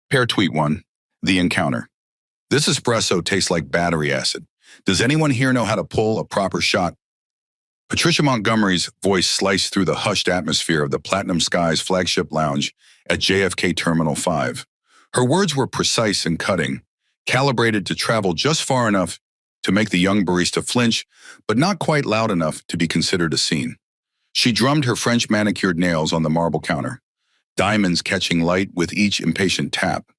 Pair tweet 1. The encounter. This espresso tastes like battery acid. Does anyone here know how to pull a proper shot? Patricia Montgomery's voice sliced through the hushed atmosphere of the Platinum Skies flagship lounge at JFK Terminal 5. Her words were precise and cutting, calibrated to travel just far enough to make the young barista flinch, but not quite loud enough to be considered a scene. She drummed her French manicured nails on the marble counter, diamonds catching light with each impatient tap.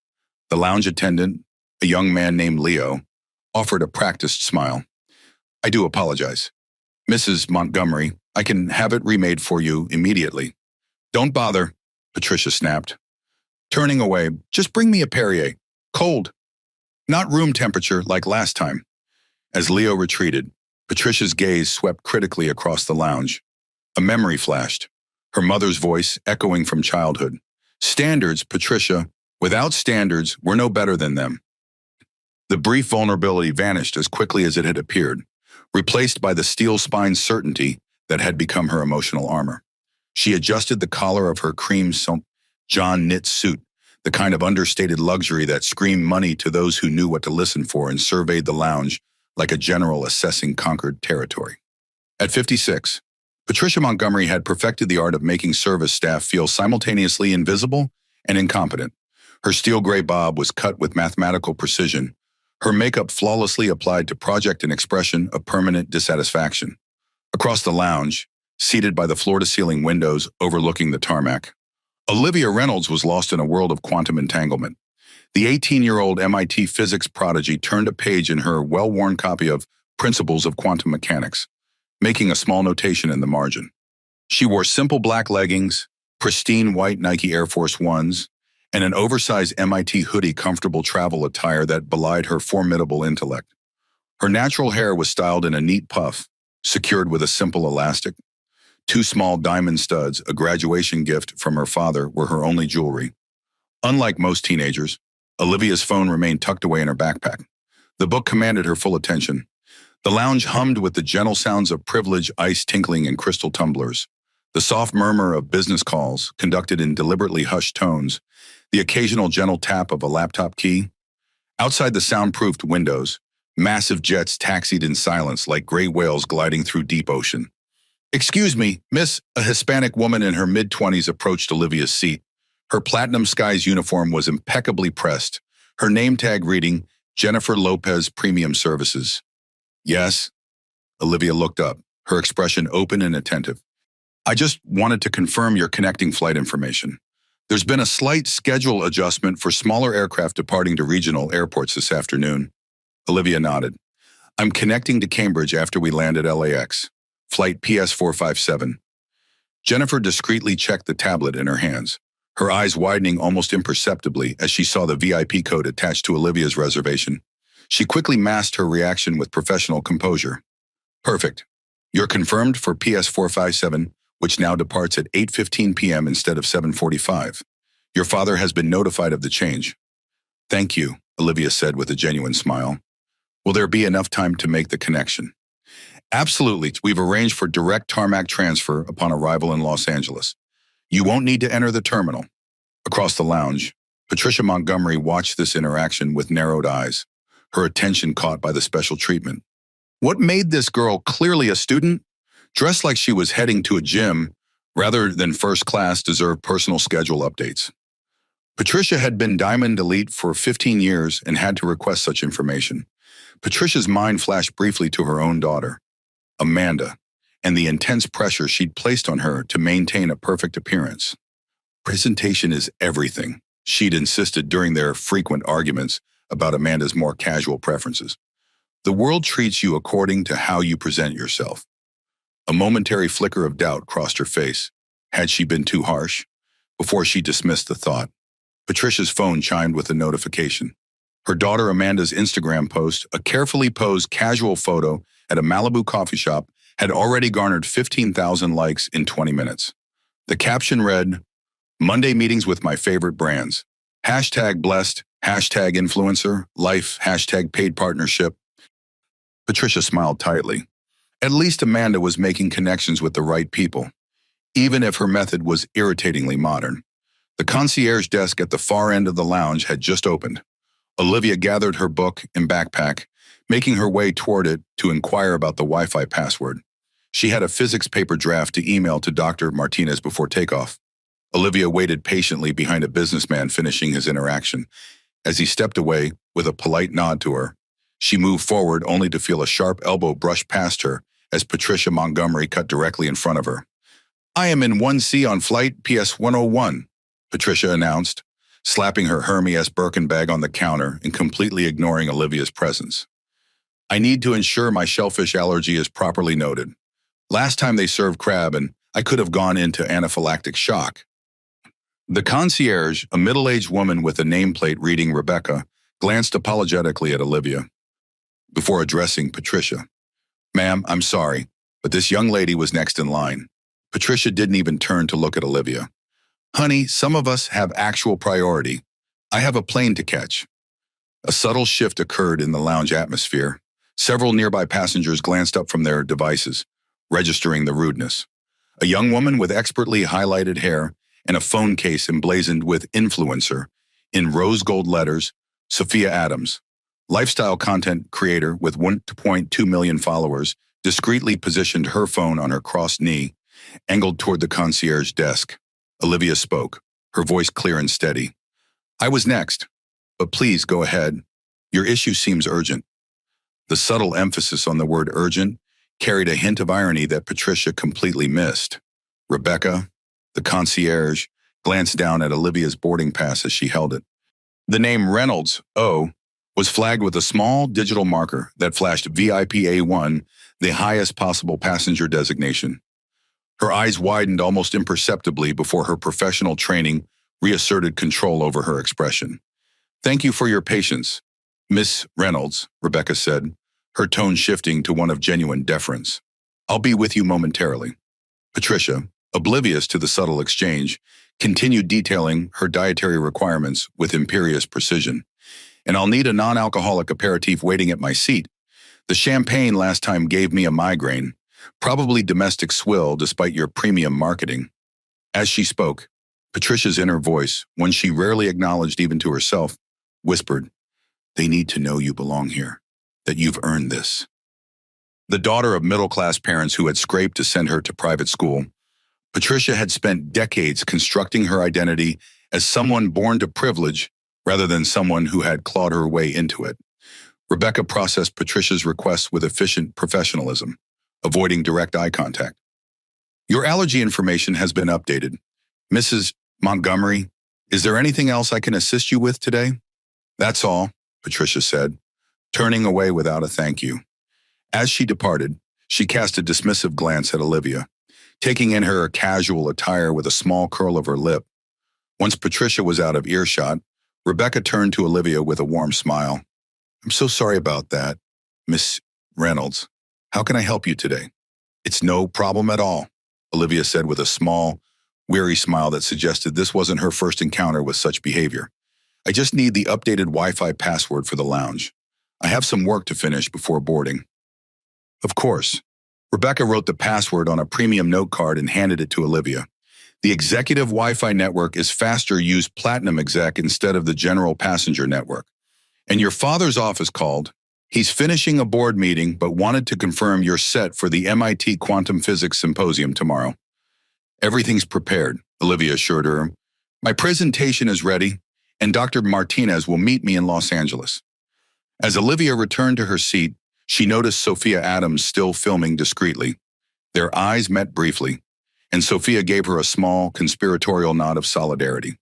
The lounge attendant, a young man named Leo, offered a practiced smile. I do apologize. Mrs. Montgomery, I can have it remade for you immediately. Don't bother, Patricia snapped. Turning away, just bring me a Perrier. Cold. Not room temperature like last time. As Leo retreated, Patricia's gaze swept critically across the lounge. A memory flashed, her mother's voice echoing from childhood. Standards, Patricia. Without standards, we're no better than them. The brief vulnerability vanished as quickly as it had appeared, replaced by the steel-spine certainty that had become her emotional armor. She adjusted the collar of her cream John knit suit, the kind of understated luxury that screamed money to those who knew what to listen for, and surveyed the lounge like a general assessing conquered territory. At 56, Patricia Montgomery had perfected the art of making service staff feel simultaneously invisible and incompetent. Her steel gray bob was cut with mathematical precision, her makeup flawlessly applied to project an expression of permanent dissatisfaction. Across the lounge, seated by the floor-to-ceiling windows overlooking the tarmac, Olivia Reynolds was lost in a world of quantum entanglement. The 18-year-old MIT physics prodigy turned a page in her well-worn copy of Principles of Quantum Mechanics, making a small notation in the margin. She wore simple black leggings, pristine white Nike Air Force Ones, and an oversized MIT hoodie, comfortable travel attire that belied her formidable intellect. Her natural hair was styled in a neat puff, secured with a simple elastic. 2 small diamond studs, a graduation gift from her father, were her only jewelry. Unlike most teenagers, Olivia's phone remained tucked away in her backpack. The book commanded her full attention. The lounge hummed with the gentle sounds of privilege, ice tinkling in crystal tumblers, the soft murmur of business calls conducted in deliberately hushed tones, the occasional gentle tap of a laptop key. Outside the soundproofed windows, massive jets taxied in silence like gray whales gliding through deep ocean. Excuse me, miss, a Hispanic woman in her mid-20s approached Olivia's seat. Her Platinum Skies uniform was impeccably pressed, her name tag reading, Jennifer Lopez Premium Services. Yes? Olivia looked up, her expression open and attentive. I just wanted to confirm your connecting flight information. There's been a slight schedule adjustment for smaller aircraft departing to regional airports this afternoon. Olivia nodded. I'm connecting to Cambridge after we land at LAX. Flight PS457. Jennifer discreetly checked the tablet in her hands, her eyes widening almost imperceptibly as she saw the VIP code attached to Olivia's reservation. She quickly masked her reaction with professional composure. Perfect. You're confirmed for PS457, which now departs at 8:15 p.m. instead of 7:45. Your father has been notified of the change. Thank you, Olivia said with a genuine smile. Will there be enough time to make the connection? Absolutely. We've arranged for direct tarmac transfer upon arrival in Los Angeles. You won't need to enter the terminal. Across the lounge, Patricia Montgomery watched this interaction with narrowed eyes, her attention caught by the special treatment. What made this girl clearly a student, dressed like she was heading to a gym, rather than first class, deserved personal schedule updates? Patricia had been Diamond Elite for 15 years and had to request such information. Patricia's mind flashed briefly to her own daughter, Amanda, and the intense pressure she'd placed on her to maintain a perfect appearance. Presentation is everything, she'd insisted during their frequent arguments about Amanda's more casual preferences. The world treats you according to how you present yourself. A momentary flicker of doubt crossed her face. Had she been too harsh? Before she dismissed the thought, Patricia's phone chimed with a notification. Her daughter Amanda's Instagram post, a carefully posed casual photo at a Malibu coffee shop, had already garnered 15,000 likes in 20 minutes. The caption read, Monday meetings with my favorite brands. #blessed, #influencer, life, #paid partnership. Patricia smiled tightly. At least Amanda was making connections with the right people, even if her method was irritatingly modern. The concierge desk at the far end of the lounge had just opened. Olivia gathered her book and backpack, making her way toward it to inquire about the Wi-Fi password. She had a physics paper draft to email to Dr. Martinez before takeoff. Olivia waited patiently behind a businessman finishing his interaction. As he stepped away, with a polite nod to her, she moved forward only to feel a sharp elbow brush past her as Patricia Montgomery cut directly in front of her. "I am in 1C on flight PS-101, Patricia announced, slapping her Hermes Birkin bag on the counter and completely ignoring Olivia's presence. "I need to ensure my shellfish allergy is properly noted. Last time they served crab and I could have gone into anaphylactic shock." The concierge, a middle-aged woman with a nameplate reading Rebecca, glanced apologetically at Olivia before addressing Patricia. "Ma'am, I'm sorry, but this young lady was next in line." Patricia didn't even turn to look at Olivia. "Honey, some of us have actual priority. I have a plane to catch." A subtle shift occurred in the lounge atmosphere. Several nearby passengers glanced up from their devices, registering the rudeness. A young woman with expertly highlighted hair and a phone case emblazoned with "influencer" in rose gold letters, Sophia Adams, lifestyle content creator with 1.2 million followers, discreetly positioned her phone on her crossed knee, angled toward the concierge desk. Olivia spoke, her voice clear and steady. "I was next, but please go ahead. Your issue seems urgent." The subtle emphasis on the word urgent carried a hint of irony that Patricia completely missed. Rebecca, the concierge, glanced down at Olivia's boarding pass as she held it. The name Reynolds, O, was flagged with a small digital marker that flashed VIP A1, the highest possible passenger designation. Her eyes widened almost imperceptibly before her professional training reasserted control over her expression. "Thank you for your patience, Miss Reynolds," Rebecca said, her tone shifting to one of genuine deference. "I'll be with you momentarily." Patricia, oblivious to the subtle exchange, continued detailing her dietary requirements with imperious precision. "And I'll need a non-alcoholic aperitif waiting at my seat. The champagne last time gave me a migraine. Probably domestic swill despite your premium marketing." As she spoke, Patricia's inner voice, one she rarely acknowledged even to herself, whispered, "They need to know you belong here, that you've earned this." The daughter of middle-class parents who had scraped to send her to private school, Patricia had spent decades constructing her identity as someone born to privilege rather than someone who had clawed her way into it. Rebecca processed Patricia's requests with efficient professionalism, avoiding direct eye contact. "Your allergy information has been updated. Mrs. Montgomery, is there anything else I can assist you with today?" "That's all," Patricia said, turning away without a thank you. As she departed, she cast a dismissive glance at Olivia, taking in her casual attire with a small curl of her lip. Once Patricia was out of earshot, Rebecca turned to Olivia with a warm smile. "I'm so sorry about that, Miss Reynolds. How can I help you today?" "It's no problem at all," Olivia said with a small, weary smile that suggested this wasn't her first encounter with such behavior. "I just need the updated Wi-Fi password for the lounge. I have some work to finish before boarding." Of course. Rebecca wrote the password on a premium note card and handed it to Olivia. "The executive Wi-Fi network is faster. Use Platinum Exec instead of the general passenger network. And your father's office called. He's finishing a board meeting but wanted to confirm you're set for the MIT Quantum Physics Symposium tomorrow." "Everything's prepared," Olivia assured her. "My presentation is ready, and Dr. Martinez will meet me in Los Angeles." As Olivia returned to her seat, she noticed Sophia Adams still filming discreetly. Their eyes met briefly, and Sophia gave her a small, conspiratorial nod of solidarity.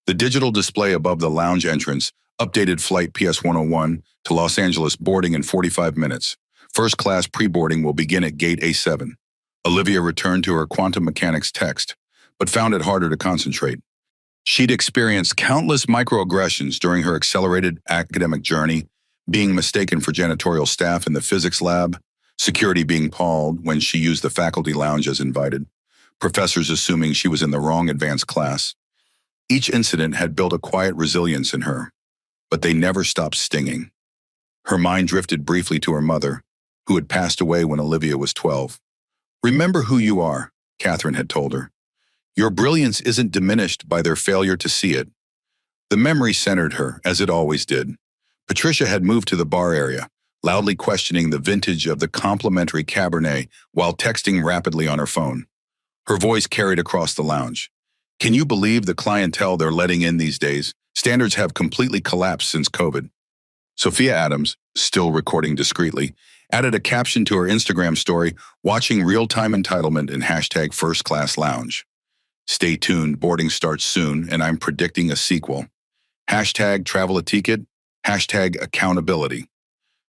The digital display above the lounge entrance updated flight PS-101 to Los Angeles boarding in 45 minutes. First-class pre-boarding will begin at gate A7. Olivia returned to her quantum mechanics text, but found it harder to concentrate. She'd experienced countless microaggressions during her accelerated academic journey, being mistaken for janitorial staff in the physics lab, security being appalled when she used the faculty lounge as invited, professors assuming she was in the wrong advanced class. Each incident had built a quiet resilience in her, but they never stopped stinging. Her mind drifted briefly to her mother, who had passed away when Olivia was 12. "Remember who you are," Catherine had told her. Your brilliance isn't diminished by their failure to see it. The memory centered her, as it always did. Patricia had moved to the bar area, loudly questioning the vintage of the complimentary Cabernet while texting rapidly on her phone. Her voice carried across the lounge. Can you believe the clientele they're letting in these days? Standards have completely collapsed since COVID. Sophia Adams, still recording discreetly, added a caption to her Instagram story, watching real-time entitlement in hashtag first class lounge. Stay tuned, boarding starts soon, and I'm predicting a sequel. Hashtag travel a ticket, hashtag accountability.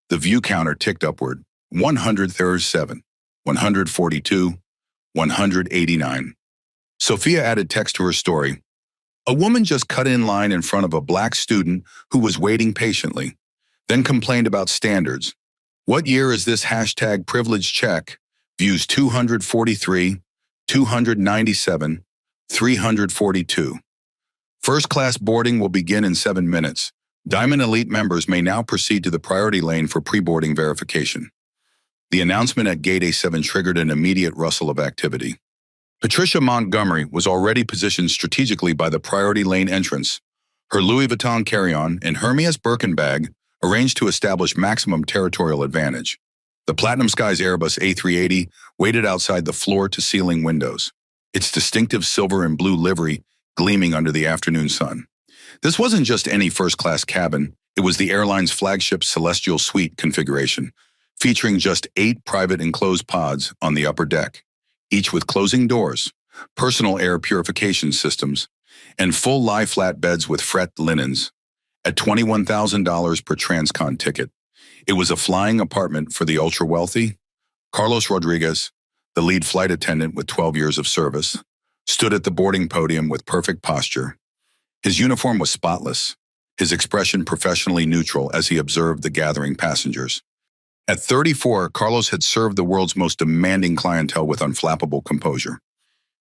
The view counter ticked upward, 137, 142, 189. Sophia added text to her story. A woman just cut in line in front of a black student who was waiting patiently, then complained about standards. What year is this hashtag privilege check? Views 243, 297, 342. First class boarding will begin in 7 minutes. Diamond Elite members may now proceed to the priority lane for pre-boarding verification. The announcement at Gate A7 triggered an immediate rustle of activity. Patricia Montgomery was already positioned strategically by the priority lane entrance, her Louis Vuitton carry-on and Hermes Birkin bag arranged to establish maximum territorial advantage. The Platinum Skies Airbus A380 waited outside the floor-to-ceiling windows, its distinctive silver and blue livery gleaming under the afternoon sun. This wasn't just any first-class cabin, it was the airline's flagship Celestial Suite configuration, featuring just 8 private enclosed pods on the upper deck, each with closing doors, personal air purification systems, and full lie-flat beds with fret linens. At $21,000 per transcon ticket, it was a flying apartment for the ultra-wealthy. Carlos Rodriguez, the lead flight attendant with 12 years of service, stood at the boarding podium with perfect posture. His uniform was spotless, his expression professionally neutral as he observed the gathering passengers. At 34, Carlos had served the world's most demanding clientele with unflappable composure.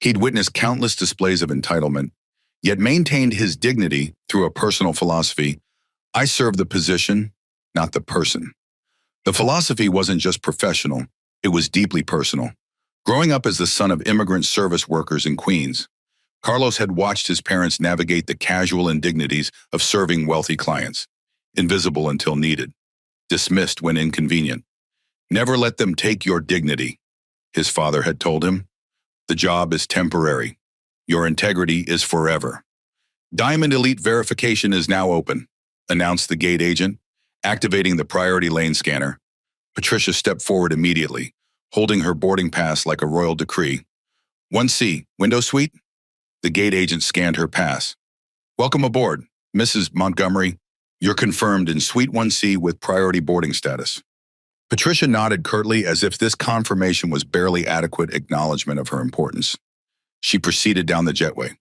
He'd witnessed countless displays of entitlement, yet maintained his dignity through a personal philosophy: I serve the position, not the person. The philosophy wasn't just professional, it was deeply personal. Growing up as the son of immigrant service workers in Queens, Carlos had watched his parents navigate the casual indignities of serving wealthy clients, invisible until needed, dismissed when inconvenient. Never let them take your dignity, his father had told him. The job is temporary. Your integrity is forever. Diamond Elite verification is now open, announced the gate agent, activating the priority lane scanner. Patricia stepped forward immediately, holding her boarding pass like a royal decree. 1C, window suite? The gate agent scanned her pass. Welcome aboard, Mrs. Montgomery. You're confirmed in Suite 1C with priority boarding status. Patricia nodded curtly as if this confirmation was barely adequate acknowledgement of her importance. She proceeded down the jetway,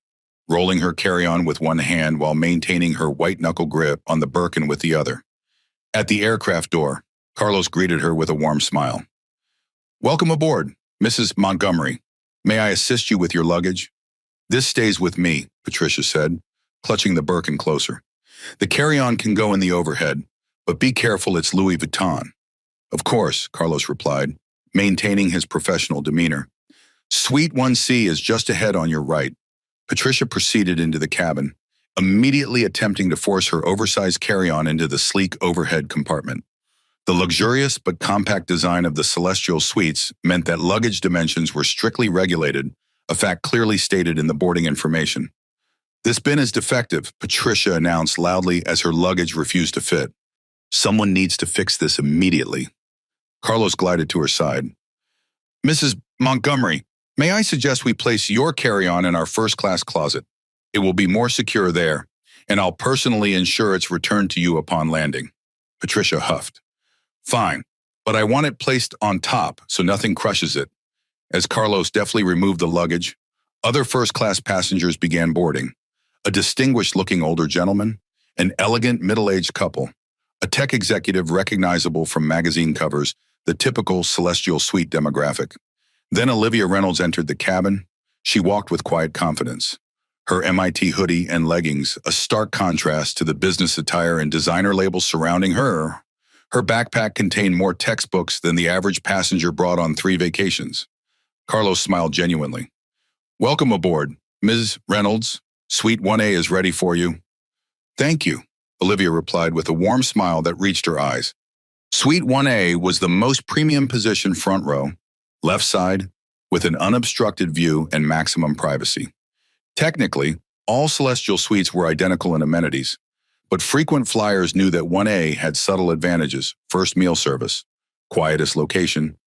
rolling her carry-on with one hand while maintaining her white-knuckle grip on the Birkin with the other. At the aircraft door, Carlos greeted her with a warm smile. Welcome aboard, Mrs. Montgomery. May I assist you with your luggage? This stays with me, Patricia said, clutching the Birkin closer. The carry-on can go in the overhead, but be careful, it's Louis Vuitton. Of course, Carlos replied, maintaining his professional demeanor. Suite 1C is just ahead on your right. Patricia proceeded into the cabin, immediately attempting to force her oversized carry-on into the sleek overhead compartment. The luxurious but compact design of the Celestial Suites meant that luggage dimensions were strictly regulated, a fact clearly stated in the boarding information. This bin is defective, Patricia announced loudly as her luggage refused to fit. Someone needs to fix this immediately. Carlos glided to her side. Mrs. Montgomery, may I suggest we place your carry-on in our first-class closet? It will be more secure there, and I'll personally ensure it's returned to you upon landing. Patricia huffed. Fine, but I want it placed on top so nothing crushes it. As Carlos deftly removed the luggage, other first-class passengers began boarding. A distinguished-looking older gentleman, an elegant middle-aged couple, a tech executive recognizable from magazine covers, the typical Celestial Suite demographic. Then Olivia Reynolds entered the cabin. She walked with quiet confidence. Her MIT hoodie and leggings, a stark contrast to the business attire and designer labels surrounding her. Her backpack contained more textbooks than the average passenger brought on 3 vacations. Carlos smiled genuinely. Welcome aboard, Ms. Reynolds, Suite 1A is ready for you. Thank you, Olivia replied with a warm smile that reached her eyes. Suite 1A was the most premium position front row, left side, with an unobstructed view and maximum privacy. Technically, all celestial suites were identical in amenities, but frequent flyers knew that 1A had subtle advantages: first meal service, quietest location,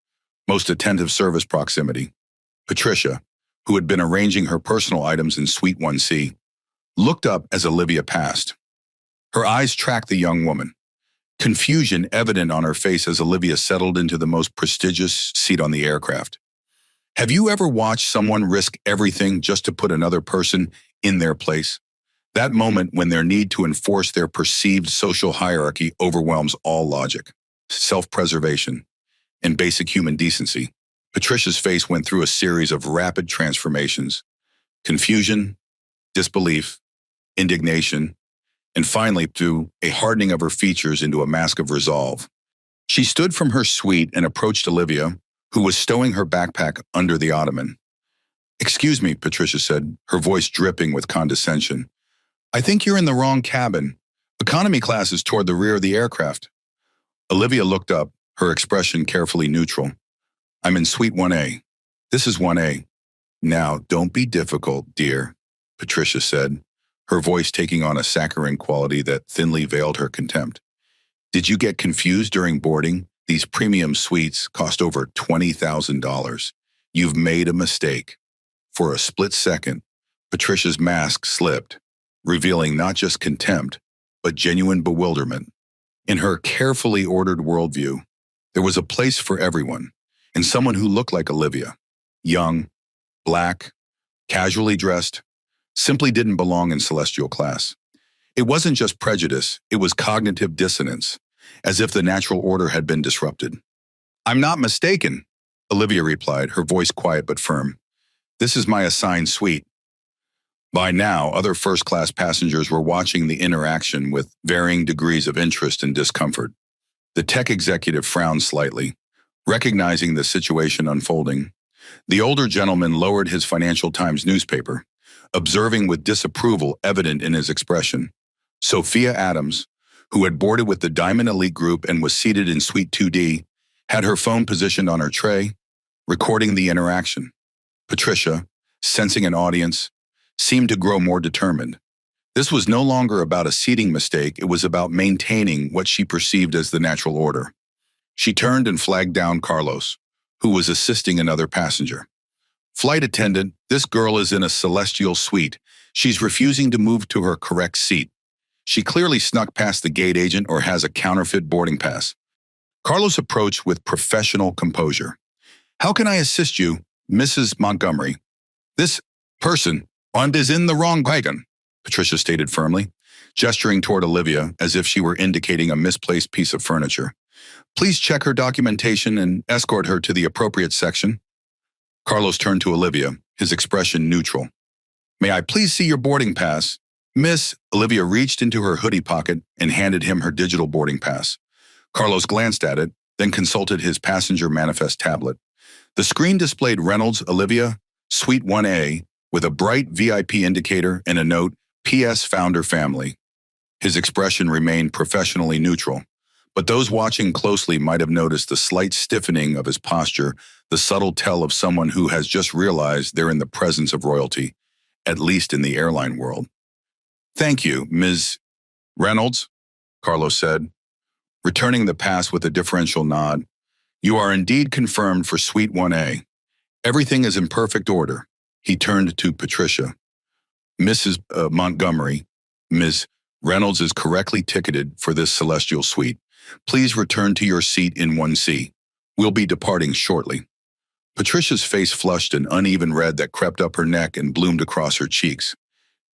most attentive service proximity. Patricia, who had been arranging her personal items in Suite 1C, looked up as Olivia passed. Her eyes tracked the young woman, confusion evident on her face as Olivia settled into the most prestigious seat on the aircraft. Have you ever watched someone risk everything just to put another person in their place? That moment when their need to enforce their perceived social hierarchy overwhelms all logic, self-preservation, and basic human decency. Patricia's face went through a series of rapid transformations: confusion, disbelief, indignation, and finally through a hardening of her features into a mask of resolve. She stood from her suite and approached Olivia, who was stowing her backpack under the ottoman. "Excuse me," Patricia said, her voice dripping with condescension. "I think you're in the wrong cabin. Economy class is toward the rear of the aircraft." Olivia looked up, her expression carefully neutral. "I'm in Suite 1A. This is 1A. Now, don't be difficult, dear," Patricia said, her voice taking on a saccharine quality that thinly veiled her contempt. "Did you get confused during boarding? These premium suites cost over $20,000. You've made a mistake." For a split second, Patricia's mask slipped, revealing not just contempt, but genuine bewilderment. In her carefully ordered worldview, there was a place for everyone, and someone who looked like Olivia, young, black, casually dressed, simply didn't belong in celestial class. It wasn't just prejudice, it was cognitive dissonance, as if the natural order had been disrupted. "I'm not mistaken," Olivia replied, her voice quiet but firm. "This is my assigned suite." By now, other first-class passengers were watching the interaction with varying degrees of interest and discomfort. The tech executive frowned slightly, recognizing the situation unfolding. The older gentleman lowered his Financial Times newspaper, observing with disapproval evident in his expression. Sophia Adams, who had boarded with the Diamond Elite Group and was seated in Suite 2D, had her phone positioned on her tray, recording the interaction. Patricia, sensing an audience, seemed to grow more determined. This was no longer about a seating mistake, it was about maintaining what she perceived as the natural order. She turned and flagged down Carlos, who was assisting another passenger. "Flight attendant, this girl is in a celestial suite. She's refusing to move to her correct seat. She clearly snuck past the gate agent or has a counterfeit boarding pass." Carlos approached with professional composure. "How can I assist you, Mrs. Montgomery?" "This person is in the wrong wagon," Patricia stated firmly, gesturing toward Olivia as if she were indicating a misplaced piece of furniture. "Please check her documentation and escort her to the appropriate section." Carlos turned to Olivia, his expression neutral. "May I please see your boarding pass?" "Miss," Olivia reached into her hoodie pocket and handed him her digital boarding pass. Carlos glanced at it, then consulted his passenger manifest tablet. The screen displayed Reynolds, Olivia, Suite 1A, with a bright VIP indicator and a note, "P.S. Founder Family." His expression remained professionally neutral, but those watching closely might have noticed the slight stiffening of his posture, the subtle tell of someone who has just realized they're in the presence of royalty, at least in the airline world. "Thank you, Ms. Reynolds," Carlos said, returning the pass with a deferential nod. "You are indeed confirmed for Suite 1A. Everything is in perfect order." He turned to Patricia. "Mrs. Montgomery, Ms. Reynolds is correctly ticketed for this celestial suite. Please return to your seat in 1C. We'll be departing shortly." Patricia's face flushed an uneven red that crept up her neck and bloomed across her cheeks.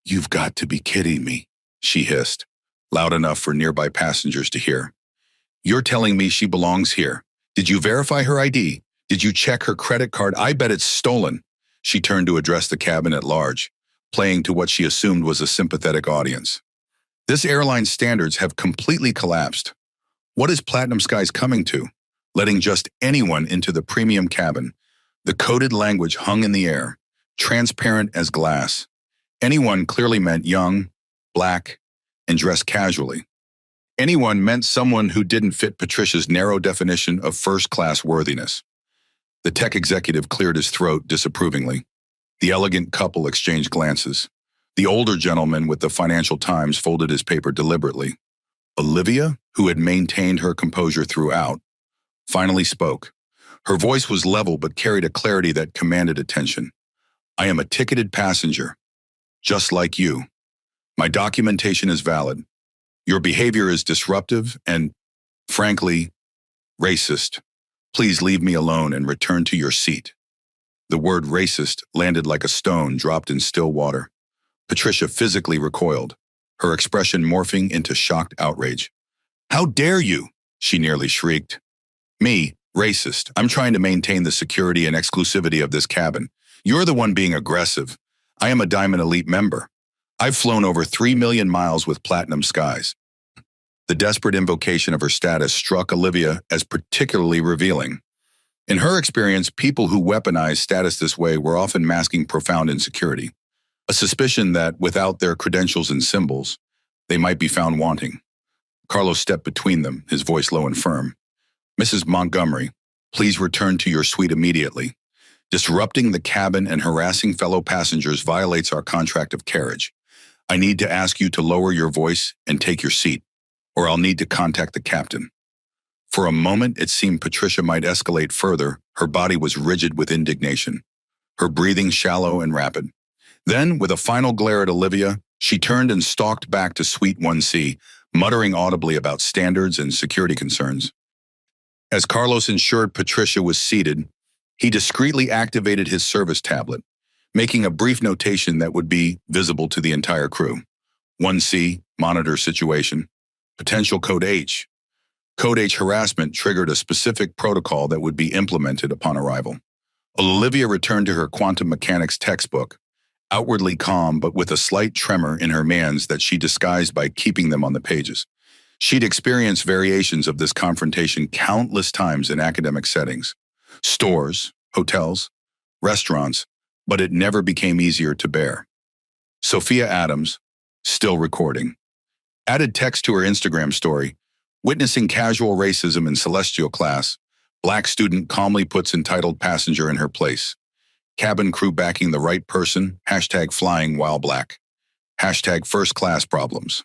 "You've got to be kidding me," she hissed, loud enough for nearby passengers to hear. "You're telling me she belongs here? Did you verify her ID? Did you check her credit card? I bet it's stolen." She turned to address the cabin at large, playing to what she assumed was a sympathetic audience. "This airline's standards have completely collapsed. What is Platinum Skies coming to? Letting just anyone into the premium cabin." The coded language hung in the air, transparent as glass. Anyone clearly meant young, black, and dressed casually. Anyone meant someone who didn't fit Patricia's narrow definition of first-class worthiness. The tech executive cleared his throat disapprovingly. The elegant couple exchanged glances. The older gentleman with the Financial Times folded his paper deliberately. Olivia, who had maintained her composure throughout, finally spoke. Her voice was level but carried a clarity that commanded attention. I am a ticketed passenger, just like you. My documentation is valid. Your behavior is disruptive and, frankly, racist. Please leave me alone and return to your seat. The word racist landed like a stone dropped in still water. Patricia physically recoiled, her expression morphing into shocked outrage. How dare you? She nearly shrieked. Me, racist. I'm trying to maintain the security and exclusivity of this cabin. You're the one being aggressive. I am a Diamond Elite member. I've flown over 3 million miles with Platinum Skies. The desperate invocation of her status struck Olivia as particularly revealing. In her experience, people who weaponized status this way were often masking profound insecurity, a suspicion that, without their credentials and symbols, they might be found wanting. Carlos stepped between them, his voice low and firm. Mrs. Montgomery, please return to your suite immediately. Disrupting the cabin and harassing fellow passengers violates our contract of carriage. I need to ask you to lower your voice and take your seat, or I'll need to contact the captain. For a moment, it seemed Patricia might escalate further. Her body was rigid with indignation, her breathing shallow and rapid. Then, with a final glare at Olivia, she turned and stalked back to Suite 1C, muttering audibly about standards and security concerns. As Carlos ensured Patricia was seated, he discreetly activated his service tablet, making a brief notation that would be visible to the entire crew. 1C, monitor situation. Potential Code H. Code H harassment triggered a specific protocol that would be implemented upon arrival. Olivia returned to her quantum mechanics textbook, outwardly calm but with a slight tremor in her hands that she disguised by keeping them on the pages. She'd experienced variations of this confrontation countless times in academic settings, stores, hotels, restaurants, but it never became easier to bear. Sophia Adams, still recording, added text to her Instagram story, witnessing casual racism in celestial class. Black student calmly puts entitled passenger in her place. Cabin crew backing the right person, hashtag flying while black, hashtag first class problems.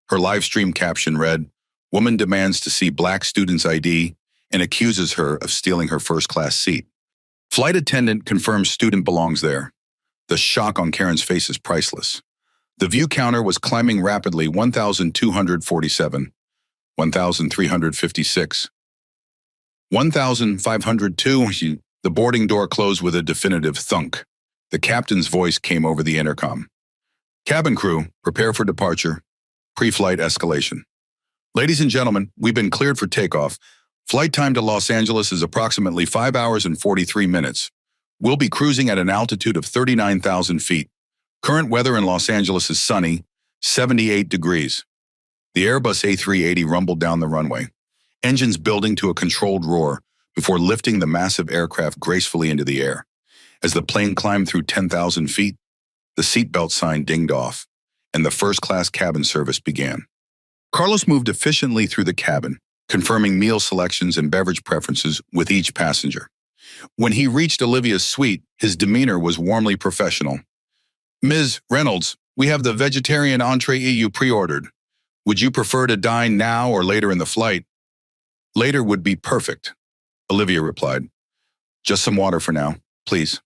Her live stream caption read, woman demands to see black student's ID and accuses her of stealing her first class seat. Flight attendant confirms student belongs there. The shock on Karen's face is priceless. The view counter was climbing rapidly, 1,247, 1,356, 1,502. The boarding door closed with a definitive thunk. The captain's voice came over the intercom. Cabin crew, prepare for departure. Pre-flight escalation. Ladies and gentlemen, we've been cleared for takeoff. Flight time to Los Angeles is approximately 5 hours and 43 minutes. We'll be cruising at an altitude of 39,000 feet. Current weather in Los Angeles is sunny, 78 degrees. The Airbus A380 rumbled down the runway, engines building to a controlled roar before lifting the massive aircraft gracefully into the air. As the plane climbed through 10,000 feet, the seatbelt sign dinged off, and the first-class cabin service began. Carlos moved efficiently through the cabin, confirming meal selections and beverage preferences with each passenger. When he reached Olivia's suite, his demeanor was warmly professional. Ms. Reynolds, we have the vegetarian entree you pre-ordered. Would you prefer to dine now or later in the flight? Later would be perfect, Olivia replied. Just some water for now, please.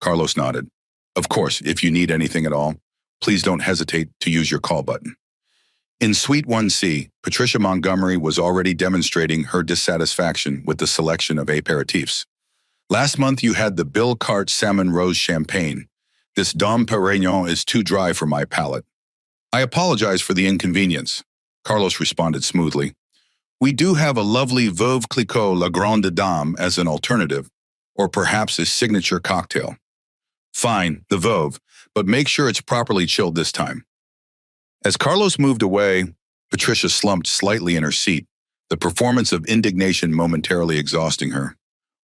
Carlos nodded. Of course, if you need anything at all, please don't hesitate to use your call button. In Suite 1C, Patricia Montgomery was already demonstrating her dissatisfaction with the selection of aperitifs. Last month you had the Bill Cart Salmon Rose Champagne. This Dom Perignon is too dry for my palate. I apologize for the inconvenience, Carlos responded smoothly. We do have a lovely Veuve Clicquot La Grande Dame as an alternative, or perhaps a signature cocktail. Fine, the Veuve, but make sure it's properly chilled this time. As Carlos moved away, Patricia slumped slightly in her seat, the performance of indignation momentarily exhausting her.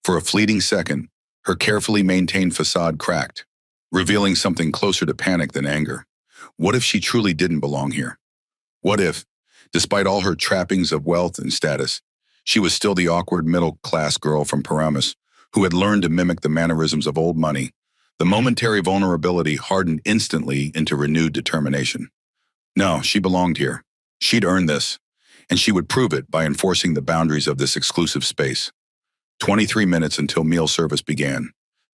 For a fleeting second, her carefully maintained facade cracked. revealing something closer to panic than anger. What if she truly didn't belong here? What if, despite all her trappings of wealth and status, she was still the awkward middle-class girl from Paramus who had learned to mimic the mannerisms of old money? The momentary vulnerability hardened instantly into renewed determination. No, she belonged here. She'd earned this, and she would prove it by enforcing the boundaries of this exclusive space. 23 minutes until meal service began.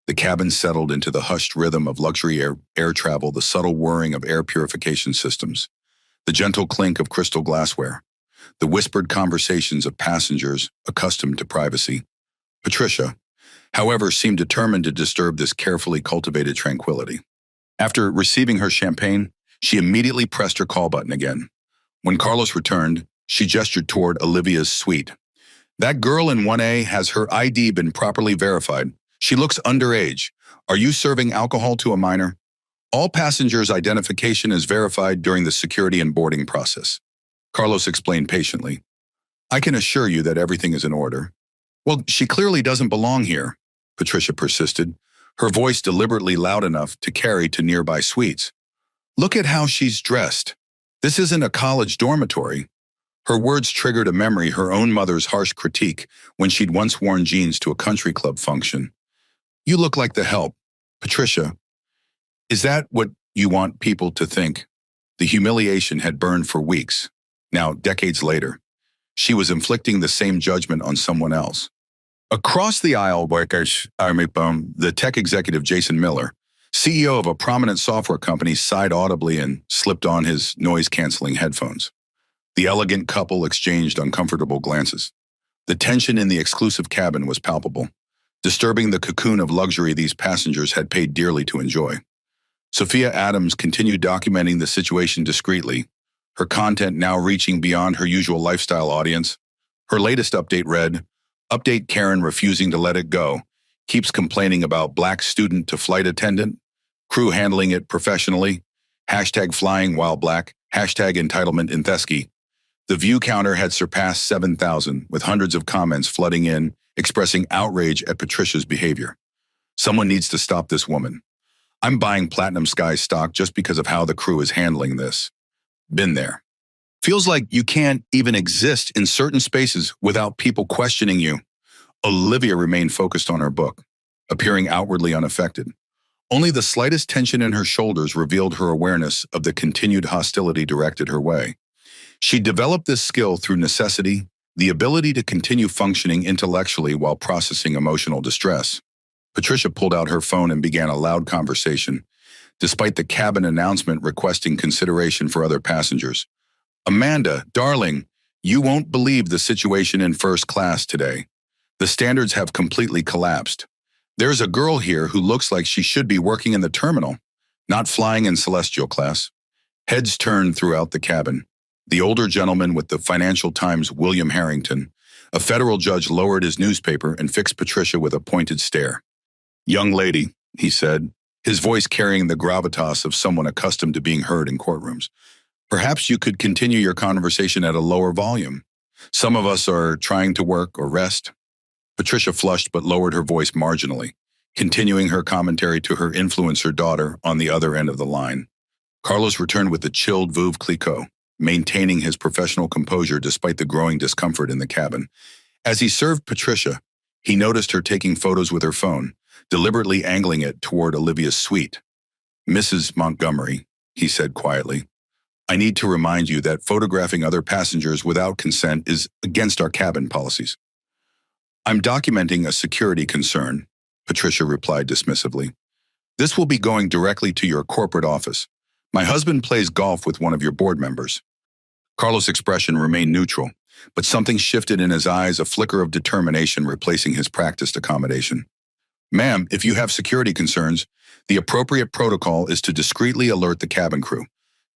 The cabin settled into the hushed rhythm of luxury air travel, the subtle whirring of air purification systems, the gentle clink of crystal glassware, the whispered conversations of passengers accustomed to privacy. Patricia, however, seemed determined to disturb this carefully cultivated tranquility. After receiving her champagne, she immediately pressed her call button again. When Carlos returned, she gestured toward Olivia's suite. That girl in 1A, has her ID been properly verified? She looks underage. Are you serving alcohol to a minor? All passengers' identification is verified during the security and boarding process. Carlos explained patiently. I can assure you that everything is in order. Well, she clearly doesn't belong here, Patricia persisted, her voice deliberately loud enough to carry to nearby suites. Look at how she's dressed. This isn't a college dormitory. Her words triggered a memory, her own mother's harsh critique when she'd once worn jeans to a country club function. You look like the help. Patricia, is that what you want people to think? The humiliation had burned for weeks. Now, decades later, she was inflicting the same judgment on someone else. Across the aisle, the tech executive Jason Miller, CEO of a prominent software company, sighed audibly and slipped on his noise-canceling headphones. The elegant couple exchanged uncomfortable glances. The tension in the exclusive cabin was palpable, disturbing the cocoon of luxury these passengers had paid dearly to enjoy. Sophia Adams continued documenting the situation discreetly, her content now reaching beyond her usual lifestyle audience. Her latest update read, Update Karen refusing to let it go, keeps complaining about black student to flight attendant, crew handling it professionally, hashtag flying while black, hashtag entitlement in Thesky. The view counter had surpassed 7,000, with hundreds of comments flooding in, expressing outrage at Patricia's behavior. Someone needs to stop this woman. I'm buying Platinum Sky stock just because of how the crew is handling this. Been there. Feels like you can't even exist in certain spaces without people questioning you. Olivia remained focused on her book, appearing outwardly unaffected. Only the slightest tension in her shoulders revealed her awareness of the continued hostility directed her way. She developed this skill through necessity, the ability to continue functioning intellectually while processing emotional distress. Patricia pulled out her phone and began a loud conversation, despite the cabin announcement requesting consideration for other passengers. Amanda, darling, you won't believe the situation in first class today. The standards have completely collapsed. There's a girl here who looks like she should be working in the terminal, not flying in celestial class. Heads turned throughout the cabin. The older gentleman with the Financial Times, William Harrington, a federal judge, lowered his newspaper and fixed Patricia with a pointed stare. Young lady, he said, his voice carrying the gravitas of someone accustomed to being heard in courtrooms. Perhaps you could continue your conversation at a lower volume. Some of us are trying to work or rest. Patricia flushed but lowered her voice marginally, continuing her commentary to her influencer daughter on the other end of the line. Carlos returned with the chilled Veuve Clicquot, maintaining his professional composure despite the growing discomfort in the cabin. As he served Patricia, he noticed her taking photos with her phone, deliberately angling it toward Olivia's suite. Mrs. Montgomery, he said quietly, I need to remind you that photographing other passengers without consent is against our cabin policies. I'm documenting a security concern, Patricia replied dismissively. This will be going directly to your corporate office. My husband plays golf with one of your board members. Carlos' expression remained neutral, but something shifted in his eyes, a flicker of determination replacing his practiced accommodation. Ma'am, if you have security concerns, the appropriate protocol is to discreetly alert the cabin crew.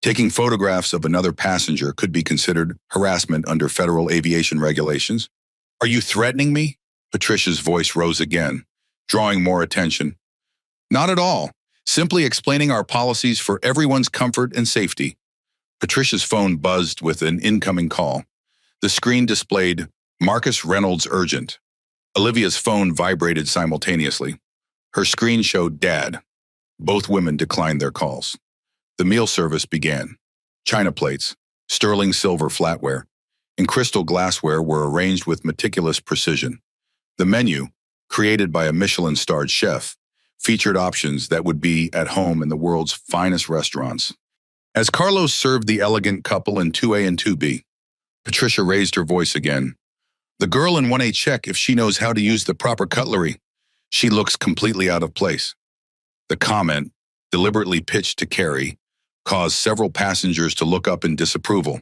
Taking photographs of another passenger could be considered harassment under federal aviation regulations. Are you threatening me? Patricia's voice rose again, drawing more attention. Not at all. Simply explaining our policies for everyone's comfort and safety. Patricia's phone buzzed with an incoming call. The screen displayed Marcus Reynolds urgent. Olivia's phone vibrated simultaneously. Her screen showed Dad. Both women declined their calls. The meal service began. China plates, sterling silver flatware, and crystal glassware were arranged with meticulous precision. The menu, created by a Michelin-starred chef, featured options that would be at home in the world's finest restaurants. As Carlos served the elegant couple in 2A and 2B, Patricia raised her voice again. The girl in 1A check if she knows how to use the proper cutlery. She looks completely out of place. The comment, deliberately pitched to Carrie, caused several passengers to look up in disapproval.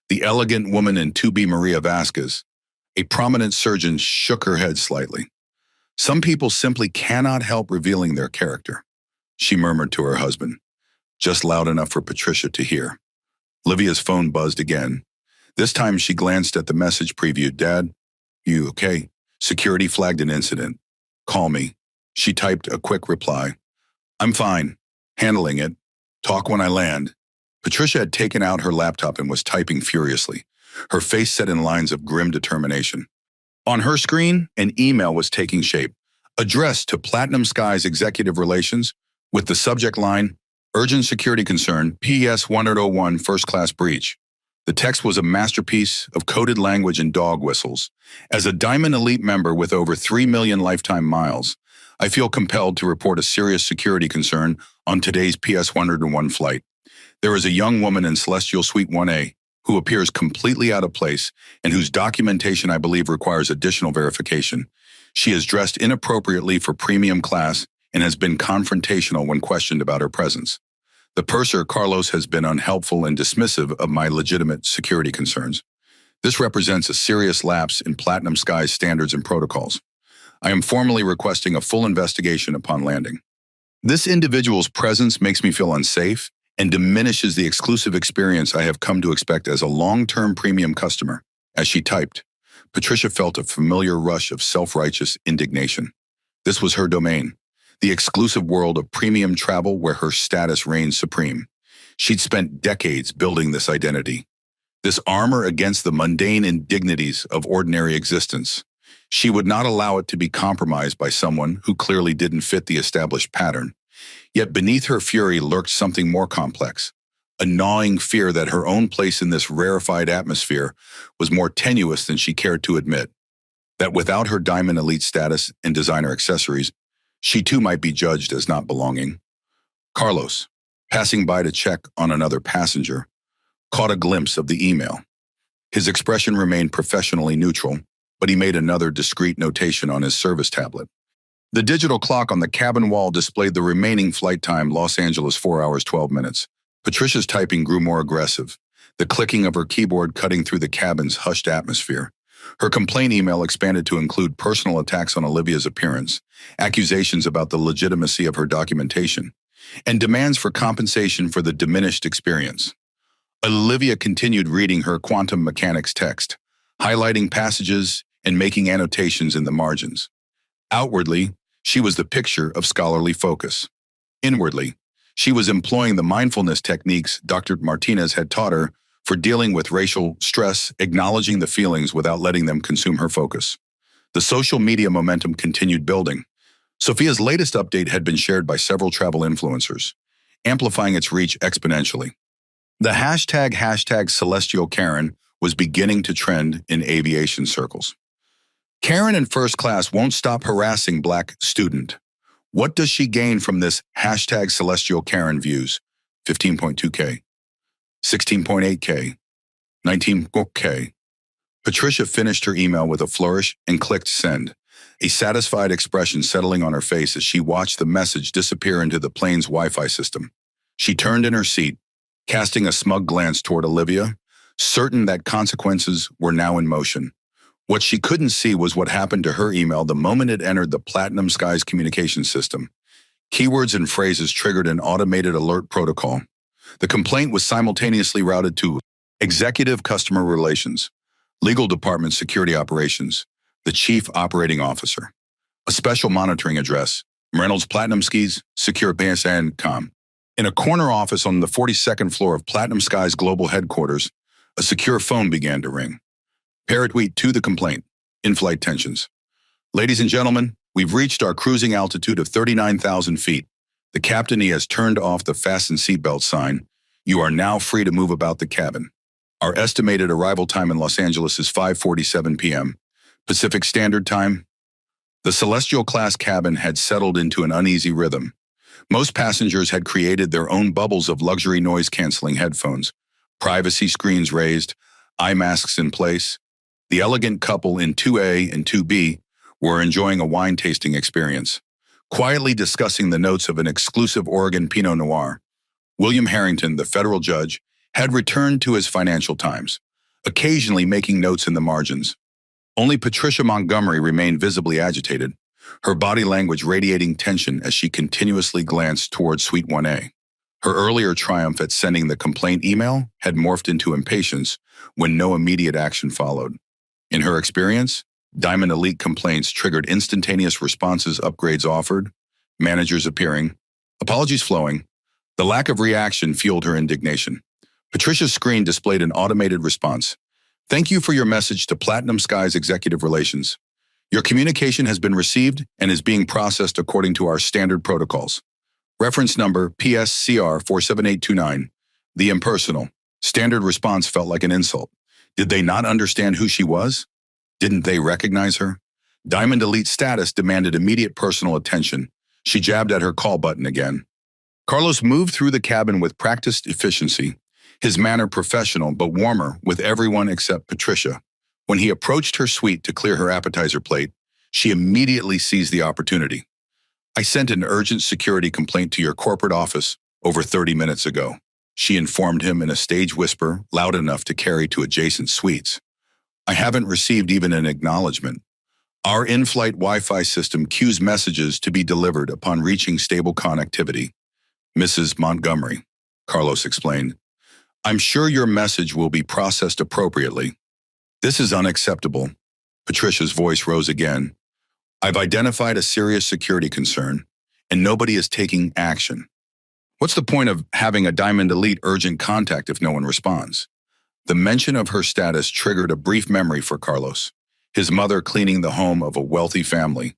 The elegant woman in 2B, Maria Vasquez, a prominent surgeon, shook her head slightly. Some people simply cannot help revealing their character, she murmured to her husband, just loud enough for Patricia to hear. Olivia's phone buzzed again. This time she glanced at the message preview. Dad, you okay? Security flagged an incident. Call me. She typed a quick reply. I'm fine. Handling it. Talk when I land. Patricia had taken out her laptop and was typing furiously, her face set in lines of grim determination. On her screen, an email was taking shape, addressed to Platinum Sky's executive relations with the subject line, Urgent Security Concern, PS 101 First Class Breach. The text was a masterpiece of coded language and dog whistles. As a Diamond Elite member with over 3 million lifetime miles, I feel compelled to report a serious security concern on today's PS 101 flight. There is a young woman in Celestial Suite 1A who appears completely out of place and whose documentation I believe requires additional verification. She is dressed inappropriately for premium class and has been confrontational when questioned about her presence. The purser, Carlos, has been unhelpful and dismissive of my legitimate security concerns. This represents a serious lapse in Platinum Sky's standards and protocols. I am formally requesting a full investigation upon landing. This individual's presence makes me feel unsafe and diminishes the exclusive experience I have come to expect as a long-term premium customer. As she typed, Patricia felt a familiar rush of self-righteous indignation. This was her domain, the exclusive world of premium travel where her status reigned supreme. She'd spent decades building this identity, this armor against the mundane indignities of ordinary existence. She would not allow it to be compromised by someone who clearly didn't fit the established pattern. Yet beneath her fury lurked something more complex, a gnawing fear that her own place in this rarefied atmosphere was more tenuous than she cared to admit, that without her Diamond Elite status and designer accessories, she too might be judged as not belonging. Carlos, passing by to check on another passenger, caught a glimpse of the email. His expression remained professionally neutral, but he made another discreet notation on his service tablet. The digital clock on the cabin wall displayed the remaining flight time, Los Angeles 4 hours 12 minutes. Patricia's typing grew more aggressive, the clicking of her keyboard cutting through the cabin's hushed atmosphere. Her complaint email expanded to include personal attacks on Olivia's appearance, accusations about the legitimacy of her documentation, and demands for compensation for the diminished experience. Olivia continued reading her quantum mechanics text, highlighting passages and making annotations in the margins. Outwardly, she was the picture of scholarly focus. Inwardly, she was employing the mindfulness techniques Dr. Martinez had taught her for dealing with racial stress, acknowledging the feelings without letting them consume her focus. The social media momentum continued building. Sophia's latest update had been shared by several travel influencers, amplifying its reach exponentially. The hashtag Celestial Karen was beginning to trend in aviation circles. Karen in first class won't stop harassing Black student. What does she gain from this hashtag Celestial Karen views? 15.2K, 16.8K, 19K. Patricia finished her email with a flourish and clicked send, a satisfied expression settling on her face as she watched the message disappear into the plane's Wi-Fi system. She turned in her seat, casting a smug glance toward Olivia, certain that consequences were now in motion. What she couldn't see was what happened to her email the moment it entered the Platinum Sky's communication system. Keywords and phrases triggered an automated alert protocol. The complaint was simultaneously routed to Executive Customer Relations, Legal Department Security Operations, the Chief Operating Officer, a special monitoring address, Reynolds Platinum Skis, Secure BSN.com. In a corner office on the 42nd floor of Platinum Sky's global headquarters, a secure phone began to ring. Paratweet to the complaint, in-flight tensions. Ladies and gentlemen, we've reached our cruising altitude of 39,000 feet. The captain has turned off the fasten seatbelt sign. You are now free to move about the cabin. Our estimated arrival time in Los Angeles is 5:47 p.m. Pacific Standard Time. The Celestial Class cabin had settled into an uneasy rhythm. Most passengers had created their own bubbles of luxury noise-canceling headphones, privacy screens raised, eye masks in place. The elegant couple in 2A and 2B were enjoying a wine-tasting experience, quietly discussing the notes of an exclusive Oregon Pinot Noir. William Harrington, the federal judge, had returned to his Financial Times, occasionally making notes in the margins. Only Patricia Montgomery remained visibly agitated, her body language radiating tension as she continuously glanced toward Suite 1A. Her earlier triumph at sending the complaint email had morphed into impatience when no immediate action followed. In her experience, Diamond Elite complaints triggered instantaneous responses, upgrades offered, managers appearing, apologies flowing. The lack of reaction fueled her indignation. Patricia's screen displayed an automated response. Thank you for your message to Platinum Sky's Executive Relations. Your communication has been received and is being processed according to our standard protocols. Reference number PSCR 47829. The impersonal. Standard response felt like an insult. Did they not understand who she was? Didn't they recognize her? Diamond Elite status demanded immediate personal attention. She jabbed at her call button again. Carlos moved through the cabin with practiced efficiency, his manner professional but warmer with everyone except Patricia. When he approached her suite to clear her appetizer plate, she immediately seized the opportunity. I sent an urgent security complaint to your corporate office over 30 minutes ago, she informed him in a stage whisper loud enough to carry to adjacent suites. I haven't received even an acknowledgement. Our in-flight Wi-Fi system queues messages to be delivered upon reaching stable connectivity. Mrs. Montgomery, Carlos explained. I'm sure your message will be processed appropriately. This is unacceptable. Patricia's voice rose again. I've identified a serious security concern, and nobody is taking action. What's the point of having a Diamond Elite urgent contact if no one responds? The mention of her status triggered a brief memory for Carlos, his mother cleaning the home of a wealthy family,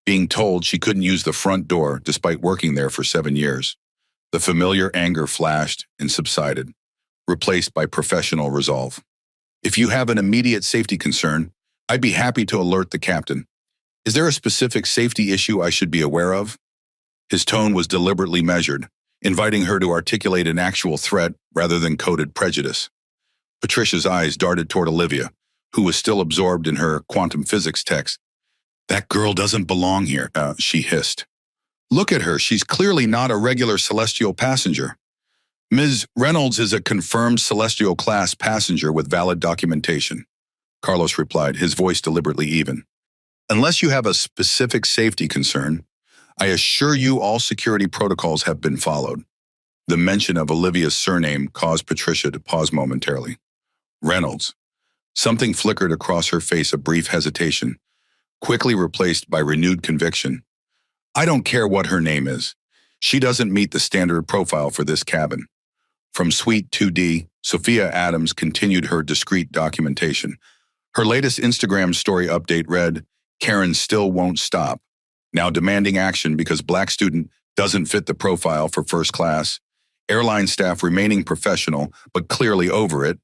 being told she couldn't use the front door despite working there for 7 years. The familiar anger flashed and subsided, replaced by professional resolve. If you have an immediate safety concern, I'd be happy to alert the captain. Is there a specific safety issue I should be aware of? His tone was deliberately measured, inviting her to articulate an actual threat rather than coded prejudice. Patricia's eyes darted toward Olivia, who was still absorbed in her quantum physics text. That girl doesn't belong here, she hissed. Look at her, she's clearly not a regular Celestial passenger. Ms. Reynolds is a confirmed Celestial class passenger with valid documentation, Carlos replied, his voice deliberately even. Unless you have a specific safety concern, I assure you all security protocols have been followed. The mention of Olivia's surname caused Patricia to pause momentarily. Reynolds. Something flickered across her face, a brief hesitation, quickly replaced by renewed conviction. I don't care what her name is. She doesn't meet the standard profile for this cabin. From Suite 2D, Sophia Adams continued her discreet documentation. Her latest Instagram story update read, Karen still won't stop, now demanding action because Black student doesn't fit the profile for first class. Airline staff remaining professional, but clearly over it.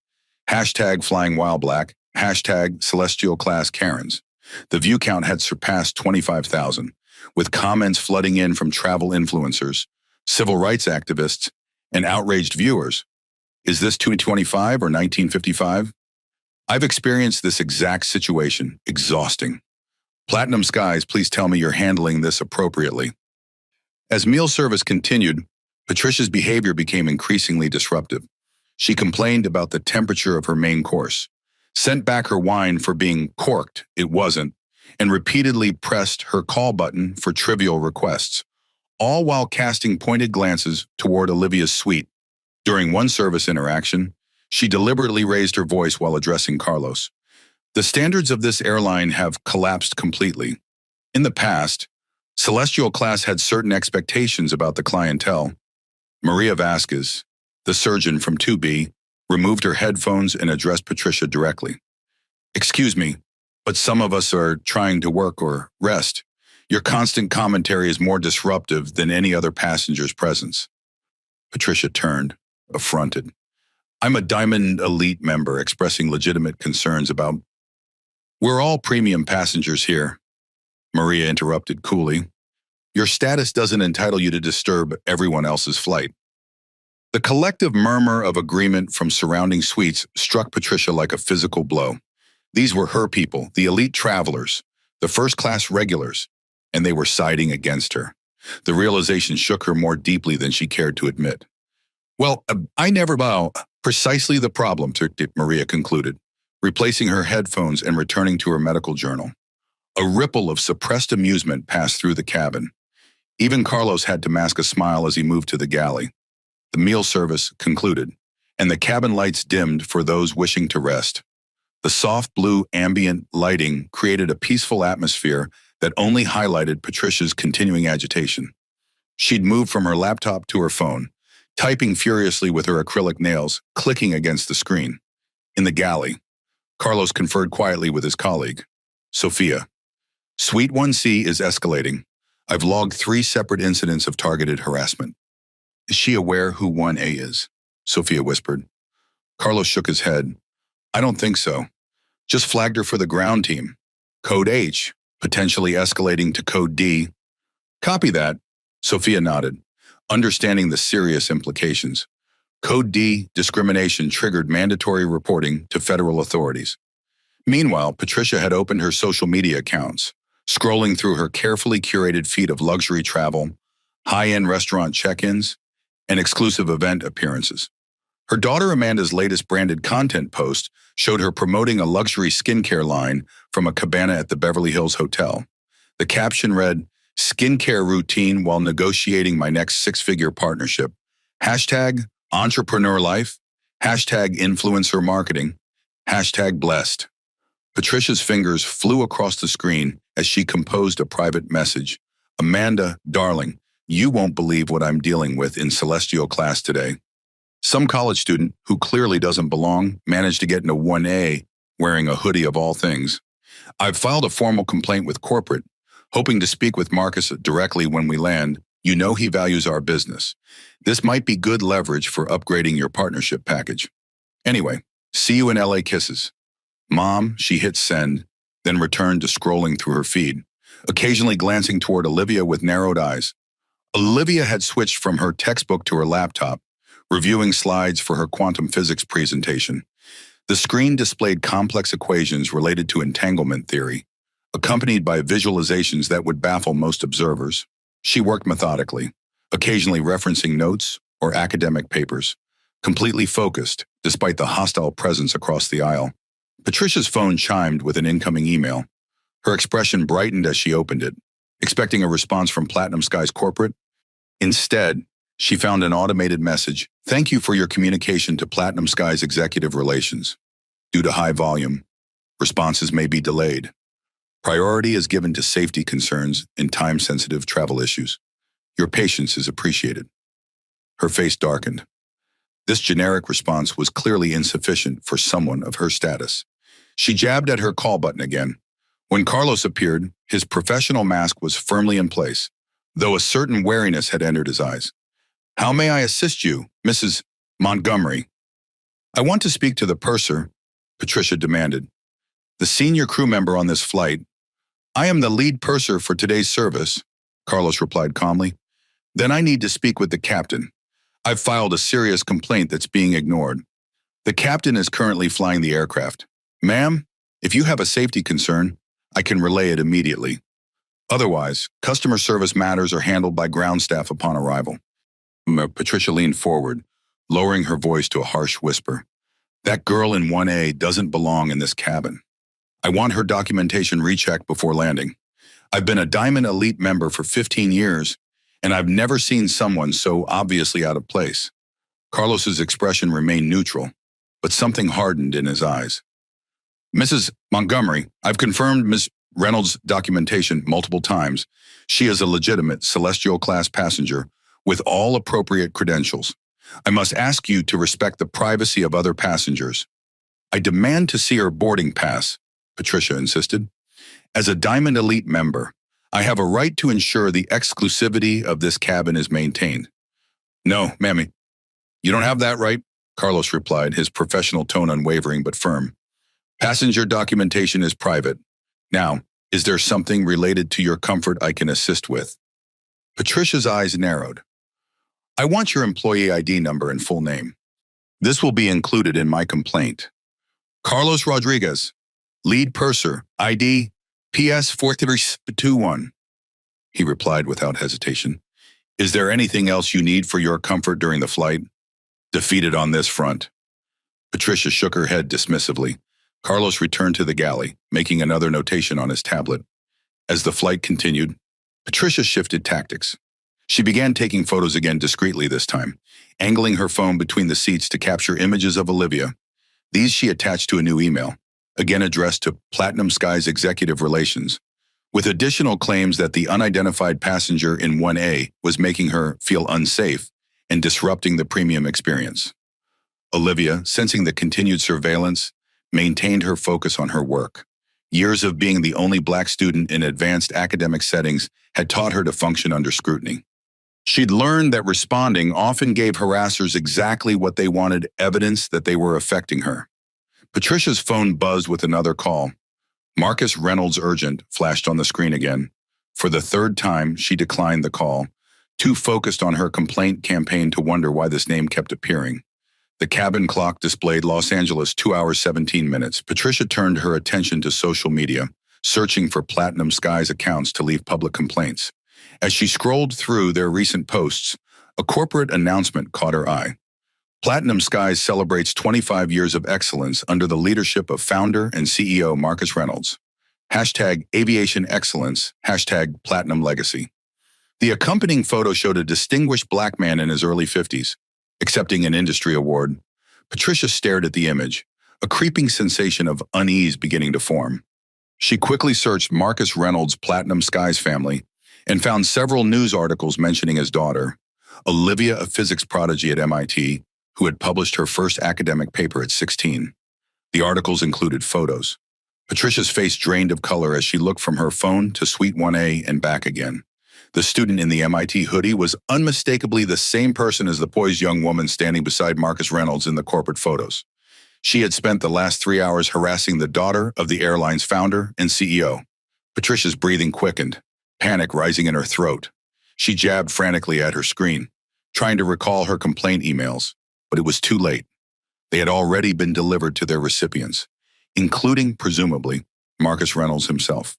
Hashtag flying while Black. Hashtag Celestial class Karens. The view count had surpassed 25,000, with comments flooding in from travel influencers, civil rights activists, and outraged viewers. Is this 2025 or 1955? I've experienced this exact situation. Exhausting. Platinum Skies, please tell me you're handling this appropriately. As meal service continued, Patricia's behavior became increasingly disruptive. She complained about the temperature of her main course, sent back her wine for being corked, it wasn't, and repeatedly pressed her call button for trivial requests, all while casting pointed glances toward Olivia's suite. During one service interaction, she deliberately raised her voice while addressing Carlos. The standards of this airline have collapsed completely. In the past, Celestial class had certain expectations about the clientele. Maria Vasquez, the surgeon from 2B, removed her headphones and addressed Patricia directly. Excuse me, but some of us are trying to work or rest. Your constant commentary is more disruptive than any other passenger's presence. Patricia turned, affronted. I'm a Diamond Elite member expressing legitimate concerns about... We're all premium passengers here, Maria interrupted coolly. Your status doesn't entitle you to disturb everyone else's flight. The collective murmur of agreement from surrounding suites struck Patricia like a physical blow. These were her people, the elite travelers, the first-class regulars, and they were siding against her. The realization shook her more deeply than she cared to admit. Well, I never bow. Precisely the problem, Maria concluded, replacing her headphones and returning to her medical journal. A ripple of suppressed amusement passed through the cabin. Even Carlos had to mask a smile as he moved to the galley. The meal service concluded, and the cabin lights dimmed for those wishing to rest. The soft blue ambient lighting created a peaceful atmosphere that only highlighted Patricia's continuing agitation. She'd moved from her laptop to her phone, typing furiously with her acrylic nails, clicking against the screen. In the galley, Carlos conferred quietly with his colleague, Sophia. Suite 1C is escalating. I've logged 3 separate incidents of targeted harassment. Is she aware who 1A is? Sophia whispered. Carlos shook his head. I don't think so. Just flagged her for the ground team. Code H, potentially escalating to Code D. Copy that. Sophia nodded, understanding the serious implications. Code D, discrimination, triggered mandatory reporting to federal authorities. Meanwhile, Patricia had opened her social media accounts, scrolling through her carefully curated feed of luxury travel, high-end restaurant check-ins, and exclusive event appearances. Her daughter Amanda's latest branded content post showed her promoting a luxury skincare line from a cabana at the Beverly Hills Hotel. The caption read, "Skincare routine while negotiating my next 6-figure partnership. Hashtag entrepreneur life. Hashtag influencer marketing. Hashtag blessed." Patricia's fingers flew across the screen as she composed a private message. Amanda, darling, you won't believe what I'm dealing with in celestial class today. Some college student who clearly doesn't belong managed to get into 1A wearing a hoodie of all things. I've filed a formal complaint with corporate, hoping to speak with Marcus directly when we land. You know he values our business. This might be good leverage for upgrading your partnership package. Anyway, see you in LA kisses. Mom, she hit send, then returned to scrolling through her feed, occasionally glancing toward Olivia with narrowed eyes. Olivia had switched from her textbook to her laptop, reviewing slides for her quantum physics presentation. The screen displayed complex equations related to entanglement theory, accompanied by visualizations that would baffle most observers. She worked methodically, occasionally referencing notes or academic papers, completely focused despite the hostile presence across the aisle. Patricia's phone chimed with an incoming email. Her expression brightened as she opened it, expecting a response from Platinum Sky's corporate. Instead, she found an automated message. Thank you for your communication to Platinum Sky's executive relations. Due to high volume, responses may be delayed. Priority is given to safety concerns and time-sensitive travel issues. Your patience is appreciated. Her face darkened. This generic response was clearly insufficient for someone of her status. She jabbed at her call button again. When Carlos appeared, his professional mask was firmly in place, though a certain wariness had entered his eyes. How may I assist you, Mrs. Montgomery? I want to speak to the purser, Patricia demanded. The senior crew member on this flight. I am the lead purser for today's service, Carlos replied calmly. Then I need to speak with the captain. I've filed a serious complaint that's being ignored. The captain is currently flying the aircraft. Ma'am, if you have a safety concern, I can relay it immediately. Otherwise, customer service matters are handled by ground staff upon arrival. Patricia leaned forward, lowering her voice to a harsh whisper. That girl in 1A doesn't belong in this cabin. I want her documentation rechecked before landing. I've been a Diamond Elite member for 15 years, and I've never seen someone so obviously out of place. Carlos's expression remained neutral, but something hardened in his eyes. Mrs. Montgomery, I've confirmed Ms. Reynolds' documentation multiple times. She is a legitimate Celestial class passenger with all appropriate credentials. I must ask you to respect the privacy of other passengers. I demand to see her boarding pass, Patricia insisted. As a Diamond Elite member, I have a right to ensure the exclusivity of this cabin is maintained. No, mammy, you don't have that right, Carlos replied, his professional tone unwavering but firm. Passenger documentation is private. Now, is there something related to your comfort I can assist with? Patricia's eyes narrowed. I want your employee ID number and full name. This will be included in my complaint. Carlos Rodriguez, lead purser, ID PS 4321. He replied without hesitation. Is there anything else you need for your comfort during the flight? Defeated on this front. Patricia shook her head dismissively. Carlos returned to the galley, making another notation on his tablet. As the flight continued, Patricia shifted tactics. She began taking photos again discreetly this time, angling her phone between the seats to capture images of Olivia. These she attached to a new email, again addressed to Platinum Sky's executive relations, with additional claims that the unidentified passenger in 1A was making her feel unsafe and disrupting the premium experience. Olivia, sensing the continued surveillance, maintained her focus on her work. Years of being the only Black student in advanced academic settings had taught her to function under scrutiny. She'd learned that responding often gave harassers exactly what they wanted, evidence that they were affecting her. Patricia's phone buzzed with another call. Marcus Reynolds urgent flashed on the screen again. For the third time, she declined the call, too focused on her complaint campaign to wonder why this name kept appearing. The cabin clock displayed Los Angeles 2 hours 17 minutes. Patricia turned her attention to social media, searching for Platinum Sky's accounts to leave public complaints. As she scrolled through their recent posts, a corporate announcement caught her eye. Platinum Skies celebrates 25 years of excellence under the leadership of founder and CEO Marcus Reynolds. #Aviation Excellence, #Platinum Legacy. The accompanying photo showed a distinguished Black man in his early 50s, accepting an industry award. Patricia stared at the image, a creeping sensation of unease beginning to form. She quickly searched Marcus Reynolds' Platinum Skies family and found several news articles mentioning his daughter, Olivia, a physics prodigy at MIT, who had published her first academic paper at 16. The articles included photos. Patricia's face drained of color as she looked from her phone to Suite 1A and back again. The student in the MIT hoodie was unmistakably the same person as the poised young woman standing beside Marcus Reynolds in the corporate photos. She had spent the last 3 hours harassing the daughter of the airline's founder and CEO. Patricia's breathing quickened, panic rising in her throat. She jabbed frantically at her screen, trying to recall her complaint emails, but it was too late. They had already been delivered to their recipients, including, presumably, Marcus Reynolds himself.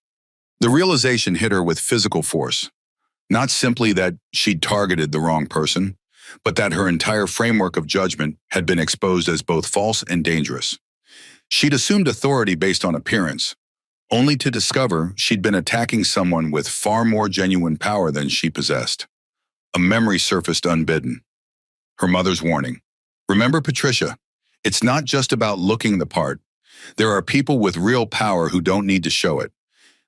The realization hit her with physical force. Not simply that she'd targeted the wrong person, but that her entire framework of judgment had been exposed as both false and dangerous. She'd assumed authority based on appearance, only to discover she'd been attacking someone with far more genuine power than she possessed. A memory surfaced unbidden. Her mother's warning. Remember, Patricia, it's not just about looking the part. There are people with real power who don't need to show it.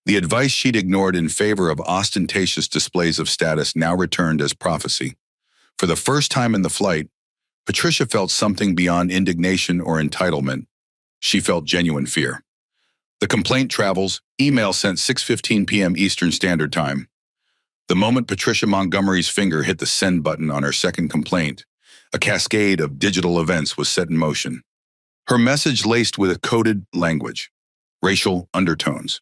The advice she'd ignored in favor of ostentatious displays of status now returned as prophecy. For the first time in the flight, Patricia felt something beyond indignation or entitlement. She felt genuine fear. The complaint travels, email sent 6:15 p.m. Eastern Standard Time. The moment Patricia Montgomery's finger hit the send button on her second complaint, a cascade of digital events was set in motion. Her message laced with a coded language, racial undertones,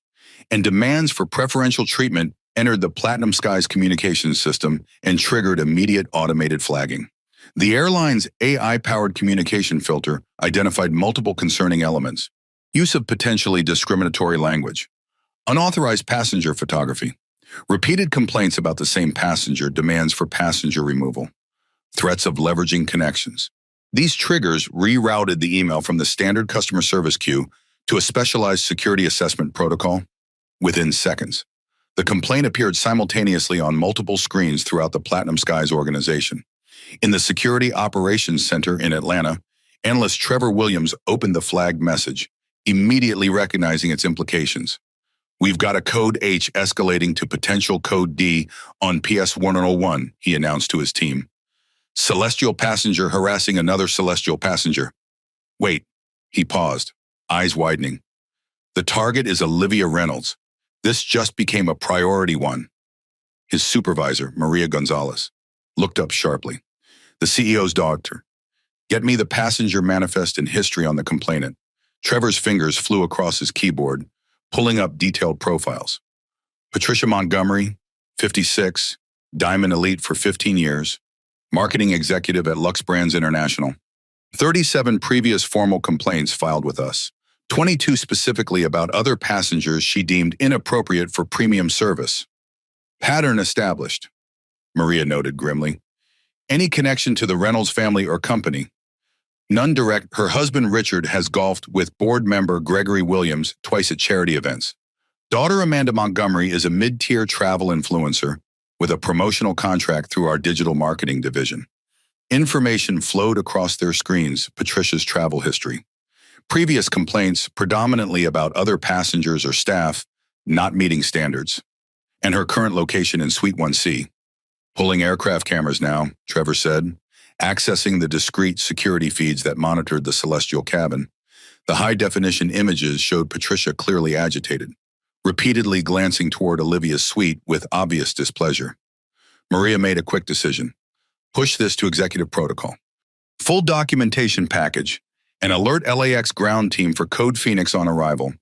and demands for preferential treatment entered the Platinum Skies communications system and triggered immediate automated flagging. The airline's AI-powered communication filter identified multiple concerning elements: use of potentially discriminatory language, unauthorized passenger photography, repeated complaints about the same passenger, demands for passenger removal, threats of leveraging connections. These triggers rerouted the email from the standard customer service queue to a specialized security assessment protocol. Within seconds, the complaint appeared simultaneously on multiple screens throughout the Platinum Skies organization. In the Security Operations Center in Atlanta, analyst Trevor Williams opened the flagged message, immediately recognizing its implications. We've got a code H escalating to potential code D on PS 101, he announced to his team. Celestial passenger harassing another celestial passenger. Wait, he paused, eyes widening. The target is Olivia Reynolds, This just became a priority one. His supervisor, Maria Gonzalez, looked up sharply. The CEO's daughter. Get me the passenger manifest and history on the complainant. Trevor's fingers flew across his keyboard, pulling up detailed profiles. Patricia Montgomery, 56, Diamond Elite for 15 years, marketing executive at Lux Brands International. 37 previous formal complaints filed with us, 22 specifically about other passengers she deemed inappropriate for premium service. Pattern established, Maria noted grimly. Any connection to the Reynolds family or company? None direct. Her husband Richard has golfed with board member Gregory Williams twice at charity events. Daughter Amanda Montgomery is a mid-tier travel influencer with a promotional contract through our digital marketing division. Information flowed across their screens, Patricia's travel history. Previous complaints predominantly about other passengers or staff not meeting standards. And her current location in Suite 1C. Pulling aircraft cameras now, Trevor said, accessing the discrete security feeds that monitored the celestial cabin. The high-definition images showed Patricia clearly agitated, repeatedly glancing toward Olivia's suite with obvious displeasure. Maria made a quick decision. Push this to executive protocol. Full documentation package, and alert LAX ground team for Code Phoenix on arrival.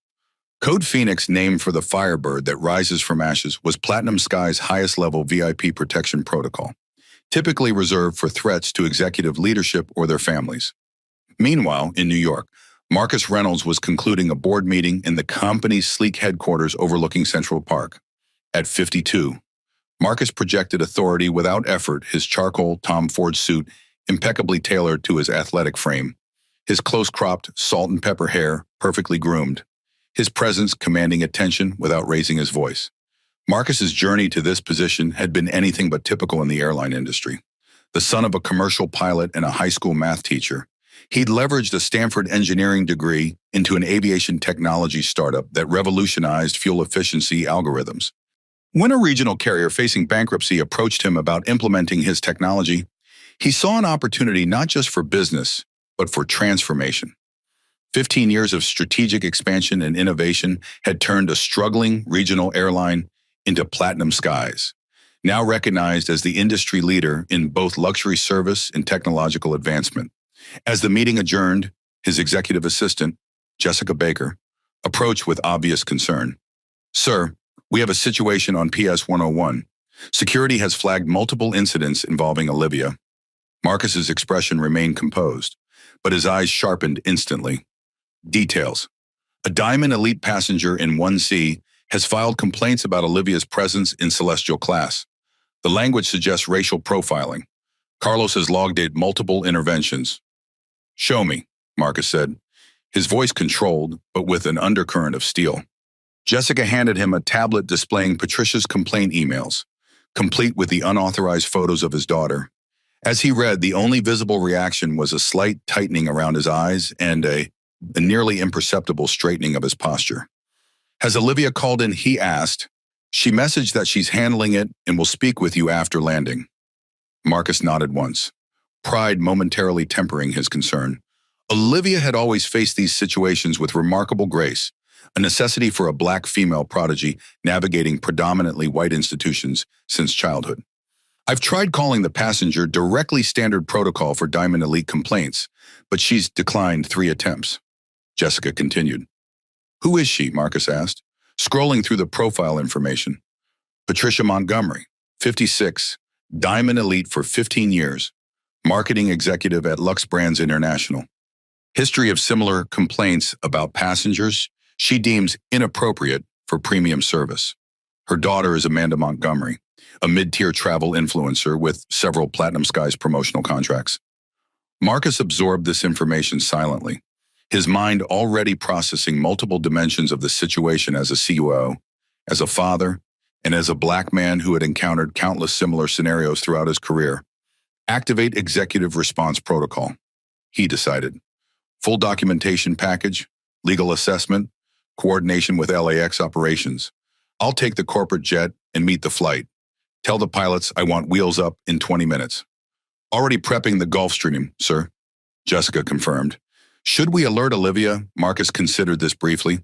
Code Phoenix, named for the Firebird that rises from ashes, was Platinum Sky's highest-level VIP protection protocol, typically reserved for threats to executive leadership or their families. Meanwhile, in New York, Marcus Reynolds was concluding a board meeting in the company's sleek headquarters overlooking Central Park. At 52, Marcus projected authority without effort, his charcoal Tom Ford suit impeccably tailored to his athletic frame, his close-cropped, salt-and-pepper hair perfectly groomed, his presence commanding attention without raising his voice. Marcus's journey to this position had been anything but typical in the airline industry. The son of a commercial pilot and a high school math teacher, he'd leveraged a Stanford engineering degree into an aviation technology startup that revolutionized fuel efficiency algorithms. When a regional carrier facing bankruptcy approached him about implementing his technology, he saw an opportunity not just for business, but for transformation. 15 years of strategic expansion and innovation had turned a struggling regional airline into Platinum Skies, now recognized as the industry leader in both luxury service and technological advancement. As the meeting adjourned, his executive assistant, Jessica Baker, approached with obvious concern. Sir, we have a situation on PS 101. Security has flagged multiple incidents involving Olivia. Marcus's expression remained composed, but his eyes sharpened instantly. Details. A Diamond Elite passenger in 1C has filed complaints about Olivia's presence in Celestial class. The language suggests racial profiling. Carlos has logged multiple interventions. Show me, Marcus said, his voice controlled, but with an undercurrent of steel. Jessica handed him a tablet displaying Patricia's complaint emails, complete with the unauthorized photos of his daughter. As he read, the only visible reaction was a slight tightening around his eyes and a nearly imperceptible straightening of his posture. Has Olivia called in? He asked. She messaged that she's handling it and will speak with you after landing. Marcus nodded once, pride momentarily tempering his concern. Olivia had always faced these situations with remarkable grace, a necessity for a black female prodigy navigating predominantly white institutions since childhood. I've tried calling the passenger directly standard protocol for Diamond Elite complaints, but she's declined 3 attempts. Jessica continued. Who is she? Marcus asked, scrolling through the profile information. Patricia Montgomery, 56, Diamond Elite for 15 years, marketing executive at Lux Brands International. History of similar complaints about passengers she deems inappropriate for premium service. Her daughter is Amanda Montgomery, a mid-tier travel influencer with several Platinum Skies promotional contracts. Marcus absorbed this information silently, his mind already processing multiple dimensions of the situation as a COO, as a father, and as a black man who had encountered countless similar scenarios throughout his career. Activate executive response protocol, he decided. Full documentation package, legal assessment, coordination with LAX operations. I'll take the corporate jet and meet the flight. Tell the pilots I want wheels up in 20 minutes. Already prepping the Gulfstream, sir, Jessica confirmed. Should we alert Olivia? Marcus considered this briefly.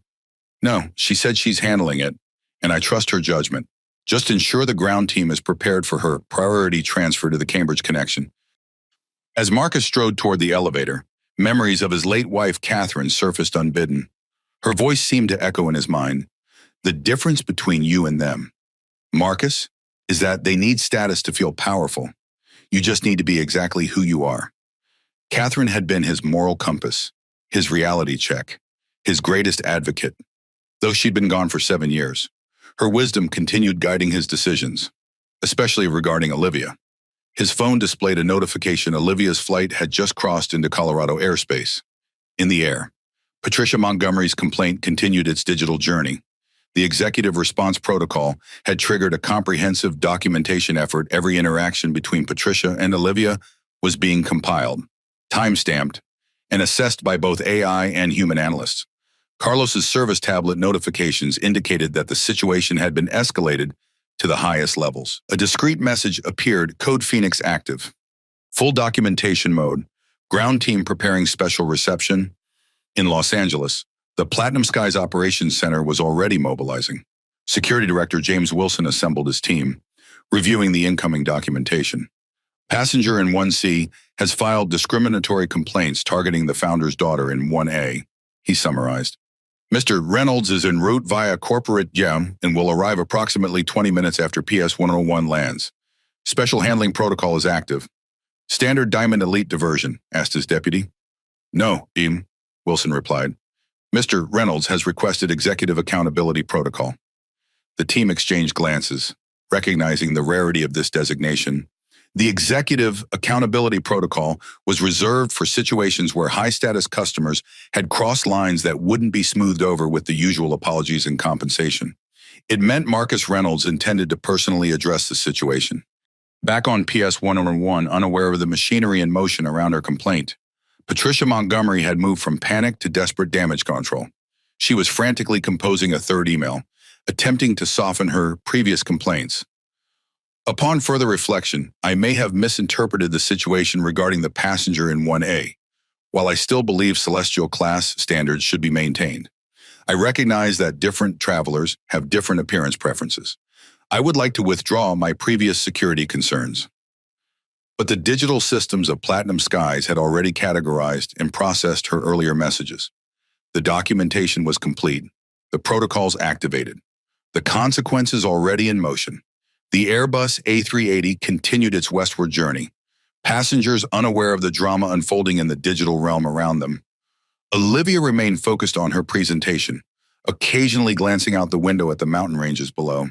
No, she said she's handling it, and I trust her judgment. Just ensure the ground team is prepared for her priority transfer to the Cambridge connection. As Marcus strode toward the elevator, memories of his late wife, Catherine, surfaced unbidden. Her voice seemed to echo in his mind. The difference between you and them, Marcus, is that they need status to feel powerful. You just need to be exactly who you are. Catherine had been his moral compass, his reality check, his greatest advocate. Though she'd been gone for 7 years, her wisdom continued guiding his decisions, especially regarding Olivia. His phone displayed a notification Olivia's flight had just crossed into Colorado airspace. In the air, Patricia Montgomery's complaint continued its digital journey. The executive response protocol had triggered a comprehensive documentation effort. Every interaction between Patricia and Olivia was being compiled, time-stamped, and assessed by both AI and human analysts. Carlos's service tablet notifications indicated that the situation had been escalated to the highest levels. A discrete message appeared, Code Phoenix active. Full documentation mode. Ground team preparing special reception. In Los Angeles, the Platinum Skies Operations Center was already mobilizing. Security Director James Wilson assembled his team, reviewing the incoming documentation. Passenger in 1C has filed discriminatory complaints targeting the founder's daughter in 1A, he summarized. Mr. Reynolds is en route via corporate jet and will arrive approximately 20 minutes after PS 101 lands. Special handling protocol is active. Standard Diamond Elite diversion, asked his deputy. No, Dean, Wilson replied. Mr. Reynolds has requested executive accountability protocol. The team exchanged glances, recognizing the rarity of this designation. The executive accountability protocol was reserved for situations where high-status customers had crossed lines that wouldn't be smoothed over with the usual apologies and compensation. It meant Marcus Reynolds intended to personally address the situation. Back on PS 101, unaware of the machinery in motion around her complaint, Patricia Montgomery had moved from panic to desperate damage control. She was frantically composing a third email, attempting to soften her previous complaints. Upon further reflection, I may have misinterpreted the situation regarding the passenger in 1A. While I still believe celestial class standards should be maintained, I recognize that different travelers have different appearance preferences. I would like to withdraw my previous security concerns. But the digital systems of Platinum Skies had already categorized and processed her earlier messages. The documentation was complete, the protocols activated, the consequences already in motion. The Airbus A380 continued its westward journey, passengers unaware of the drama unfolding in the digital realm around them. Olivia remained focused on her presentation, occasionally glancing out the window at the mountain ranges below.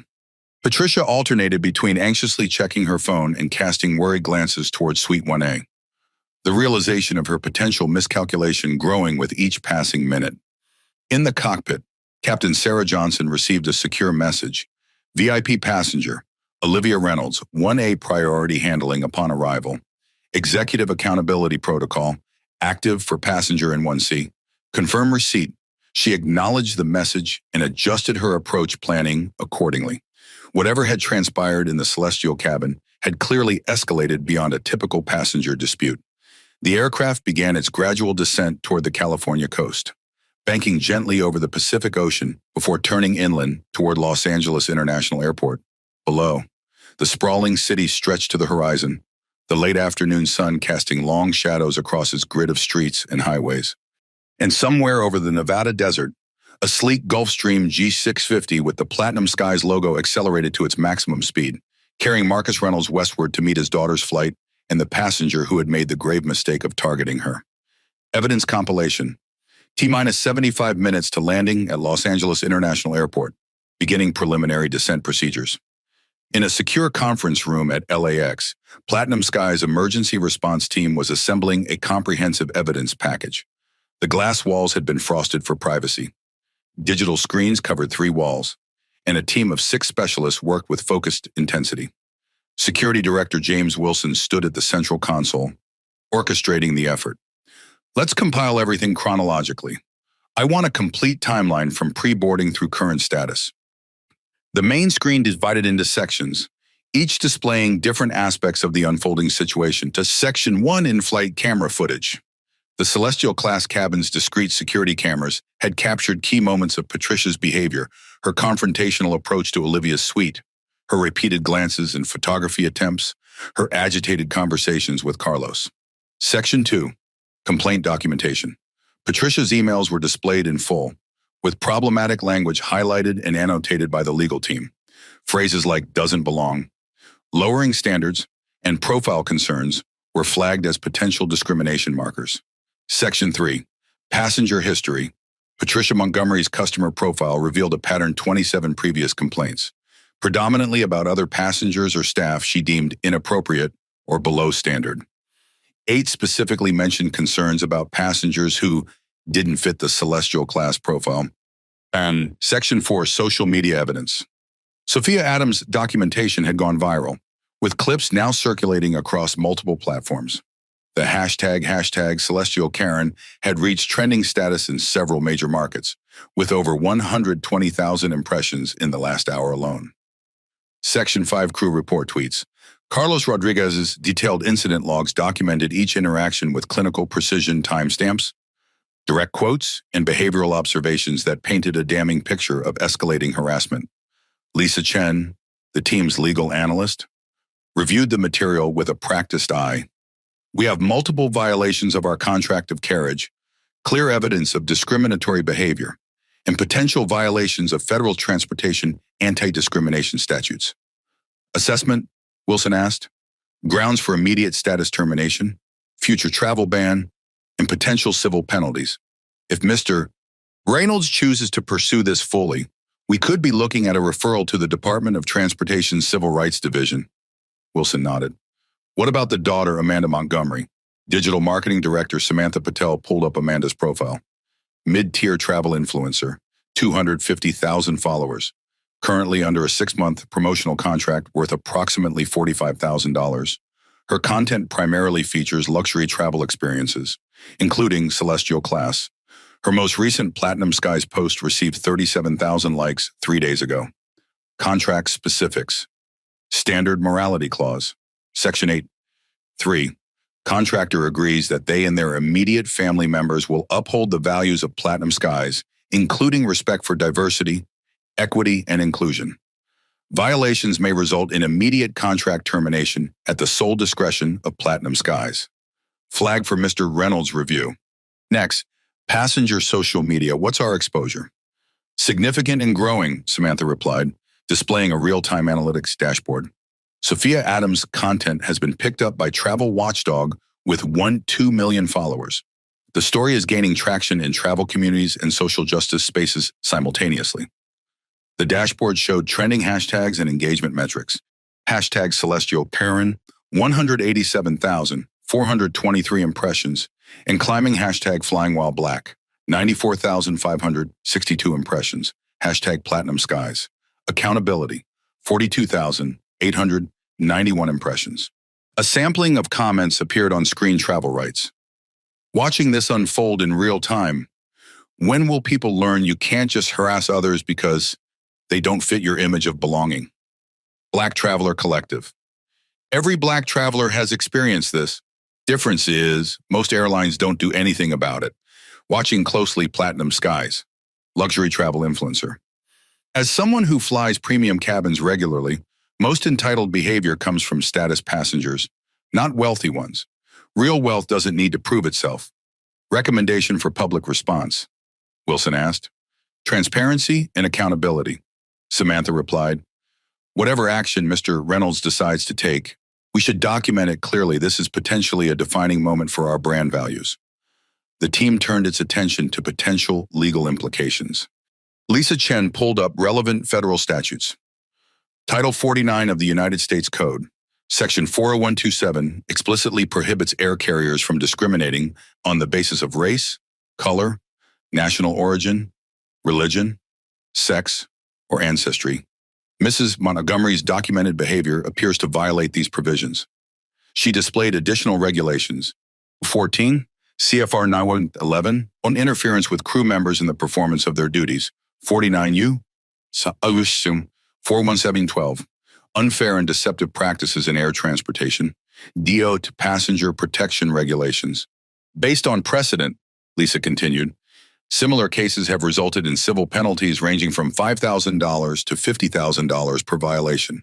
Patricia alternated between anxiously checking her phone and casting worried glances towards Suite 1A, the realization of her potential miscalculation growing with each passing minute. In the cockpit, Captain Sarah Johnson received a secure message. VIP passenger, Olivia Reynolds, 1A priority handling upon arrival. Executive accountability protocol, active for passenger in 1C. Confirm receipt. She acknowledged the message and adjusted her approach planning accordingly. Whatever had transpired in the celestial cabin had clearly escalated beyond a typical passenger dispute. The aircraft began its gradual descent toward the California coast, banking gently over the Pacific Ocean before turning inland toward Los Angeles International Airport. Below, the sprawling city stretched to the horizon, the late afternoon sun casting long shadows across its grid of streets and highways. And somewhere over the Nevada desert, a sleek Gulfstream G650 with the Platinum Skies logo accelerated to its maximum speed, carrying Marcus Reynolds westward to meet his daughter's flight and the passenger who had made the grave mistake of targeting her. Evidence compilation. T-minus 75 minutes to landing at Los Angeles International Airport, beginning preliminary descent procedures. In a secure conference room at LAX, Platinum Skies' emergency response team was assembling a comprehensive evidence package. The glass walls had been frosted for privacy. Digital screens covered 3 walls, and a team of 6 specialists worked with focused intensity. Security Director James Wilson stood at the central console, orchestrating the effort. Let's compile everything chronologically. I want a complete timeline from pre-boarding through current status. The main screen divided into sections, each displaying different aspects of the unfolding situation, to Section 1 in-flight camera footage. The Celestial class cabin's discreet security cameras had captured key moments of Patricia's behavior, her confrontational approach to Olivia's suite, her repeated glances and photography attempts, her agitated conversations with Carlos. Section 2. Complaint documentation. Patricia's emails were displayed in full, with problematic language highlighted and annotated by the legal team. Phrases like doesn't belong, lowering standards, and profile concerns were flagged as potential discrimination markers. Section 3. Passenger history. Patricia Montgomery's customer profile revealed a pattern 27 previous complaints, predominantly about other passengers or staff she deemed inappropriate or below standard. 8 specifically mentioned concerns about passengers who didn't fit the Celestial class profile. And Section 4, social media evidence. Sophia Adams' documentation had gone viral, with clips now circulating across multiple platforms. The hashtag Celestial Karen had reached trending status in several major markets, with over 120,000 impressions in the last hour alone. Section 5 crew report tweets. Carlos Rodriguez's detailed incident logs documented each interaction with clinical precision timestamps, direct quotes, and behavioral observations that painted a damning picture of escalating harassment. Lisa Chen, the team's legal analyst, reviewed the material with a practiced eye. We have multiple violations of our contract of carriage, clear evidence of discriminatory behavior, and potential violations of federal transportation anti-discrimination statutes. Assessment, Wilson asked. Grounds for immediate status termination, future travel ban, and potential civil penalties. If Mr. Reynolds chooses to pursue this fully, we could be looking at a referral to the Department of Transportation's Civil Rights Division. Wilson nodded. What about the daughter, Amanda Montgomery? Digital marketing director Samantha Patel pulled up Amanda's profile. Mid-tier travel influencer, 250,000 followers. Currently under a 6-month promotional contract worth approximately $45,000. Her content primarily features luxury travel experiences, including Celestial class. Her most recent Platinum Skies post received 37,000 likes 3 days ago. Contract specifics. Standard morality clause. Section 8. 3. Contractor agrees that they and their immediate family members will uphold the values of Platinum Skies, including respect for diversity, equity, and inclusion. Violations may result in immediate contract termination at the sole discretion of Platinum Skies. Flag for Mr. Reynolds review. Next, passenger social media. What's our exposure? Significant and growing, Samantha replied, displaying a real-time analytics dashboard. Sophia Adams' content has been picked up by Travel Watchdog with 2 million followers. The story is gaining traction in travel communities and social justice spaces simultaneously. The dashboard showed trending hashtags and engagement metrics. Hashtag Celestial Karen, 187,423 impressions, and climbing hashtag Flying While Black, 94,562 impressions. Hashtag Platinum Skies. Accountability, 42,891 impressions. A sampling of comments appeared on Screen Travel Rights. Watching this unfold in real time, when will people learn you can't just harass others because they don't fit your image of belonging? Black Traveler Collective. Every Black traveler has experienced this. Difference is, most airlines don't do anything about it. Watching closely Platinum Skies. Luxury travel influencer. As someone who flies premium cabins regularly, most entitled behavior comes from status passengers, not wealthy ones. Real wealth doesn't need to prove itself. Recommendation for public response, Wilson asked. Transparency and accountability, Samantha replied. Whatever action Mr. Reynolds decides to take, we should document it clearly. This is potentially a defining moment for our brand values. The team turned its attention to potential legal implications. Lisa Chen pulled up relevant federal statutes. Title 49 of the United States Code, Section 40127, explicitly prohibits air carriers from discriminating on the basis of race, color, national origin, religion, sex, or ancestry. Mrs. Montgomery's documented behavior appears to violate these provisions. She displayed additional regulations. 14, CFR 9111, on interference with crew members in the performance of their duties. 49U, 41712, unfair and deceptive practices in air transportation. DO to passenger protection regulations. Based on precedent, Lisa continued, similar cases have resulted in civil penalties ranging from $5,000 to $50,000 per violation.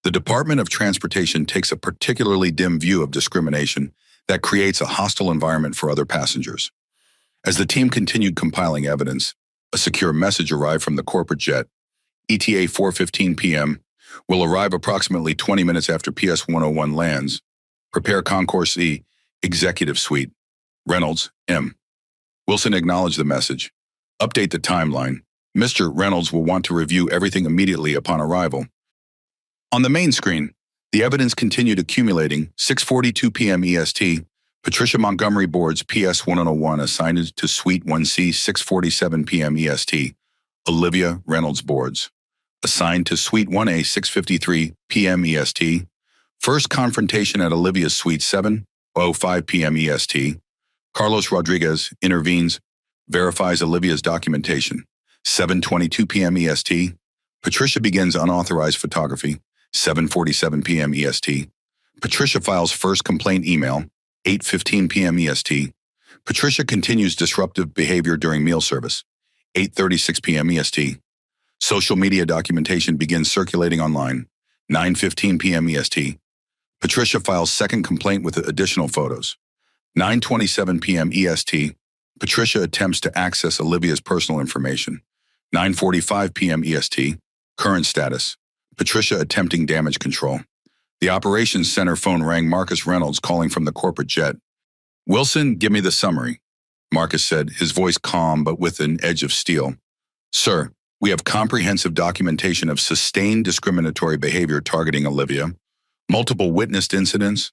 The Department of Transportation takes a particularly dim view of discrimination that creates a hostile environment for other passengers. As the team continued compiling evidence, a secure message arrived from the corporate jet. ETA 4:15 p.m. will arrive approximately 20 minutes after PS 101 lands. Prepare Concourse E, Executive Suite. Reynolds, M. Wilson acknowledged the message. Update the timeline. Mr. Reynolds will want to review everything immediately upon arrival. On the main screen, the evidence continued accumulating. 6:42 p.m. EST. Patricia Montgomery boards PS 101 assigned to Suite 1C. 6:47 p.m. EST. Olivia Reynolds boards assigned to Suite 1A. 6:53 p.m. EST. First confrontation at Olivia's Suite 7:05 p.m. EST. Carlos Rodriguez intervenes, verifies Olivia's documentation. 7:22 p.m. EST. Patricia begins unauthorized photography. 7:47 p.m. EST. Patricia files first complaint email. 8:15 p.m. EST. Patricia continues disruptive behavior during meal service. 8:36 p.m. EST. Social media documentation begins circulating online. 9:15 p.m. EST. Patricia files second complaint with additional photos. 9:27 p.m. EST. Patricia attempts to access Olivia's personal information. 9:45 p.m. EST. Current status. Patricia attempting damage control. The operations center phone rang. Marcus Reynolds calling from the corporate jet. Wilson, give me the summary, Marcus said, his voice calm but with an edge of steel. Sir, we have comprehensive documentation of sustained discriminatory behavior targeting Olivia, multiple witnessed incidents,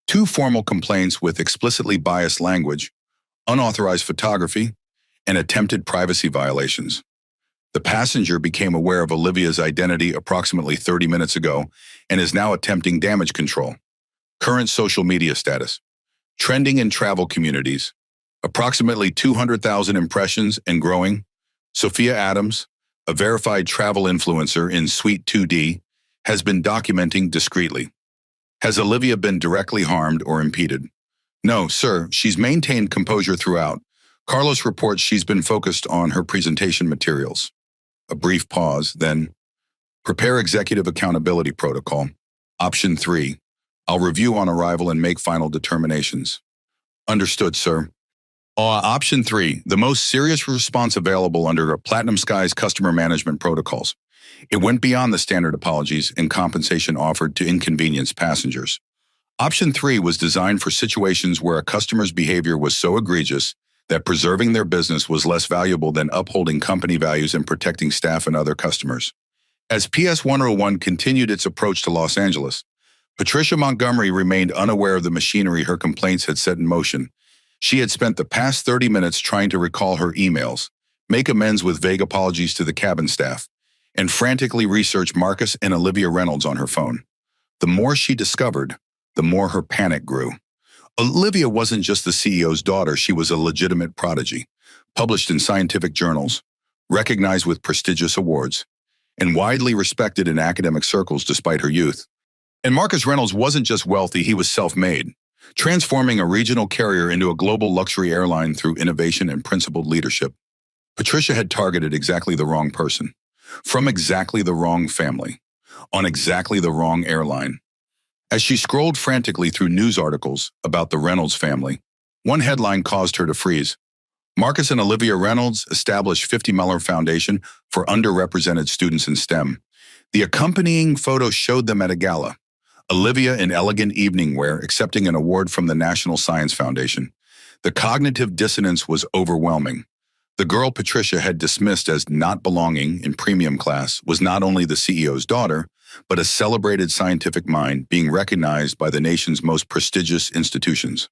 2 formal complaints with explicitly biased language, unauthorized photography, and attempted privacy violations. The passenger became aware of Olivia's identity approximately 30 minutes ago and is now attempting damage control. Current social media status. Trending in travel communities. Approximately 200,000 impressions and growing. Sophia Adams, a verified travel influencer in Suite 2D, has been documenting discreetly. Has Olivia been directly harmed or impeded? No, sir, she's maintained composure throughout. Carlos reports she's been focused on her presentation materials. A brief pause, then, prepare executive accountability protocol. Option 3, I'll review on arrival and make final determinations. Understood, sir. Option 3, the most serious response available under Platinum Sky's customer management protocols. It went beyond the standard apologies and compensation offered to inconvenienced passengers. Option 3 was designed for situations where a customer's behavior was so egregious that preserving their business was less valuable than upholding company values and protecting staff and other customers. As PS 101 continued its approach to Los Angeles, Patricia Montgomery remained unaware of the machinery her complaints had set in motion. She had spent the past 30 minutes trying to recall her emails, make amends with vague apologies to the cabin staff, and frantically research Marcus and Olivia Reynolds on her phone. The more she discovered, the more her panic grew. Olivia wasn't just the CEO's daughter, she was a legitimate prodigy, published in scientific journals, recognized with prestigious awards, and widely respected in academic circles despite her youth. And Marcus Reynolds wasn't just wealthy, he was self-made, transforming a regional carrier into a global luxury airline through innovation and principled leadership. Patricia had targeted exactly the wrong person, from exactly the wrong family, on exactly the wrong airline. As she scrolled frantically through news articles about the Reynolds family, one headline caused her to freeze. Marcus and Olivia Reynolds established $50 Foundation for underrepresented students in STEM. The accompanying photo showed them at a gala. Olivia in elegant evening wear accepting an award from the National Science Foundation. The cognitive dissonance was overwhelming. The girl Patricia had dismissed as not belonging in premium class was not only the CEO's daughter, but a celebrated scientific mind being recognized by the nation's most prestigious institutions.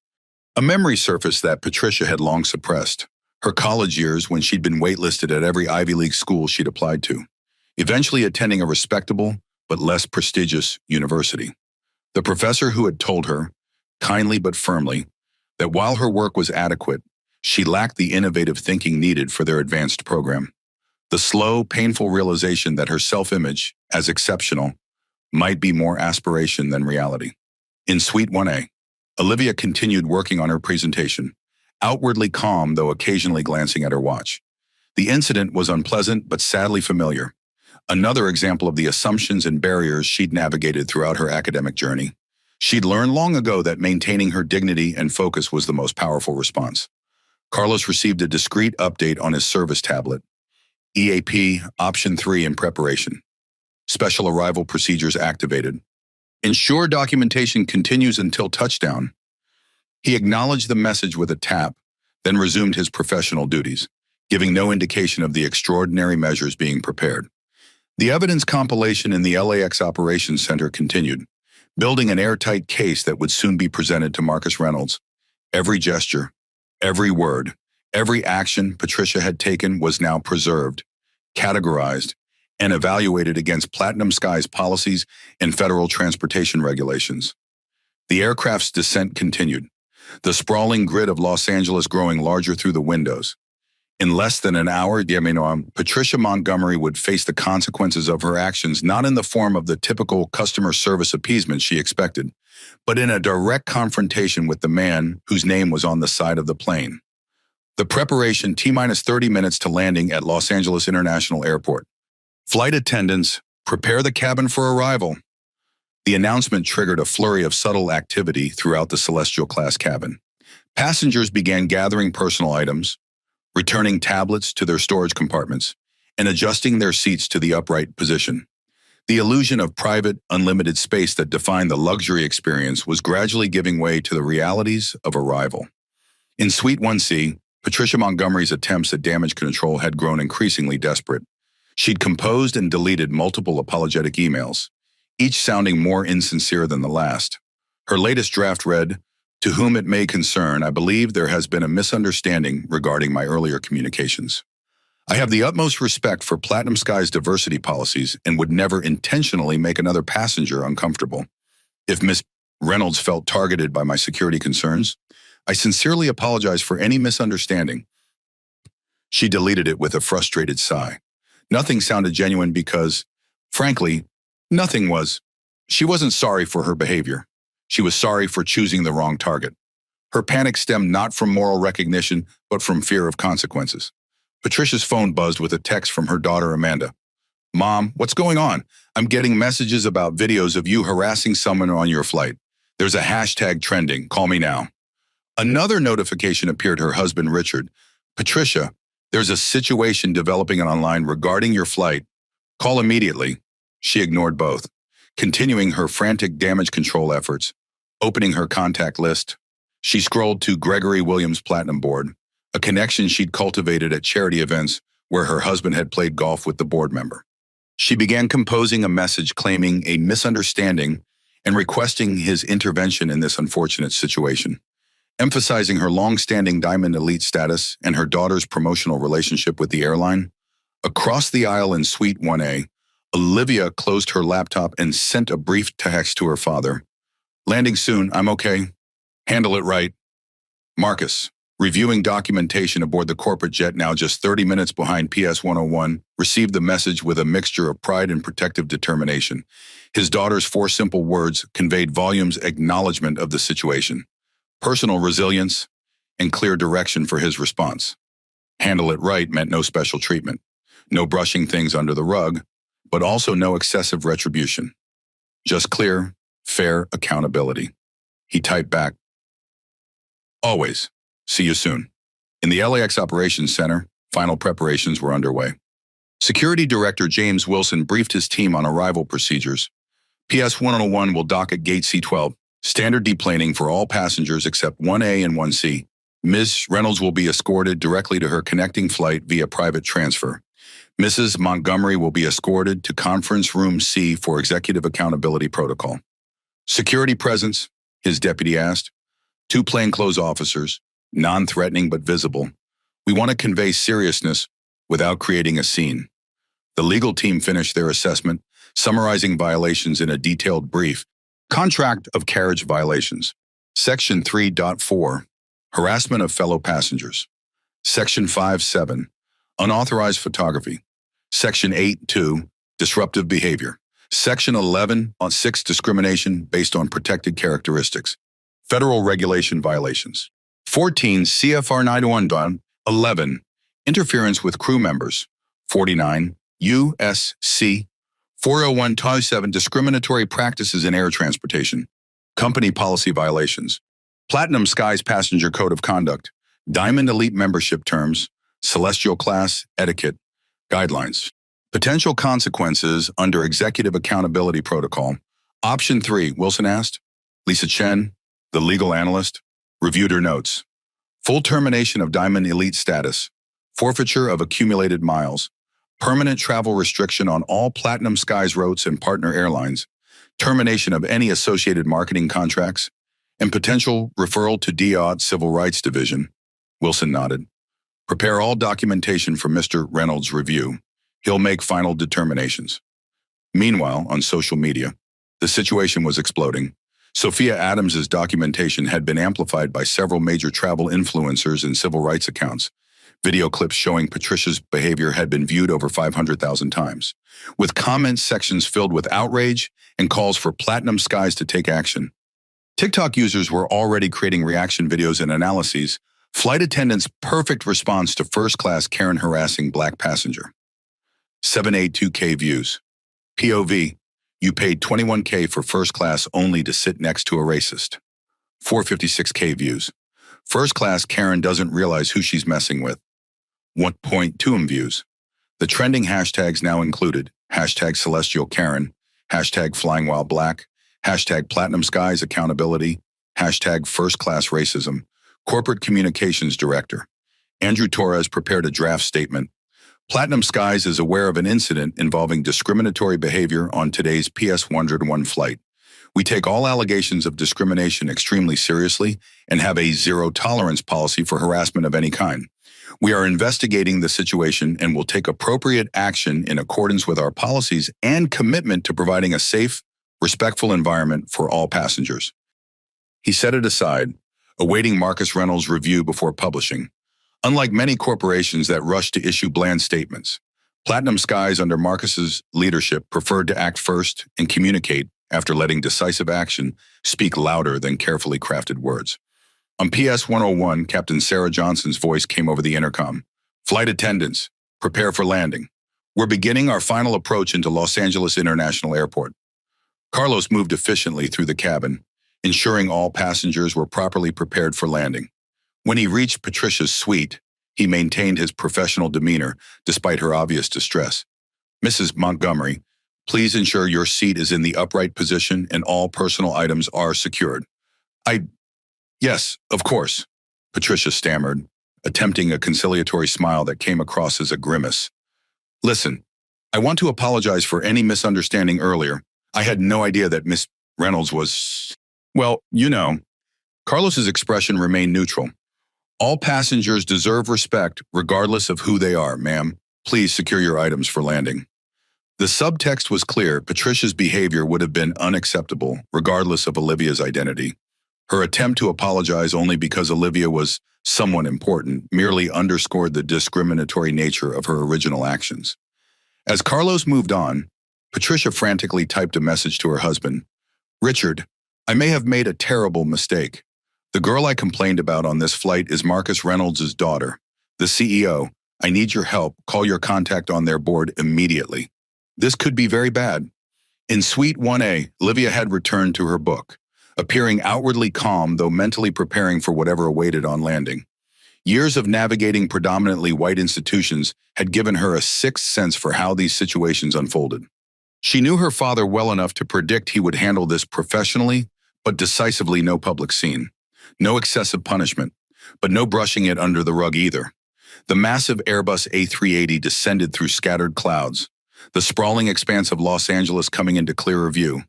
A memory surfaced that Patricia had long suppressed, her college years when she'd been waitlisted at every Ivy League school she'd applied to, eventually attending a respectable but less prestigious university. The professor who had told her, kindly but firmly, that while her work was adequate, she lacked the innovative thinking needed for their advanced program. The slow, painful realization that her self-image, as exceptional, might be more aspiration than reality. In Suite 1A, Olivia continued working on her presentation. outwardly calm though occasionally glancing at her watch. The incident was unpleasant but sadly familiar. Another example of the assumptions and barriers she'd navigated throughout her academic journey. She'd learned long ago that maintaining her dignity and focus was the most powerful response. Carlos received a discreet update on his service tablet. EAP, Option 3 in preparation. Special arrival procedures activated. Ensure documentation continues until touchdown. He acknowledged the message with a tap, then resumed his professional duties, giving no indication of the extraordinary measures being prepared. The evidence compilation in the LAX Operations Center continued, building an airtight case that would soon be presented to Marcus Reynolds. Every gesture, every word, every action Patricia had taken was now preserved, categorized, and evaluated against Platinum Sky's policies and federal transportation regulations. The aircraft's descent continued, the sprawling grid of Los Angeles growing larger through the windows. In less than an hour, Patricia Montgomery would face the consequences of her actions not in the form of the typical customer service appeasement she expected, but in a direct confrontation with the man whose name was on the side of the plane. The preparation T-minus 30 minutes to landing at Los Angeles International Airport. Flight attendants, prepare the cabin for arrival. The announcement triggered a flurry of subtle activity throughout the Celestial class cabin. Passengers began gathering personal items, returning tablets to their storage compartments, and adjusting their seats to the upright position. The illusion of private, unlimited space that defined the luxury experience was gradually giving way to the realities of arrival. In Suite 1C, Patricia Montgomery's attempts at damage control had grown increasingly desperate. She'd composed and deleted multiple apologetic emails, each sounding more insincere than the last. Her latest draft read, "To whom it may concern, I believe there has been a misunderstanding regarding my earlier communications. I have the utmost respect for Platinum Sky's diversity policies and would never intentionally make another passenger uncomfortable. If Miss Reynolds felt targeted by my security concerns, I sincerely apologize for any misunderstanding." She deleted it with a frustrated sigh. Nothing sounded genuine because, frankly, nothing was. She wasn't sorry for her behavior. She was sorry for choosing the wrong target. Her panic stemmed not from moral recognition, but from fear of consequences. Patricia's phone buzzed with a text from her daughter, Amanda. "Mom, what's going on? I'm getting messages about videos of you harassing someone on your flight. There's a hashtag trending. Call me now." Another notification appeared her husband, Richard. "Patricia, there's a situation developing online regarding your flight. Call immediately." She ignored both, continuing her frantic damage control efforts. Opening her contact list, she scrolled to Gregory Williams' Platinum Board, a connection she'd cultivated at charity events where her husband had played golf with the board member. She began composing a message claiming a misunderstanding and requesting his intervention in this unfortunate situation. Emphasizing her long-standing Diamond Elite status and her daughter's promotional relationship with the airline, across the aisle in Suite 1A, Olivia closed her laptop and sent a brief text to her father. "Landing soon, I'm okay. Handle it right. Marcus." Reviewing documentation aboard the corporate jet now just 30 minutes behind PS 101, received the message with a mixture of pride and protective determination. His daughter's 4 simple words conveyed volumes acknowledgement of the situation, personal resilience, and clear direction for his response. Handle it right meant no special treatment, no brushing things under the rug, but also no excessive retribution. Just clear, fair accountability. He typed back, "Always. See you soon." In the LAX Operations Center, final preparations were underway. Security Director James Wilson briefed his team on arrival procedures. PS 101 will dock at Gate C12. Standard deplaning for all passengers except 1A and 1C. Ms. Reynolds will be escorted directly to her connecting flight via private transfer. Mrs. Montgomery will be escorted to Conference Room C for Executive Accountability Protocol. Security presence, his deputy asked. 2 plainclothes officers, non-threatening but visible. We want to convey seriousness without creating a scene. The legal team finished their assessment, summarizing violations in a detailed brief. Contract of carriage violations. Section 3.4, harassment of fellow passengers. Section 5.7, unauthorized photography. Section 8.2, disruptive behavior. Section 11.6, discrimination based on protected characteristics. Federal regulation violations. 14 CFR 91.11 interference with crew members. 49 USC 401-27 discriminatory practices in air transportation. Company policy violations. Platinum Skies passenger code of conduct. Diamond Elite membership terms. Celestial class etiquette guidelines. Potential consequences under executive accountability protocol. Option 3, Wilson asked. Lisa Chen, the legal analyst, reviewed her notes. Full termination of Diamond Elite status. Forfeiture of accumulated miles. Permanent travel restriction on all Platinum Skies routes and partner airlines. Termination of any associated marketing contracts. And potential referral to DOT Civil Rights Division. Wilson nodded. Prepare all documentation for Mr. Reynolds' review. He'll make final determinations. Meanwhile, on social media, the situation was exploding. Sophia Adams's documentation had been amplified by several major travel influencers and civil rights accounts. Video clips showing Patricia's behavior had been viewed over 500,000 times, with comment sections filled with outrage and calls for Platinum Skies to take action. TikTok users were already creating reaction videos and analyses. Flight attendant's perfect response to first-class Karen harassing black passenger. 782K views. POV, you paid $21K for first class only to sit next to a racist. 456K views. First class Karen doesn't realize who she's messing with. 1.2M views. The trending hashtags now included hashtag Celestial Karen, hashtag Flying While Black, hashtag Platinum Skies Accountability, hashtag First Class Racism. Corporate Communications Director Andrew Torres prepared a draft statement. Platinum Skies is aware of an incident involving discriminatory behavior on today's PS 101 flight. We take all allegations of discrimination extremely seriously and have a zero-tolerance policy for harassment of any kind. We are investigating the situation and will take appropriate action in accordance with our policies and commitment to providing a safe, respectful environment for all passengers. He set it aside, awaiting Marcus Reynolds' review before publishing. Unlike many corporations that rush to issue bland statements, Platinum Skies under Marcus's leadership preferred to act first and communicate after letting decisive action speak louder than carefully crafted words. On PS 101, Captain Sarah Johnson's voice came over the intercom. Flight attendants, prepare for landing. We're beginning our final approach into Los Angeles International Airport. Carlos moved efficiently through the cabin, ensuring all passengers were properly prepared for landing. When he reached Patricia's suite, he maintained his professional demeanor despite her obvious distress. Mrs. Montgomery, please ensure your seat is in the upright position and all personal items are secured. Yes, of course, Patricia stammered, attempting a conciliatory smile that came across as a grimace. Listen, I want to apologize for any misunderstanding earlier. I had no idea that Miss Reynolds was... Well, you know. Carlos's expression remained neutral. All passengers deserve respect regardless of who they are, ma'am. Please secure your items for landing. The subtext was clear. Patricia's behavior would have been unacceptable, regardless of Olivia's identity. Her attempt to apologize only because Olivia was someone important merely underscored the discriminatory nature of her original actions. As Carlos moved on, Patricia frantically typed a message to her husband. Richard, I may have made a terrible mistake. The girl I complained about on this flight is Marcus Reynolds' daughter, the CEO. I need your help. Call your contact on their board immediately. This could be very bad. In Suite 1A, Olivia had returned to her book, appearing outwardly calm though mentally preparing for whatever awaited on landing. Years of navigating predominantly white institutions had given her a sixth sense for how these situations unfolded. She knew her father well enough to predict he would handle this professionally, but decisively no public scene. No excessive punishment, but no brushing it under the rug either. The massive Airbus A380 descended through scattered clouds, the sprawling expanse of Los Angeles coming into clearer view.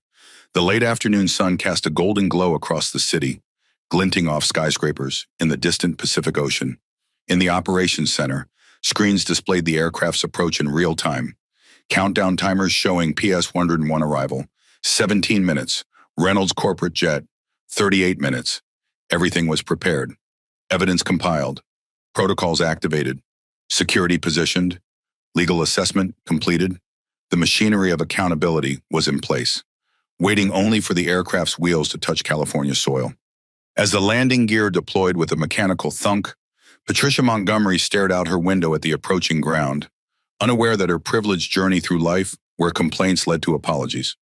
The late afternoon sun cast a golden glow across the city, glinting off skyscrapers in the distant Pacific Ocean. In the operations center, screens displayed the aircraft's approach in real time. Countdown timers showing PS 101 arrival. 17 minutes. Reynolds corporate jet. 38 minutes. Everything was prepared. Evidence compiled. Protocols activated. Security positioned. Legal assessment completed. The machinery of accountability was in place, waiting only for the aircraft's wheels to touch California soil. As the landing gear deployed with a mechanical thunk, Patricia Montgomery stared out her window at the approaching ground, unaware that her privileged journey through life, where complaints led to apologies,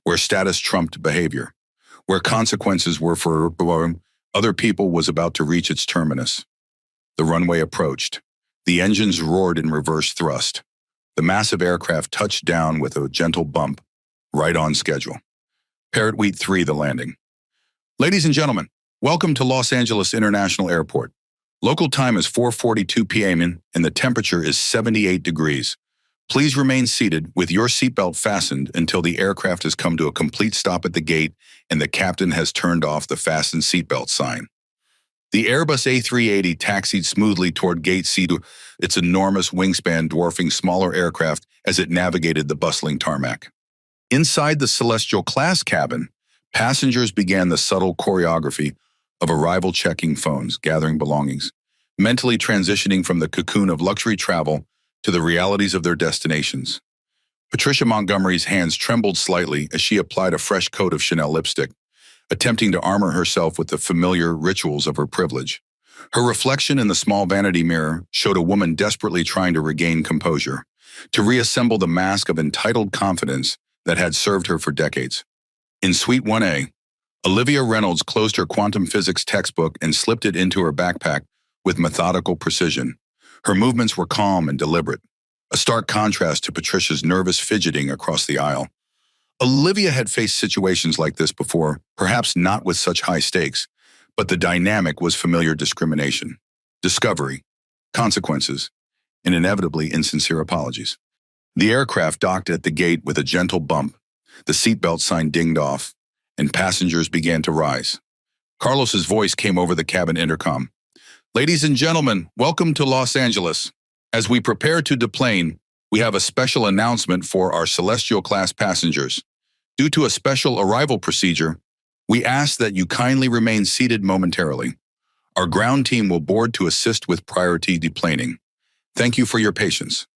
where status trumped behavior, where consequences were for other people, was about to reach its terminus. The runway approached. The engines roared in reverse thrust. The massive aircraft touched down with a gentle bump, right on schedule. Parrotweed 3, the landing. Ladies and gentlemen, welcome to Los Angeles International Airport. Local time is 4:42 p.m. and the temperature is 78 degrees. Please remain seated with your seatbelt fastened until the aircraft has come to a complete stop at the gate and the captain has turned off the fasten seatbelt sign. The Airbus A380 taxied smoothly toward Gate C, its enormous wingspan dwarfing smaller aircraft as it navigated the bustling tarmac. Inside the Celestial class cabin, passengers began the subtle choreography of arrival checking phones, gathering belongings, mentally transitioning from the cocoon of luxury travel to the realities of their destinations. Patricia Montgomery's hands trembled slightly as she applied a fresh coat of Chanel lipstick, attempting to armor herself with the familiar rituals of her privilege. Her reflection in the small vanity mirror showed a woman desperately trying to regain composure, to reassemble the mask of entitled confidence that had served her for decades. In Suite 1A, Olivia Reynolds closed her quantum physics textbook and slipped it into her backpack with methodical precision. Her movements were calm and deliberate, a stark contrast to Patricia's nervous fidgeting across the aisle. Olivia had faced situations like this before, perhaps not with such high stakes, but the dynamic was familiar: discrimination, discovery, consequences, and inevitably insincere apologies. The aircraft docked at the gate with a gentle bump. The seatbelt sign dinged off, and passengers began to rise. Carlos's voice came over the cabin intercom. Ladies and gentlemen, welcome to Los Angeles. As we prepare to deplane, we have a special announcement for our Celestial class passengers. Due to a special arrival procedure, we ask that you kindly remain seated momentarily. Our ground team will board to assist with priority deplaning. Thank you for your patience.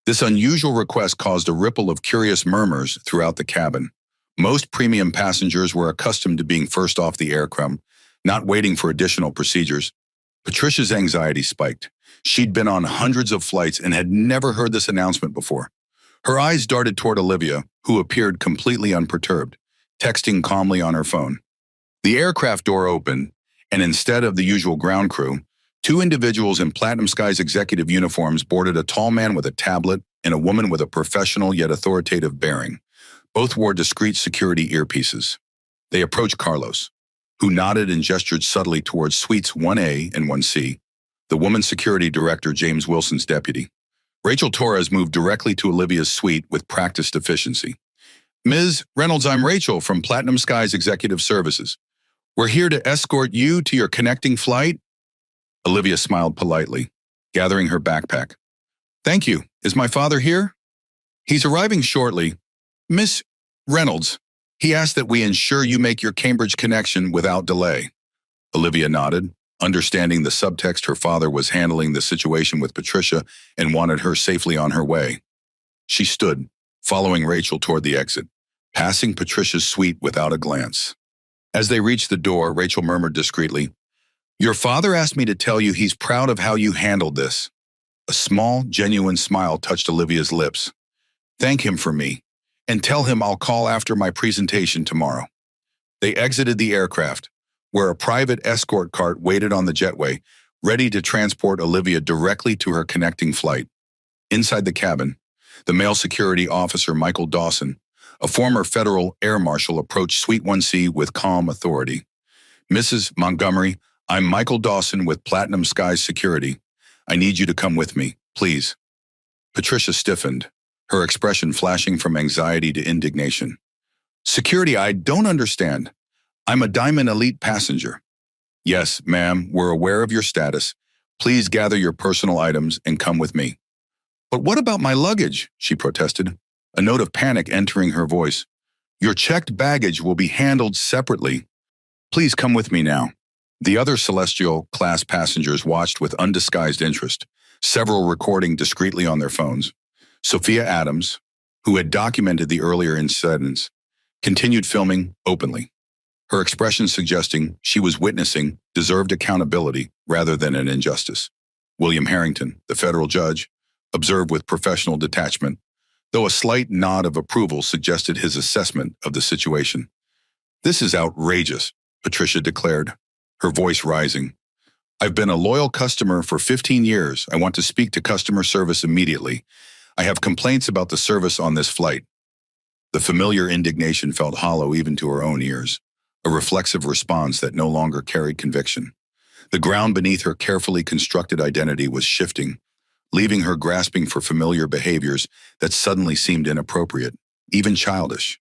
This unusual request caused a ripple of curious murmurs throughout the cabin. Most premium passengers were accustomed to being first off the aircraft, not waiting for additional procedures. Patricia's anxiety spiked. She'd been on hundreds of flights and had never heard this announcement before. Her eyes darted toward Olivia, who appeared completely unperturbed, texting calmly on her phone. The aircraft door opened, and instead of the usual ground crew, two individuals in Platinum Sky's executive uniforms boarded a tall man with a tablet and a woman with a professional yet authoritative bearing. Both wore discreet security earpieces. They approached Carlos, who nodded and gestured subtly towards Suites 1A and 1C, the woman security director James Wilson's deputy. Rachel Torres moved directly to Olivia's suite with practiced efficiency. Ms. Reynolds, I'm Rachel from Platinum Sky's Executive Services. We're here to escort you to your connecting flight. Olivia smiled politely, gathering her backpack. Thank you. Is my father here? He's arriving shortly. Miss Reynolds, he asked that we ensure you make your Cambridge connection without delay. Olivia nodded, understanding the subtext. Her father was handling the situation with Patricia and wanted her safely on her way. She stood, following Rachel toward the exit, passing Patricia's suite without a glance. As they reached the door, Rachel murmured discreetly, "Your father asked me to tell you he's proud of how you handled this." A small, genuine smile touched Olivia's lips. "Thank him for me, and tell him I'll call after my presentation tomorrow." They exited the aircraft, where a private escort cart waited on the jetway, ready to transport Olivia directly to her connecting flight. Inside the cabin, the male security officer Michael Dawson, a former federal air marshal, approached Suite 1C with calm authority. "Mrs. Montgomery, I'm Michael Dawson with Platinum Sky Security. I need you to come with me, please." Patricia stiffened, her expression flashing from anxiety to indignation. "Security, I don't understand. I'm a Diamond Elite passenger." "Yes, ma'am, we're aware of your status. Please gather your personal items and come with me." "But what about my luggage?" she protested, a note of panic entering her voice. "Your checked baggage will be handled separately. Please come with me now." The other Celestial class passengers watched with undisguised interest, several recording discreetly on their phones. Sophia Adams, who had documented the earlier incidents, continued filming openly. her expression suggesting she was witnessing deserved accountability rather than an injustice. William Harrington, the federal judge, observed with professional detachment, though a slight nod of approval suggested his assessment of the situation. "This is outrageous," Patricia declared, her voice rising. "I've been a loyal customer for 15 years. I want to speak to customer service immediately. I have complaints about the service on this flight." The familiar indignation felt hollow even to her own ears, a reflexive response that no longer carried conviction. The ground beneath her carefully constructed identity was shifting, leaving her grasping for familiar behaviors that suddenly seemed inappropriate, even childish.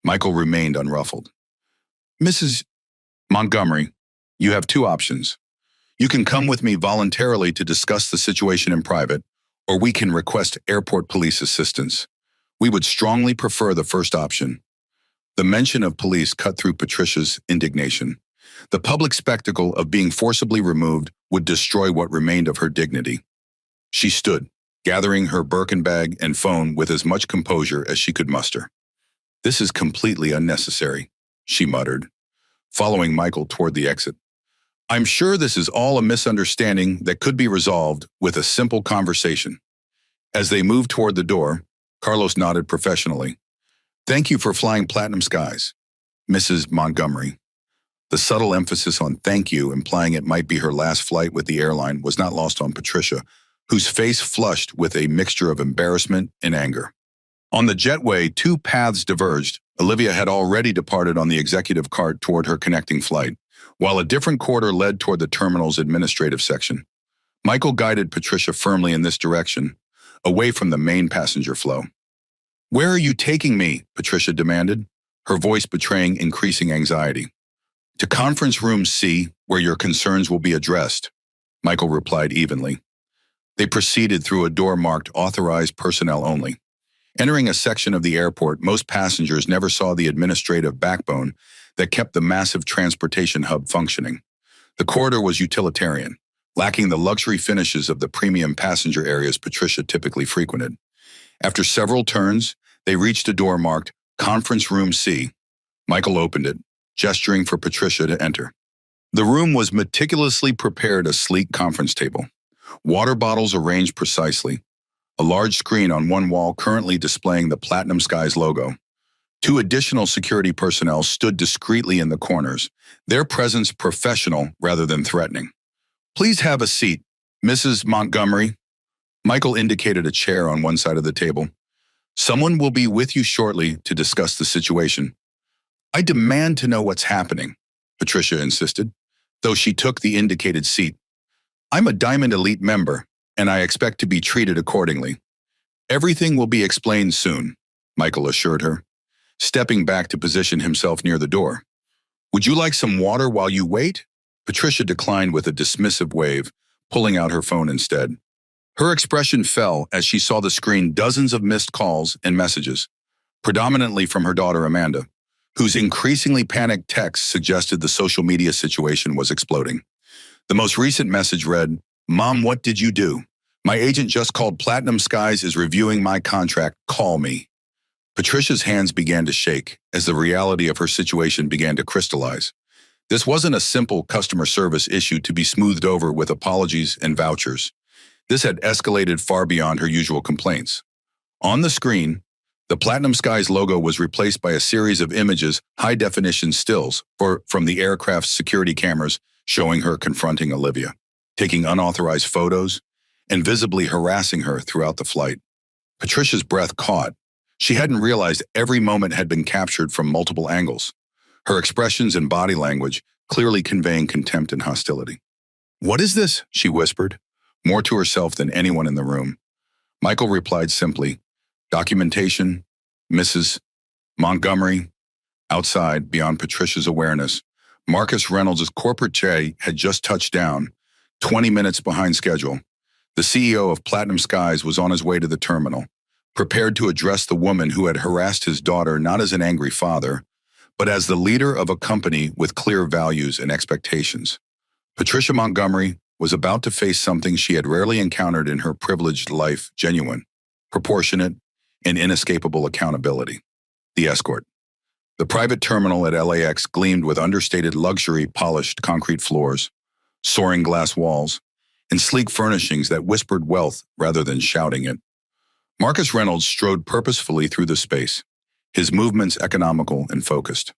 Michael remained unruffled. "Mrs. Montgomery, you have two options. You can come with me voluntarily to discuss the situation in private, or we can request airport police assistance. We would strongly prefer the first option." The mention of police cut through Patricia's indignation. The public spectacle of being forcibly removed would destroy what remained of her dignity. She stood, gathering her Birkin bag and phone with as much composure as she could muster. "This is completely unnecessary," she muttered, following Michael toward the exit. "I'm sure this is all a misunderstanding that could be resolved with a simple conversation." As they moved toward the door, Carlos nodded professionally. "Thank you for flying Platinum Skies, Mrs. Montgomery." The subtle emphasis on "thank you," implying it might be her last flight with the airline, was not lost on Patricia, whose face flushed with a mixture of embarrassment and anger. On the jetway, two paths diverged. Olivia had already departed on the executive cart toward her connecting flight, while a different corridor led toward the terminal's administrative section. Michael guided Patricia firmly in this direction, away from the main passenger flow. "Where are you taking me?" Patricia demanded, her voice betraying increasing anxiety. "To conference room C, where your concerns will be addressed," Michael replied evenly. They proceeded through a door marked "Authorized Personnel Only." Entering a section of the airport, most passengers never saw the administrative backbone that kept the massive transportation hub functioning. The corridor was utilitarian, lacking the luxury finishes of the premium passenger areas Patricia typically frequented. After several turns, they reached a door marked "Conference Room C." Michael opened it, gesturing for Patricia to enter. The room was meticulously prepared, a sleek conference table, water bottles arranged precisely, a large screen on one wall currently displaying the Platinum Skies logo. Two additional security personnel stood discreetly in the corners, their presence professional rather than threatening. "Please have a seat, Mrs. Montgomery." Michael indicated a chair on one side of the table. "Someone will be with you shortly to discuss the situation." "I demand to know what's happening," Patricia insisted, though she took the indicated seat. "I'm a Diamond Elite member, and I expect to be treated accordingly." "Everything will be explained soon," Michael assured her, stepping back to position himself near the door. "Would you like some water while you wait?" Patricia declined with a dismissive wave, pulling out her phone instead. Her expression fell as she saw the screen dozens of missed calls and messages, predominantly from her daughter Amanda, whose increasingly panicked texts suggested the social media situation was exploding. The most recent message read, "Mom, what did you do? My agent just called. Platinum Skies is reviewing my contract. Call me." Patricia's hands began to shake as the reality of her situation began to crystallize. This wasn't a simple customer service issue to be smoothed over with apologies and vouchers. This had escalated far beyond her usual complaints. On the screen, the Platinum Skies logo was replaced by a series of images, high-definition stills from the aircraft's security cameras showing her confronting Olivia, taking unauthorized photos, and visibly harassing her throughout the flight. Patricia's breath caught. She hadn't realized every moment had been captured from multiple angles, her expressions and body language clearly conveying contempt and hostility. "What is this?" she whispered, more to herself than anyone in the room. Michael replied simply, "Documentation, Mrs. Montgomery." Outside, beyond Patricia's awareness, Marcus Reynolds' corporate jet had just touched down, 20 minutes behind schedule. The CEO of Platinum Skies was on his way to the terminal, prepared to address the woman who had harassed his daughter not as an angry father, but as the leader of a company with clear values and expectations. Patricia Montgomery was about to face something she had rarely encountered in her privileged life: genuine, proportionate, and inescapable accountability. The escort. The private terminal at LAX gleamed with understated luxury polished concrete floors, soaring glass walls, and sleek furnishings that whispered wealth rather than shouting it. Marcus Reynolds strode purposefully through the space, his movements economical and focused.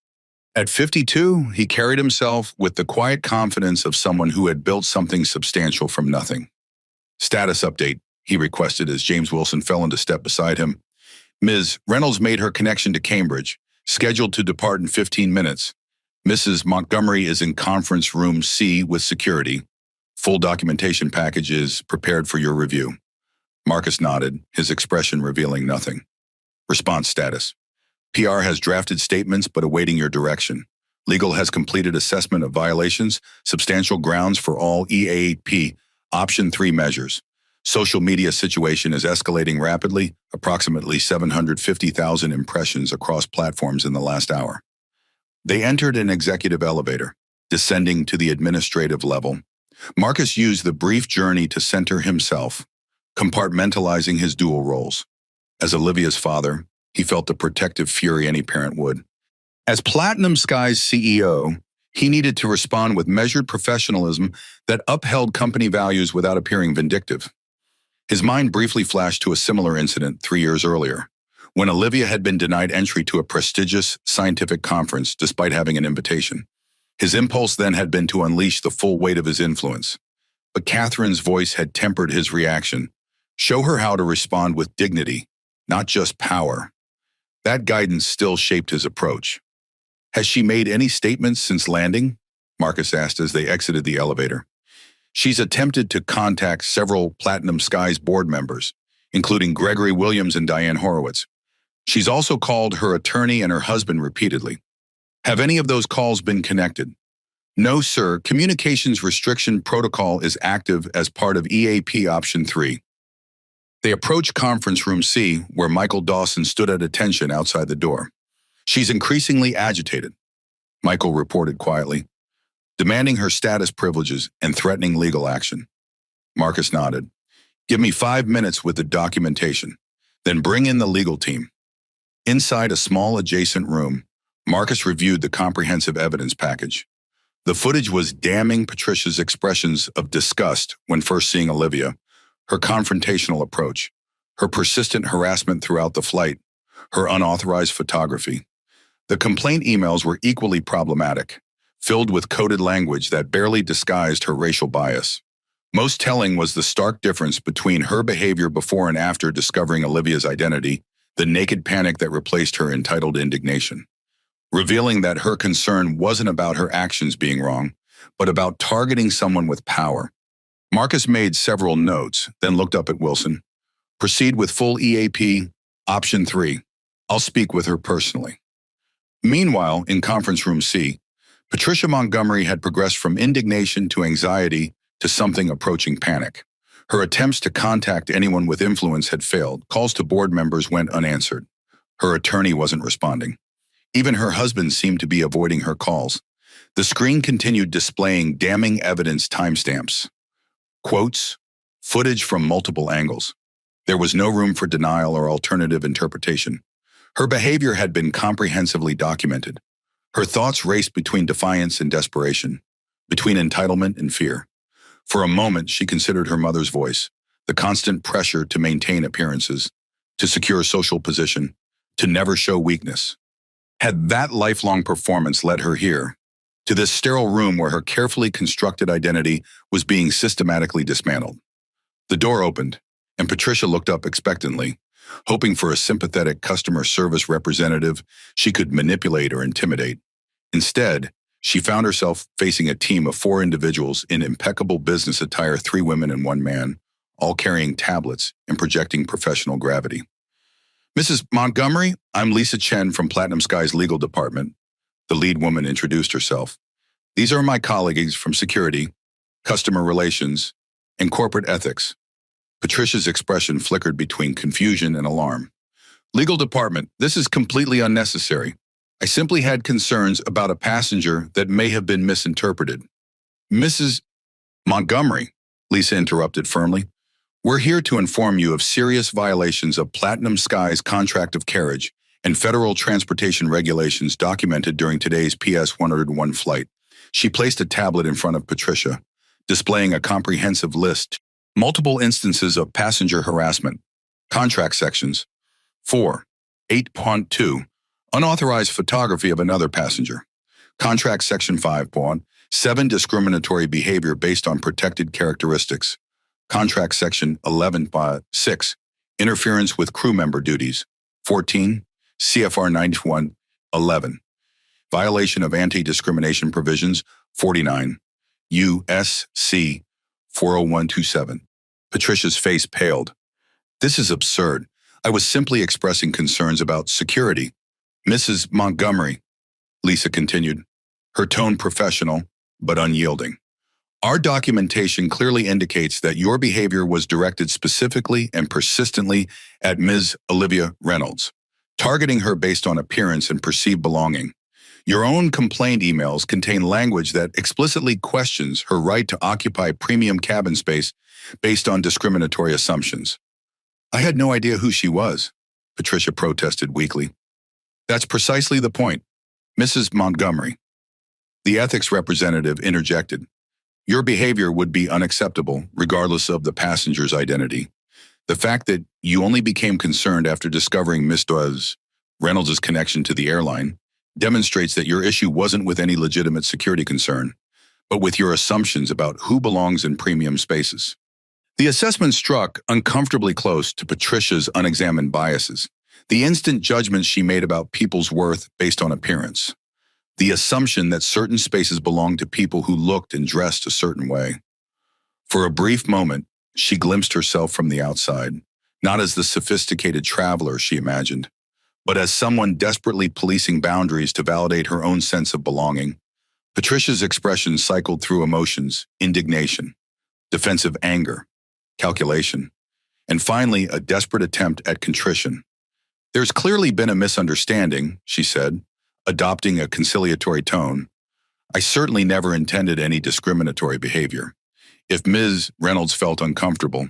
At 52, he carried himself with the quiet confidence of someone who had built something substantial from nothing. "Status update," he requested as James Wilson fell into step beside him. "Ms. Reynolds made her connection to Cambridge, scheduled to depart in 15 minutes. Mrs. Montgomery is in conference room C with security. Full documentation package is prepared for your review." Marcus nodded, his expression revealing nothing. "Response status. PR has drafted statements but awaiting your direction. Legal has completed assessment of violations, substantial grounds for all EAP, Option 3 measures. Social media situation is escalating rapidly, approximately 750,000 impressions across platforms in the last hour." They entered an executive elevator, descending to the administrative level. Marcus used the brief journey to center himself, compartmentalizing his dual roles. As Olivia's father, he felt the protective fury any parent would. As Platinum Sky's CEO, he needed to respond with measured professionalism that upheld company values without appearing vindictive. His mind briefly flashed to a similar incident 3 years earlier, when Olivia had been denied entry to a prestigious scientific conference despite having an invitation. His impulse then had been to unleash the full weight of his influence. But Catherine's voice had tempered his reaction. Show her how to respond with dignity, not just power. That guidance still shaped his approach. "Has she made any statements since landing?" Marcus asked as they exited the elevator. "She's attempted to contact several Platinum Skies board members, including Gregory Williams and Diane Horowitz. She's also called her attorney and her husband repeatedly. Have any of those calls been connected?" "No, sir. Communications restriction protocol is active as part of EAP Option 3. They approached conference room C, where Michael Dawson stood at attention outside the door. "She's increasingly agitated," Michael reported quietly, "demanding her status privileges and threatening legal action." Marcus nodded. "Give me 5 minutes with the documentation, then bring in the legal team." Inside a small adjacent room, Marcus reviewed the comprehensive evidence package. The footage was damning Patricia's expressions of disgust when first seeing Olivia, her confrontational approach, her persistent harassment throughout the flight, her unauthorized photography. The complaint emails were equally problematic, filled with coded language that barely disguised her racial bias. Most telling was the stark difference between her behavior before and after discovering Olivia's identity, the naked panic that replaced her entitled indignation, revealing that her concern wasn't about her actions being wrong, but about targeting someone with power. Marcus made several notes, then looked up at Wilson. "Proceed with full EAP, Option 3. I'll speak with her personally." Meanwhile, in conference room C, Patricia Montgomery had progressed from indignation to anxiety to something approaching panic. Her attempts to contact anyone with influence had failed. Calls to board members went unanswered. Her attorney wasn't responding. Even her husband seemed to be avoiding her calls. The screen continued displaying damning evidence timestamps. Quotes, footage from multiple angles. There was no room for denial or alternative interpretation. Her behavior had been comprehensively documented. Her thoughts raced between defiance and desperation, between entitlement and fear. For a moment, she considered her mother's voice, the constant pressure to maintain appearances, to secure social position, to never show weakness. Had that lifelong performance led her here, to this sterile room where her carefully constructed identity was being systematically dismantled? The door opened, and Patricia looked up expectantly, hoping for a sympathetic customer service representative she could manipulate or intimidate. Instead, she found herself facing a team of 4 individuals in impeccable business attire, 3 women and 1 man, all carrying tablets and projecting professional gravity. "Mrs. Montgomery, I'm Lisa Chen from Platinum Sky's legal department." The lead woman introduced herself. "These are my colleagues from security, customer relations, and corporate ethics." Patricia's expression flickered between confusion and alarm. "Legal department, this is completely unnecessary. I simply had concerns about a passenger that may have been misinterpreted." "Mrs. Montgomery," Lisa interrupted firmly, "we're here to inform you of serious violations of Platinum Sky's contract of carriage and federal transportation regulations documented during today's PS 101 flight. She placed a tablet in front of Patricia, displaying a comprehensive list, multiple instances of passenger harassment, contract sections, 4, 8.2, unauthorized photography of another passenger, contract section 5.7, discriminatory behavior based on protected characteristics, contract section 11.6, interference with crew member duties, 14, CFR 9111, violation of anti-discrimination provisions, 49, USC 40127. Patricia's face paled. This is absurd. I was simply expressing concerns about security. Mrs. Montgomery, Lisa continued, her tone professional but unyielding. Our documentation clearly indicates that your behavior was directed specifically and persistently at Ms. Olivia Reynolds, targeting her based on appearance and perceived belonging. Your own complaint emails contain language that explicitly questions her right to occupy premium cabin space based on discriminatory assumptions. I had no idea who she was, Patricia protested weakly. That's precisely the point, Mrs. Montgomery. The ethics representative interjected. Your behavior would be unacceptable, regardless of the passenger's identity. The fact that you only became concerned after discovering Ms. Reynolds' connection to the airline demonstrates that your issue wasn't with any legitimate security concern, but with your assumptions about who belongs in premium spaces. The assessment struck uncomfortably close to Patricia's unexamined biases, the instant judgments she made about people's worth based on appearance, the assumption that certain spaces belonged to people who looked and dressed a certain way. For a brief moment, she glimpsed herself from the outside, not as the sophisticated traveler she imagined, but as someone desperately policing boundaries to validate her own sense of belonging. Patricia's expression cycled through emotions, indignation, defensive anger, calculation, and finally a desperate attempt at contrition. There's clearly been a misunderstanding, she said, adopting a conciliatory tone. I certainly never intended any discriminatory behavior. If Ms. Reynolds felt uncomfortable,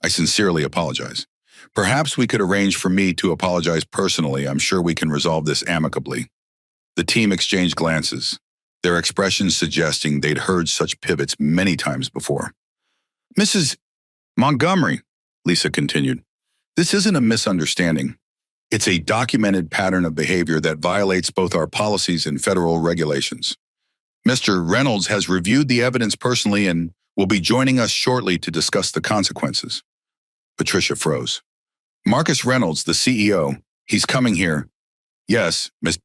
I sincerely apologize. Perhaps we could arrange for me to apologize personally. I'm sure we can resolve this amicably. The team exchanged glances, their expressions suggesting they'd heard such pivots many times before. Mrs. Montgomery, Lisa continued, this isn't a misunderstanding. It's a documented pattern of behavior that violates both our policies and federal regulations. Mr. Reynolds has reviewed the evidence personally and will be joining us shortly to discuss the consequences. Patricia froze. Marcus Reynolds, the CEO, he's coming here. Yes, Miss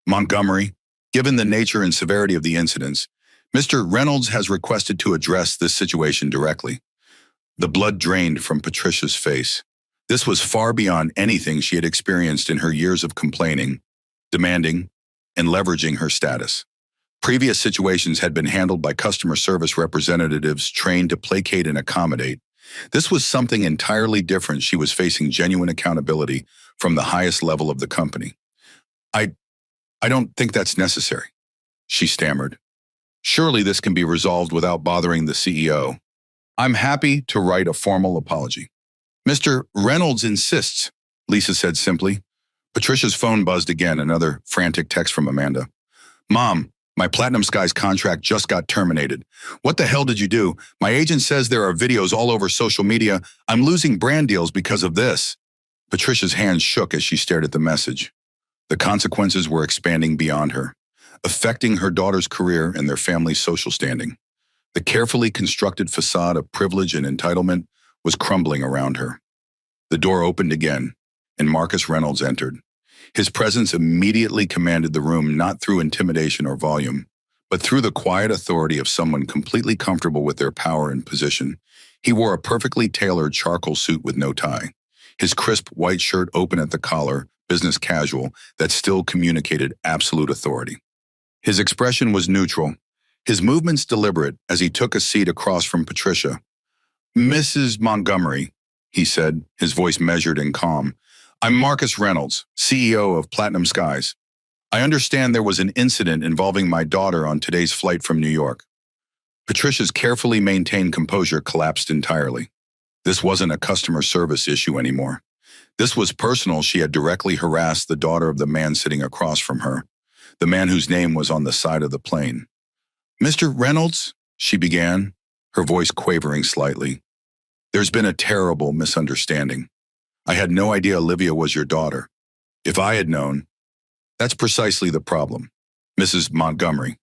Montgomery, given the nature and severity of the incidents, Mr. Reynolds has requested to address this situation directly. The blood drained from Patricia's face. This was far beyond anything she had experienced in her years of complaining, demanding, and leveraging her status. Previous situations had been handled by customer service representatives trained to placate and accommodate. This was something entirely different. She was facing genuine accountability from the highest level of the company. I don't think that's necessary, she stammered. Surely this can be resolved without bothering the CEO. I'm happy to write a formal apology. Mr. Reynolds insists, Lisa said simply. Patricia's phone buzzed again, another frantic text from Amanda. Mom, my Platinum Skies contract just got terminated. What the hell did you do? My agent says there are videos all over social media. I'm losing brand deals because of this. Patricia's hands shook as she stared at the message. The consequences were expanding beyond her, affecting her daughter's career and their family's social standing. The carefully constructed facade of privilege and entitlement was crumbling around her. The door opened again, and Marcus Reynolds entered. His presence immediately commanded the room not through intimidation or volume, but through the quiet authority of someone completely comfortable with their power and position. He wore a perfectly tailored charcoal suit with no tie, his crisp white shirt open at the collar, business casual, that still communicated absolute authority. His expression was neutral, his movements deliberate as he took a seat across from Patricia. Mrs. Montgomery, he said, his voice measured and calm. I'm Marcus Reynolds, CEO of Platinum Skies. I understand there was an incident involving my daughter on today's flight from New York. Patricia's carefully maintained composure collapsed entirely. This wasn't a customer service issue anymore. This was personal. She had directly harassed the daughter of the man sitting across from her, the man whose name was on the side of the plane. "Mr. Reynolds," she began, her voice quavering slightly. "There's been a terrible misunderstanding. I had no idea Olivia was your daughter. If I had known..." "That's precisely the problem, Mrs. Montgomery,"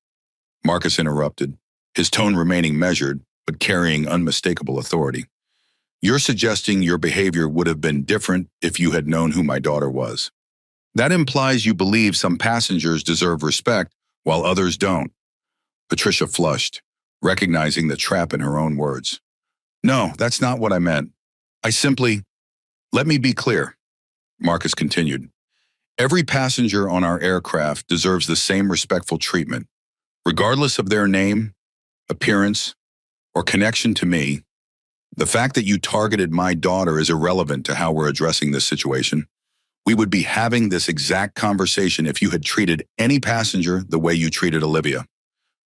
Marcus interrupted, his tone remaining measured but carrying unmistakable authority. "You're suggesting your behavior would have been different if you had known who my daughter was. That implies you believe some passengers deserve respect while others don't." Patricia flushed, recognizing the trap in her own words. "No, that's not what I meant. I simply..." "Let me be clear," Marcus continued. "Every passenger on our aircraft deserves the same respectful treatment, regardless of their name, appearance, or connection to me. The fact that you targeted my daughter is irrelevant to how we're addressing this situation. We would be having this exact conversation if you had treated any passenger the way you treated Olivia."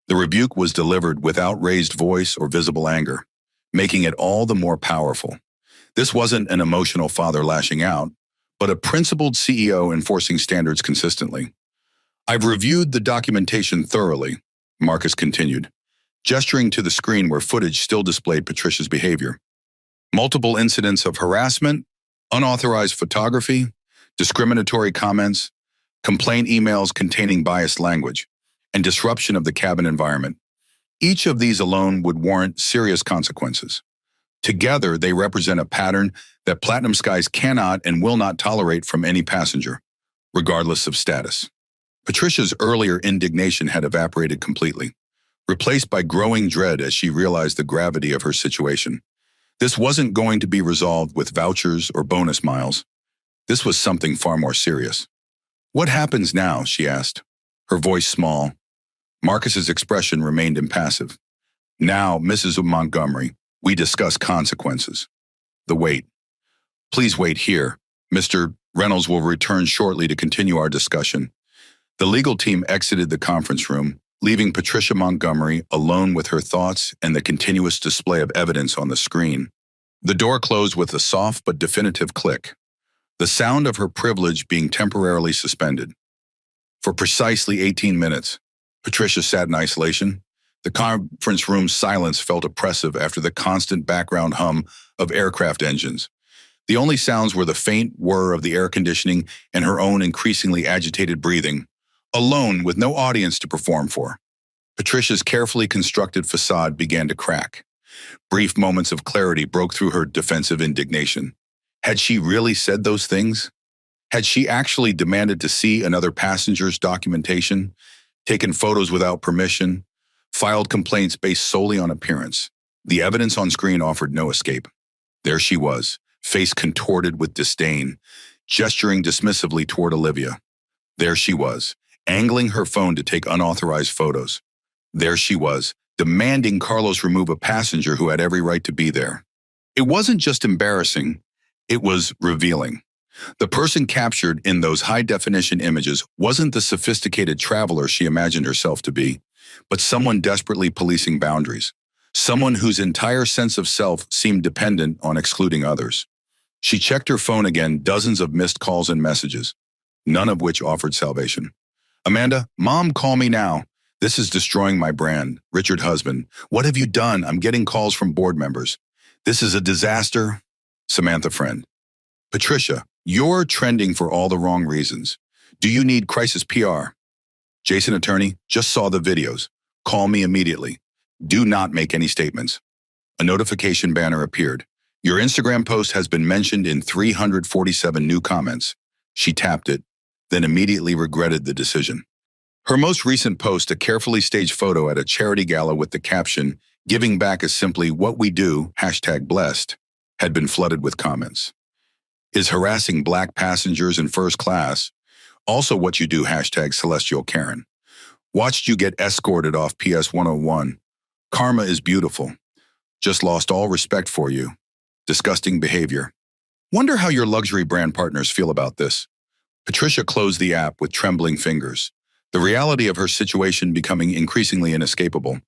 The rebuke was delivered without raised voice or visible anger, making it all the more powerful. This wasn't an emotional father lashing out, but a principled CEO enforcing standards consistently. "I've reviewed the documentation thoroughly," Marcus continued, gesturing to the screen where footage still displayed Patricia's behavior. "Multiple incidents of harassment, unauthorized photography, discriminatory comments, complaint emails containing biased language, and disruption of the cabin environment. Each of these alone would warrant serious consequences. Together, they represent a pattern that Platinum Skies cannot and will not tolerate from any passenger, regardless of status." Patricia's earlier indignation had evaporated completely, replaced by growing dread as she realized the gravity of her situation. This wasn't going to be resolved with vouchers or bonus miles. This was something far more serious. "What happens now?" she asked, her voice small. Marcus's expression remained impassive. "Now, Mrs. Montgomery, we discuss consequences." The wait. "Please wait here. Mr. Reynolds will return shortly to continue our discussion." The legal team exited the conference room, leaving Patricia Montgomery alone with her thoughts and the continuous display of evidence on the screen. The door closed with a soft but definitive click, the sound of her privilege being temporarily suspended. For precisely 18 minutes, Patricia sat in isolation. The conference room's silence felt oppressive after the constant background hum of aircraft engines. The only sounds were the faint whir of the air conditioning and her own increasingly agitated breathing, alone with no audience to perform for. Patricia's carefully constructed facade began to crack. Brief moments of clarity broke through her defensive indignation. Had she really said those things? Had she actually demanded to see another passenger's documentation, taken photos without permission, filed complaints based solely on appearance? The evidence on screen offered no escape. There she was, face contorted with disdain, gesturing dismissively toward Olivia. There she was, angling her phone to take unauthorized photos. There she was, demanding Carlos remove a passenger who had every right to be there. It wasn't just embarrassing, it was revealing. The person captured in those high-definition images wasn't the sophisticated traveler she imagined herself to be, but someone desperately policing boundaries, someone whose entire sense of self seemed dependent on excluding others. She checked her phone again, dozens of missed calls and messages, none of which offered salvation. "Amanda, Mom, call me now. This is destroying my brand. Richard husband, what have you done? I'm getting calls from board members. This is a disaster. Samantha friend. Patricia, you're trending for all the wrong reasons. Do you need crisis PR? Jason attorney, just saw the videos. Call me immediately. Do not make any statements." A notification banner appeared. "Your Instagram post has been mentioned in 347 new comments." She tapped it, then immediately regretted the decision. Her most recent post, a carefully staged photo at a charity gala with the caption, "Giving back is simply what we do, #blessed, had been flooded with comments. "Is harassing Black passengers in first class also what you do, #Celestial Karen. Watched you get escorted off PS 101. Karma is beautiful. Just lost all respect for you. Disgusting behavior. Wonder how your luxury brand partners feel about this." Patricia closed the app with trembling fingers, the reality of her situation becoming increasingly inescapable.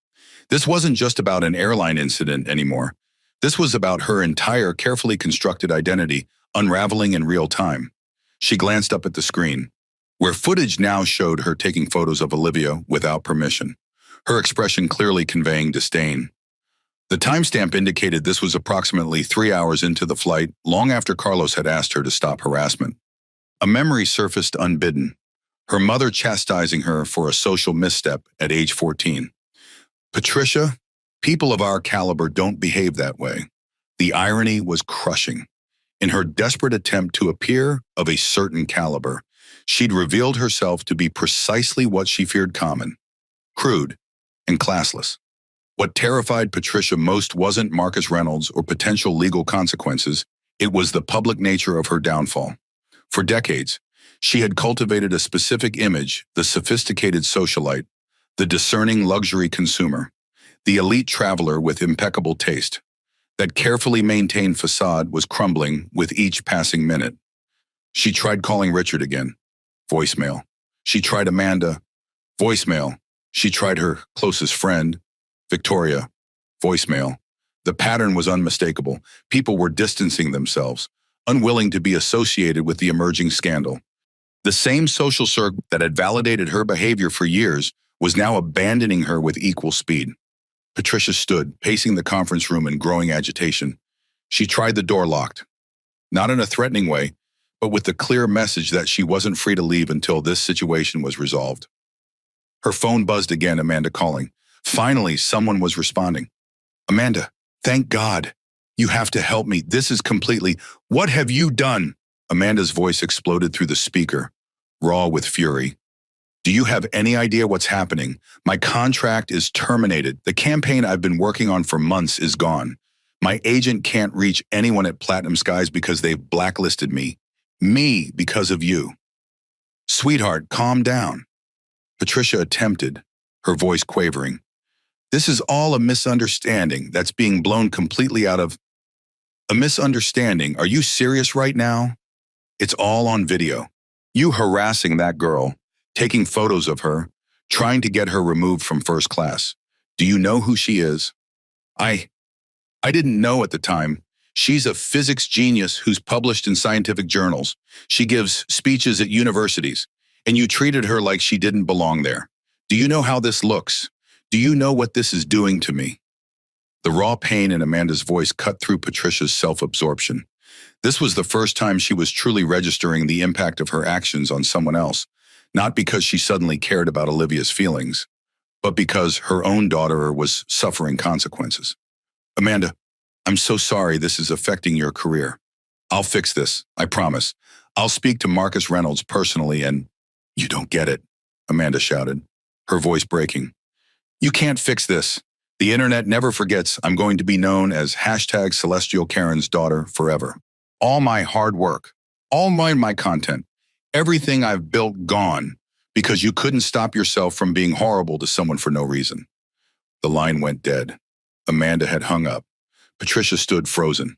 This wasn't just about an airline incident anymore. This was about her entire carefully constructed identity unraveling in real time. She glanced up at the screen, where footage now showed her taking photos of Olivia without permission, her expression clearly conveying disdain. The timestamp indicated this was approximately 3 hours into the flight, long after Carlos had asked her to stop harassment. A memory surfaced unbidden, her mother chastising her for a social misstep at age 14. Patricia, people of our caliber don't behave that way. The irony was crushing. In her desperate attempt to appear of a certain caliber, she'd revealed herself to be precisely what she feared: common, crude, and classless. What terrified Patricia most wasn't Marcus Reynolds or potential legal consequences, it was the public nature of her downfall. For decades, she had cultivated a specific image: the sophisticated socialite, the discerning luxury consumer, the elite traveler with impeccable taste. That carefully maintained facade was crumbling with each passing minute. She tried calling Richard again. Voicemail. She tried Amanda. Voicemail. She tried her closest friend, Victoria. Voicemail. The pattern was unmistakable. People were distancing themselves, unwilling to be associated with the emerging scandal. The same social circle that had validated her behavior for years was now abandoning her with equal speed. Patricia stood, pacing the conference room in growing agitation. She tried the door locked, not in a threatening way, but with the clear message that she wasn't free to leave until this situation was resolved. Her phone buzzed again, Amanda calling. Finally, someone was responding. Amanda, thank God. You have to help me. This is completely... What have you done? Amanda's voice exploded through the speaker, raw with fury. Do you have any idea what's happening? My contract is terminated. The campaign I've been working on for months is gone. My agent can't reach anyone at Platinum Skies because they've blacklisted me. Me because of you. Sweetheart, calm down. Patricia attempted, her voice quavering. This is all a misunderstanding that's being blown completely out of... A misunderstanding? Are you serious right now? It's all on video. You harassing that girl, taking photos of her, trying to get her removed from first class. Do you know who she is? I didn't know at the time. She's a physics genius who's published in scientific journals. She gives speeches at universities, and you treated her like she didn't belong there. Do you know how this looks? Do you know what this is doing to me? The raw pain in Amanda's voice cut through Patricia's self-absorption. This was the first time she was truly registering the impact of her actions on someone else, not because she suddenly cared about Olivia's feelings, but because her own daughter was suffering consequences. Amanda, I'm so sorry this is affecting your career. I'll fix this, I promise. I'll speak to Marcus Reynolds personally and... You don't get it, Amanda shouted, her voice breaking. You can't fix this. The internet never forgets I'm going to be known as #Celestial Karen's daughter forever. All my hard work, all my content, everything I've built gone because you couldn't stop yourself from being horrible to someone for no reason. The line went dead. Amanda had hung up. Patricia stood frozen,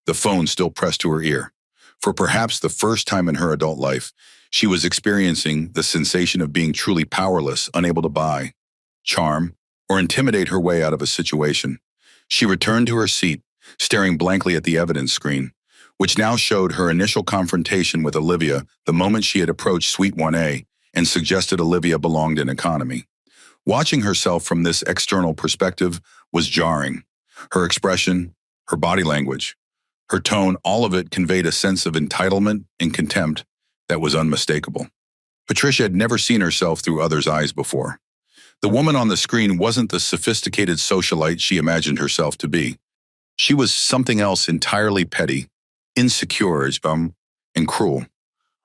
the phone still pressed to her ear. For perhaps the first time in her adult life, she was experiencing the sensation of being truly powerless, unable to buy, charm, or intimidate her way out of a situation. She returned to her seat, staring blankly at the evidence screen, which now showed her initial confrontation with Olivia the moment she had approached Suite 1A and suggested Olivia belonged in economy. Watching herself from this external perspective was jarring. Her expression, her body language, her tone, all of it conveyed a sense of entitlement and contempt that was unmistakable. Patricia had never seen herself through others' eyes before. The woman on the screen wasn't the sophisticated socialite she imagined herself to be. She was something else entirely petty, insecure, and cruel.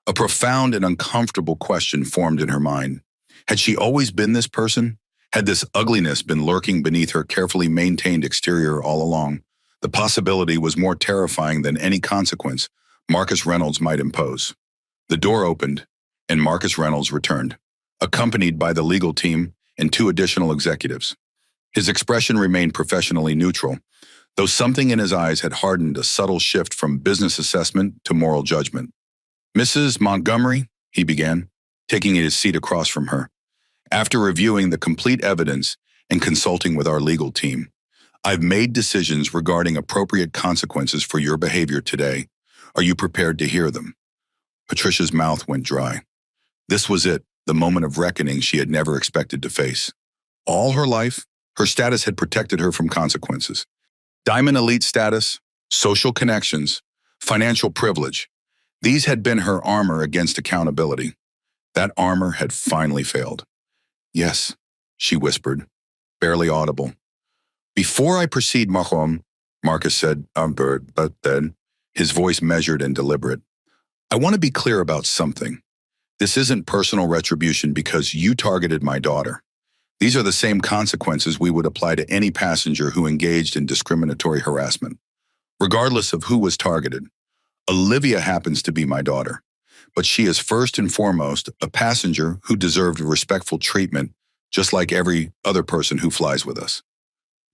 A profound and uncomfortable question formed in her mind. Had she always been this person? Had this ugliness been lurking beneath her carefully maintained exterior all along? The possibility was more terrifying than any consequence Marcus Reynolds might impose. The door opened, and Marcus Reynolds returned, accompanied by the legal team and 2 additional executives. His expression remained professionally neutral, though something in his eyes had hardened a subtle shift from business assessment to moral judgment. Mrs. Montgomery, he began, taking his seat across from her. After reviewing the complete evidence and consulting with our legal team, I've made decisions regarding appropriate consequences for your behavior today. Are you prepared to hear them? Patricia's mouth went dry. This was it, the moment of reckoning she had never expected to face. All her life, her status had protected her from consequences. Diamond elite status, social connections, financial privilege. These had been her armor against accountability. That armor had finally failed. Yes, she whispered, barely audible. Before I proceed, Marcus said, but then, his voice measured and deliberate. I want to be clear about something. This isn't personal retribution because you targeted my daughter. These are the same consequences we would apply to any passenger who engaged in discriminatory harassment. Regardless of who was targeted, Olivia happens to be my daughter, but she is first and foremost a passenger who deserved respectful treatment, just like every other person who flies with us.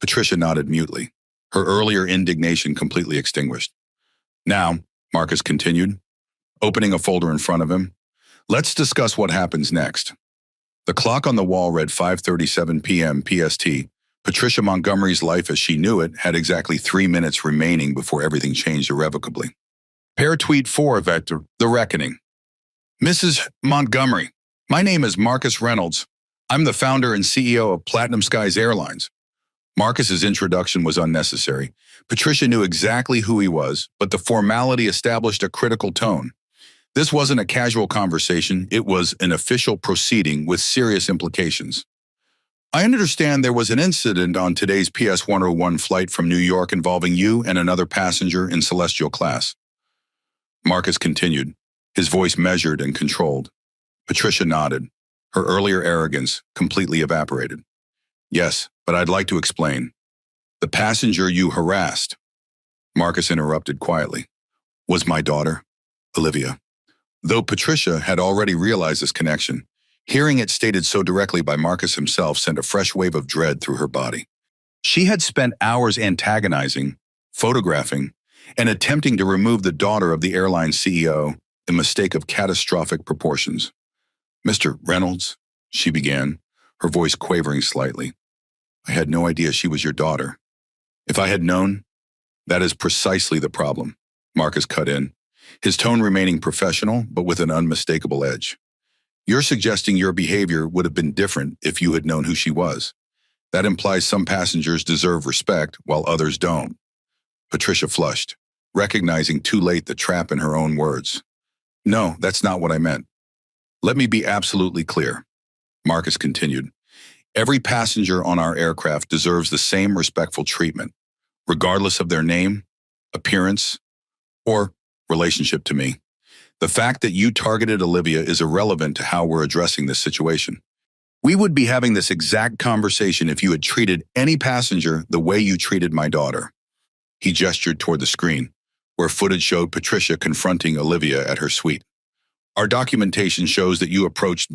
Patricia nodded mutely, her earlier indignation completely extinguished. Now, Marcus continued, opening a folder in front of him, let's discuss what happens next. The clock on the wall read 5:37 p.m. PST. Patricia Montgomery's life as she knew it had exactly 3 minutes remaining before everything changed irrevocably. Pair tweet 4 vector, The Reckoning. Mrs. Montgomery, my name is Marcus Reynolds. I'm the founder and CEO of Platinum Skies Airlines. Marcus's introduction was unnecessary. Patricia knew exactly who he was, but the formality established a critical tone. This wasn't a casual conversation, it was an official proceeding with serious implications. I understand there was an incident on today's PS-101 flight from New York involving you and another passenger in celestial class. Marcus continued, his voice measured and controlled. Patricia nodded, her earlier arrogance completely evaporated. Yes, but I'd like to explain. The passenger you harassed, Marcus interrupted quietly, was my daughter, Olivia. Though Patricia had already realized this connection, hearing it stated so directly by Marcus himself sent a fresh wave of dread through her body. She had spent hours antagonizing, photographing, and attempting to remove the daughter of the airline CEO, a mistake of catastrophic proportions. Mr. Reynolds, she began, her voice quavering slightly. I had no idea she was your daughter. If I had known, that is precisely the problem, Marcus cut in, his tone remaining professional but with an unmistakable edge. You're suggesting your behavior would have been different if you had known who she was. That implies some passengers deserve respect while others don't. Patricia flushed, recognizing too late the trap in her own words. No, that's not what I meant. Let me be absolutely clear, Marcus continued. Every passenger on our aircraft deserves the same respectful treatment, regardless of their name, appearance, or relationship to me. The fact that you targeted Olivia is irrelevant to how we're addressing this situation. We would be having this exact conversation if you had treated any passenger the way you treated my daughter. He gestured toward the screen, where footage showed Patricia confronting Olivia at her suite. Our documentation shows that you approached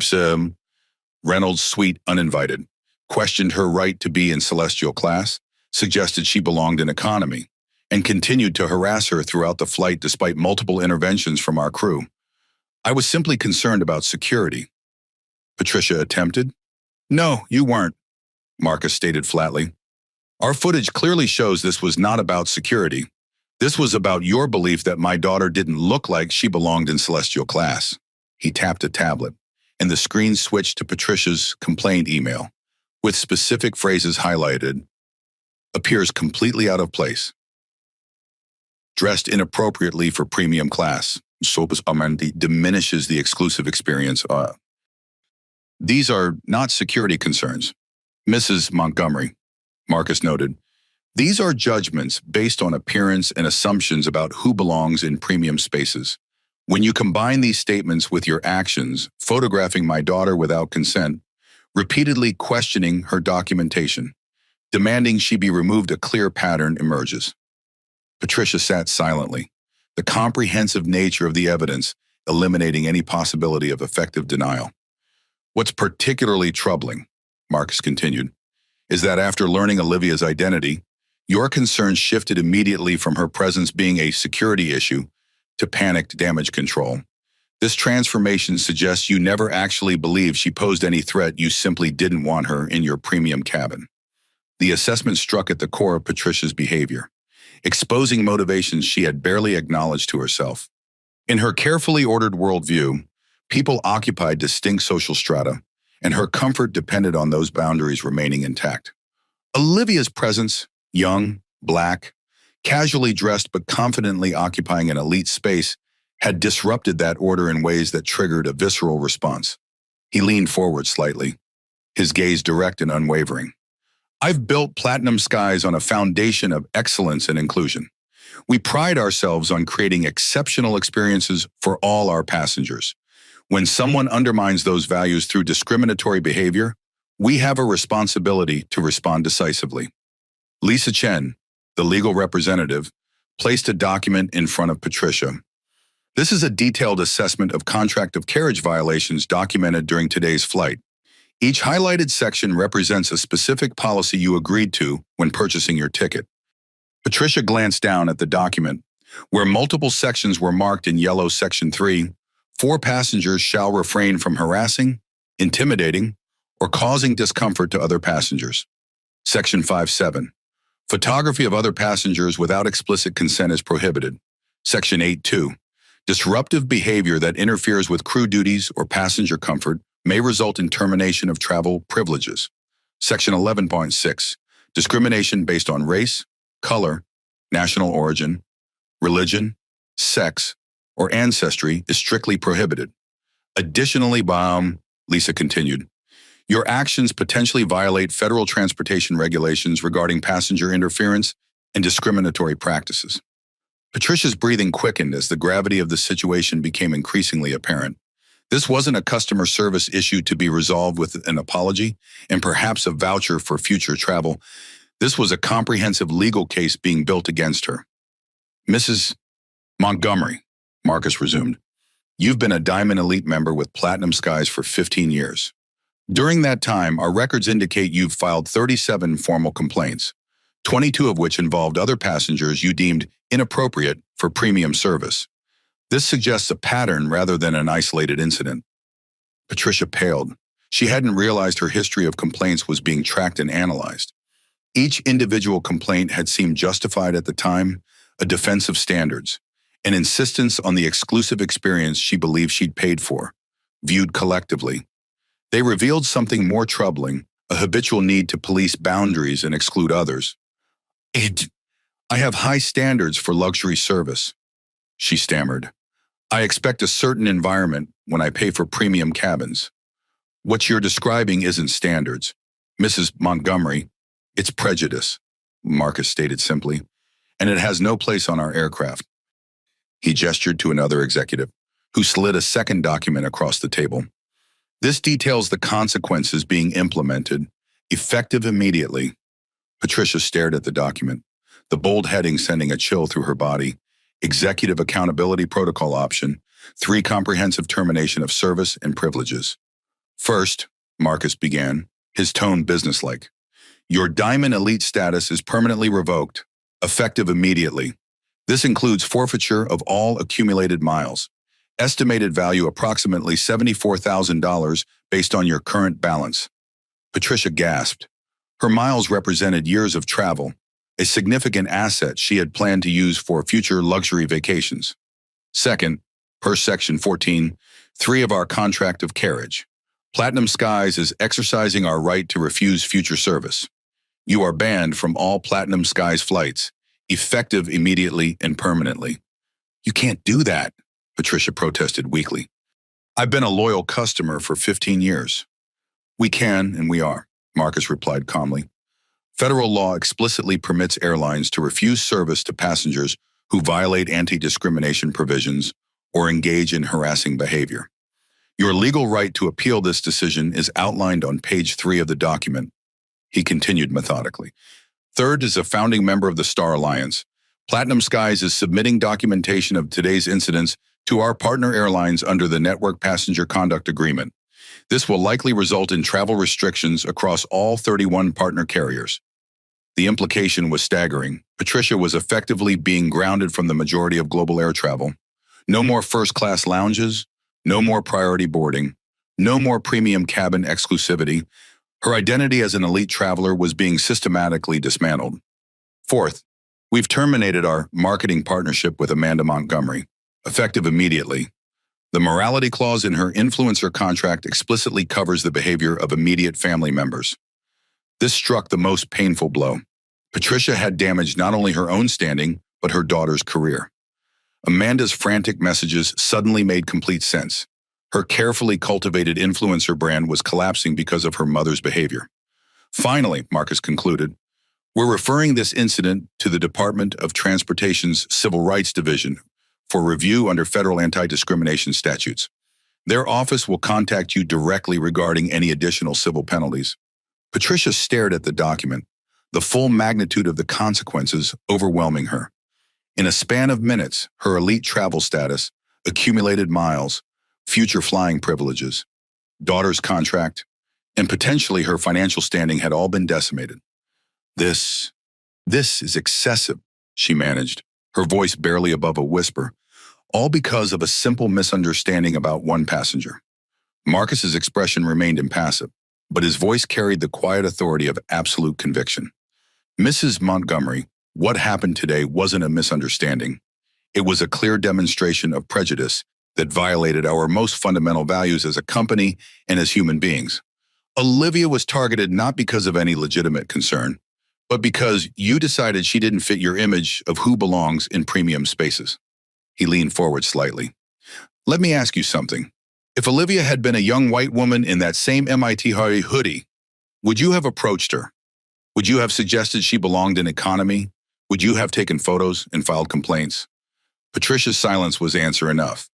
Reynolds' suite uninvited, questioned her right to be in celestial class, suggested she belonged in economy, and continued to harass her throughout the flight despite multiple interventions from our crew. I was simply concerned about security. Patricia attempted. No, you weren't, Marcus stated flatly. Our footage clearly shows this was not about security. This was about your belief that my daughter didn't look like she belonged in celestial class. He tapped a tablet, and the screen switched to Patricia's complaint email, with specific phrases highlighted. Appears completely out of place. Dressed inappropriately for premium class. Diminishes the exclusive experience. These are not security concerns. Mrs. Montgomery, Marcus noted, these are judgments based on appearance and assumptions about who belongs in premium spaces. When you combine these statements with your actions, photographing my daughter without consent, repeatedly questioning her documentation, demanding she be removed, a clear pattern emerges. Patricia sat silently, the comprehensive nature of the evidence eliminating any possibility of effective denial. What's particularly troubling, Marcus continued, is that after learning Olivia's identity, your concerns shifted immediately from her presence being a security issue to panicked damage control. This transformation suggests you never actually believed she posed any threat, you simply didn't want her in your premium cabin. The assessment struck at the core of Patricia's behavior. exposing motivations she had barely acknowledged to herself. In her carefully ordered worldview, people occupied distinct social strata, and her comfort depended on those boundaries remaining intact. Olivia's presence, young, black, casually dressed but confidently occupying an elite space, had disrupted that order in ways that triggered a visceral response. He leaned forward slightly, his gaze direct and unwavering. I've built Platinum Skies on a foundation of excellence and inclusion. We pride ourselves on creating exceptional experiences for all our passengers. When someone undermines those values through discriminatory behavior, we have a responsibility to respond decisively. Lisa Chen, the legal representative, placed a document in front of Patricia. This is a detailed assessment of contract of carriage violations documented during today's flight. Each highlighted section represents a specific policy you agreed to when purchasing your ticket. Patricia glanced down at the document, where multiple sections were marked in yellow. Section 3, 4 passengers shall refrain from harassing, intimidating, or causing discomfort to other passengers. Section 5.7, photography of other passengers without explicit consent is prohibited. Section 8.2, disruptive behavior that interferes with crew duties or passenger comfort may result in termination of travel privileges. Section 11.6, discrimination based on race, color, national origin, religion, sex, or ancestry is strictly prohibited. Additionally, Lisa continued, your actions potentially violate federal transportation regulations regarding passenger interference and discriminatory practices. Patricia's breathing quickened as the gravity of the situation became increasingly apparent. This wasn't a customer service issue to be resolved with an apology and perhaps a voucher for future travel. This was a comprehensive legal case being built against her. Mrs. Montgomery, Marcus resumed, you've been a Diamond Elite member with Platinum Skies for 15 years. During that time, our records indicate you've filed 37 formal complaints, 22 of which involved other passengers you deemed inappropriate for premium service. This suggests a pattern rather than an isolated incident. Patricia paled. She hadn't realized her history of complaints was being tracked and analyzed. Each individual complaint had seemed justified at the time, a defense of standards, an insistence on the exclusive experience she believed she'd paid for. Viewed collectively, they revealed something more troubling, a habitual need to police boundaries and exclude others. I have high standards for luxury service, she stammered. I expect a certain environment when I pay for premium cabins. What you're describing isn't standards, Mrs. Montgomery. It's prejudice, Marcus stated simply, and it has no place on our aircraft. He gestured to another executive, who slid a second document across the table. This details the consequences being implemented, effective immediately. Patricia stared at the document, the bold heading sending a chill through her body. Executive Accountability Protocol Option, 3 comprehensive termination of service and privileges. First, Marcus began, his tone businesslike. Your Diamond Elite status is permanently revoked, effective immediately. This includes forfeiture of all accumulated miles. Estimated value approximately $74,000 based on your current balance. Patricia gasped. Her miles represented years of travel, a significant asset she had planned to use for future luxury vacations. Second, per Section 14.3 of our contract of carriage, Platinum Skies is exercising our right to refuse future service. You are banned from all Platinum Skies flights, effective immediately and permanently. You can't do that, Patricia protested weakly. I've been a loyal customer for 15 years. We can and we are, Marcus replied calmly. Federal law explicitly permits airlines to refuse service to passengers who violate anti-discrimination provisions or engage in harassing behavior. Your legal right to appeal this decision is outlined on page 3 of the document. He continued methodically. Third, as a founding member of the Star Alliance, Platinum Skies is submitting documentation of today's incidents to our partner airlines under the Network Passenger Conduct Agreement. This will likely result in travel restrictions across all 31 partner carriers. The implication was staggering. Patricia was effectively being grounded from the majority of global air travel. No more first-class lounges, no more priority boarding, no more premium cabin exclusivity. Her identity as an elite traveler was being systematically dismantled. Fourth, We've terminated our marketing partnership with Amanda Montgomery, effective immediately. The morality clause in her influencer contract explicitly covers the behavior of immediate family members. This struck the most painful blow. Patricia had damaged not only her own standing, but her daughter's career. Amanda's frantic messages suddenly made complete sense. Her carefully cultivated influencer brand was collapsing because of her mother's behavior. Finally, Marcus concluded, we're referring this incident to the Department of Transportation's Civil Rights Division for review under federal anti-discrimination statutes. Their office will contact you directly regarding any additional civil penalties. Patricia stared at the document, the full magnitude of the consequences overwhelming her. In a span of minutes, her elite travel status, accumulated miles, future flying privileges, daughter's contract, and potentially her financial standing had all been decimated. This is excessive, she managed, her voice barely above a whisper, all because of a simple misunderstanding about one passenger. Marcus's expression remained impassive, but his voice carried the quiet authority of absolute conviction. Mrs. Montgomery, what happened today wasn't a misunderstanding. It was a clear demonstration of prejudice that violated our most fundamental values as a company and as human beings. Olivia was targeted not because of any legitimate concern, but because you decided she didn't fit your image of who belongs in premium spaces. He leaned forward slightly. Let me ask you something. If Olivia had been a young white woman in that same MIT hoodie, would you have approached her? Would you have suggested she belonged in economy? Would you have taken photos and filed complaints? Patricia's silence was answer enough.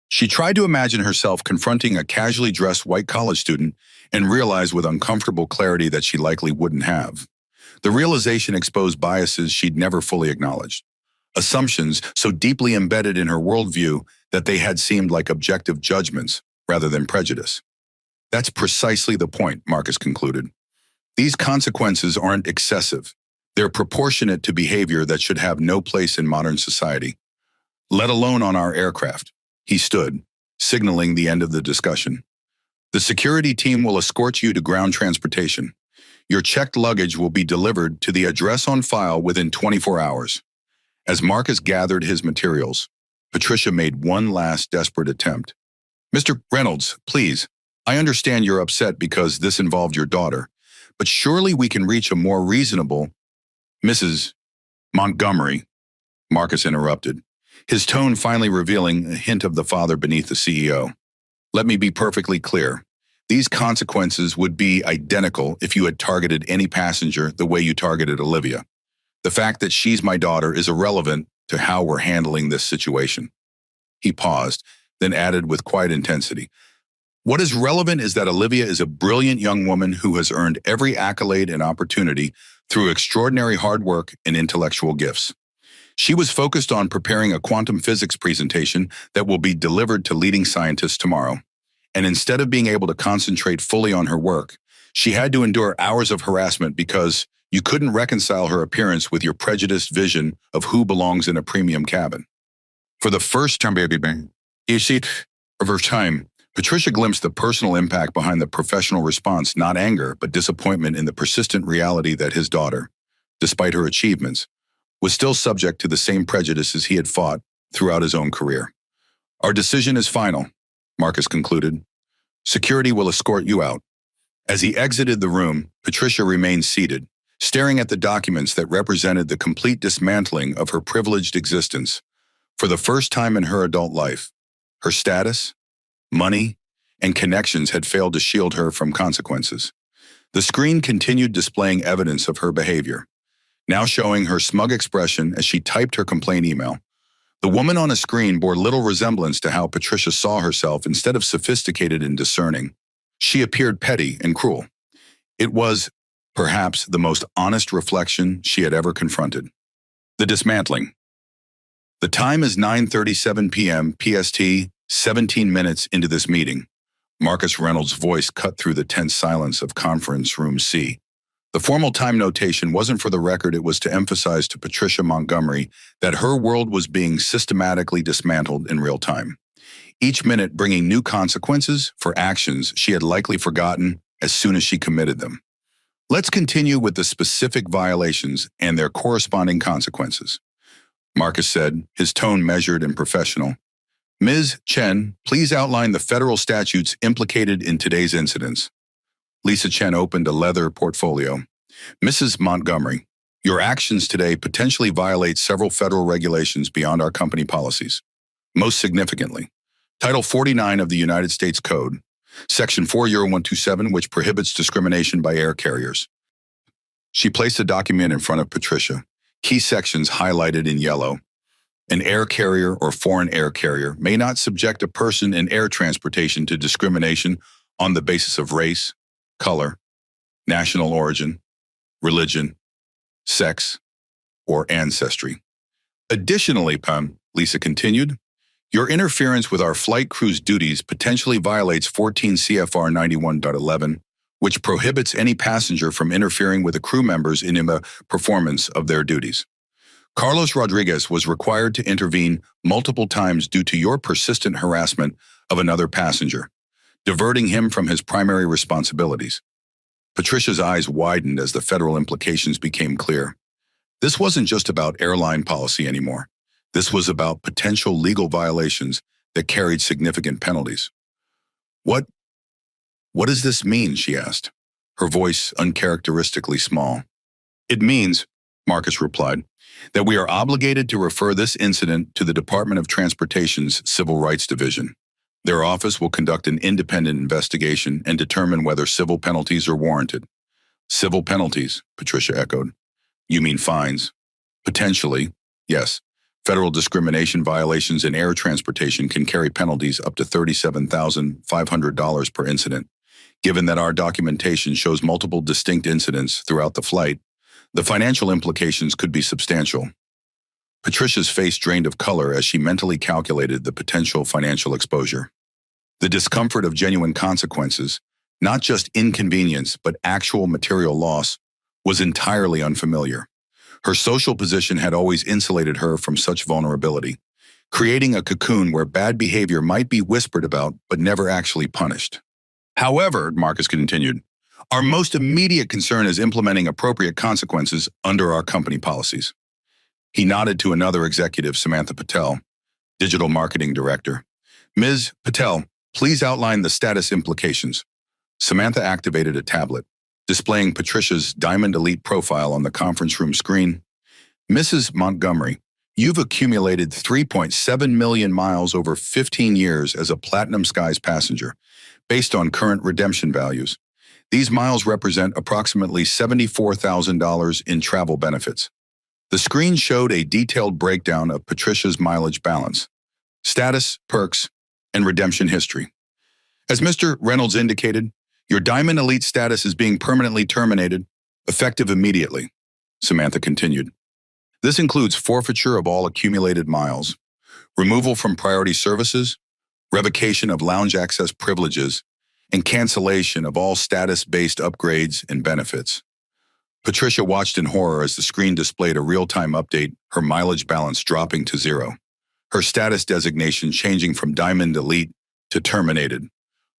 She tried to imagine herself confronting a casually dressed white college student and realized with uncomfortable clarity that she likely wouldn't have. The realization exposed biases she'd never fully acknowledged, assumptions so deeply embedded in her worldview that they had seemed like objective judgments rather than prejudice. That's precisely the point, Marcus concluded. These consequences aren't excessive. They're proportionate to behavior that should have no place in modern society, let alone on our aircraft. He stood, signaling the end of the discussion. The security team will escort you to ground transportation. Your checked luggage will be delivered to the address on file within 24 hours. As Marcus gathered his materials, Patricia made one last desperate attempt. Mr. Reynolds, please, I understand you're upset because this involved your daughter, but surely we can reach a more reasonable— Mrs. Montgomery, Marcus interrupted, his tone finally revealing a hint of the father beneath the CEO. Let me be perfectly clear. These consequences would be identical if you had targeted any passenger the way you targeted Olivia. The fact that she's my daughter is irrelevant to how we're handling this situation. He paused, then added with quiet intensity. What is relevant is that Olivia is a brilliant young woman who has earned every accolade and opportunity through extraordinary hard work and intellectual gifts. She was focused on preparing a quantum physics presentation that will be delivered to leading scientists tomorrow. And instead of being able to concentrate fully on her work, she had to endure hours of harassment because you couldn't reconcile her appearance with your prejudiced vision of who belongs in a premium cabin. For the first time of her time, Patricia glimpsed the personal impact behind the professional response, not anger, but disappointment in the persistent reality that his daughter, despite her achievements, was still subject to the same prejudices he had fought throughout his own career. Our decision is final, Marcus concluded. Security will escort you out. As he exited the room, Patricia remained seated, staring at the documents that represented the complete dismantling of her privileged existence. For the first time in her adult life, her status, money, and connections had failed to shield her from consequences. The screen continued displaying evidence of her behavior, now showing her smug expression as she typed her complaint email. The woman on a screen bore little resemblance to how Patricia saw herself. Instead of sophisticated and discerning, she appeared petty and cruel. It was, perhaps, the most honest reflection she had ever confronted. The dismantling. The time is 9:37 p.m. PST, 17 minutes into this meeting. Marcus Reynolds' voice cut through the tense silence of conference room C. The formal time notation wasn't for the record, it was to emphasize to Patricia Montgomery that her world was being systematically dismantled in real time, each minute bringing new consequences for actions she had likely forgotten as soon as she committed them. Let's continue with the specific violations and their corresponding consequences. Marcus said, his tone measured and professional. Ms. Chen, please outline the federal statutes implicated in today's incidents. Lisa Chen opened a leather portfolio. Mrs. Montgomery, your actions today potentially violate several federal regulations beyond our company policies. Most significantly, Title 49 of the United States Code, Section 40127, which prohibits discrimination by air carriers. She placed a document in front of Patricia, key sections highlighted in yellow. An air carrier or foreign air carrier may not subject a person in air transportation to discrimination on the basis of race, color, national origin, religion, sex, or ancestry. Additionally, Lisa continued, your interference with our flight crew's duties potentially violates 14 CFR 91.11, which prohibits any passenger from interfering with the crew members in the performance of their duties. Carlos Rodriguez was required to intervene multiple times due to your persistent harassment of another passenger, diverting him from his primary responsibilities. Patricia's eyes widened as the federal implications became clear. This wasn't just about airline policy anymore. This was about potential legal violations that carried significant penalties. What does this mean? She asked, her voice uncharacteristically small. It means, Marcus replied, that we are obligated to refer this incident to the Department of Transportation's Civil Rights Division. Their office will conduct an independent investigation and determine whether civil penalties are warranted. Civil penalties, Patricia echoed. You mean fines? Potentially, yes. Federal discrimination violations in air transportation can carry penalties up to $37,500 per incident. Given that our documentation shows multiple distinct incidents throughout the flight, the financial implications could be substantial. Patricia's face drained of color as she mentally calculated the potential financial exposure. The discomfort of genuine consequences, not just inconvenience but actual material loss, was entirely unfamiliar. Her social position had always insulated her from such vulnerability, creating a cocoon where bad behavior might be whispered about but never actually punished. However, Marcus continued, our most immediate concern is implementing appropriate consequences under our company policies. He nodded to another executive, Samantha Patel, Digital Marketing Director. Ms. Patel, please outline the status implications. Samantha activated a tablet, displaying Patricia's Diamond Elite profile on the conference room screen. Mrs. Montgomery, you've accumulated 3.7 million miles over 15 years as a Platinum Skies passenger, based on current redemption values. These miles represent approximately $74,000 in travel benefits. The screen showed a detailed breakdown of Patricia's mileage balance, status, perks, and redemption history. As Mr. Reynolds indicated, your Diamond Elite status is being permanently terminated, effective immediately, Samantha continued. This includes forfeiture of all accumulated miles, removal from priority services, revocation of lounge access privileges, and cancellation of all status-based upgrades and benefits. Patricia watched in horror as the screen displayed a real-time update, her mileage balance dropping to 0. Her status designation changing from Diamond Elite to Terminated.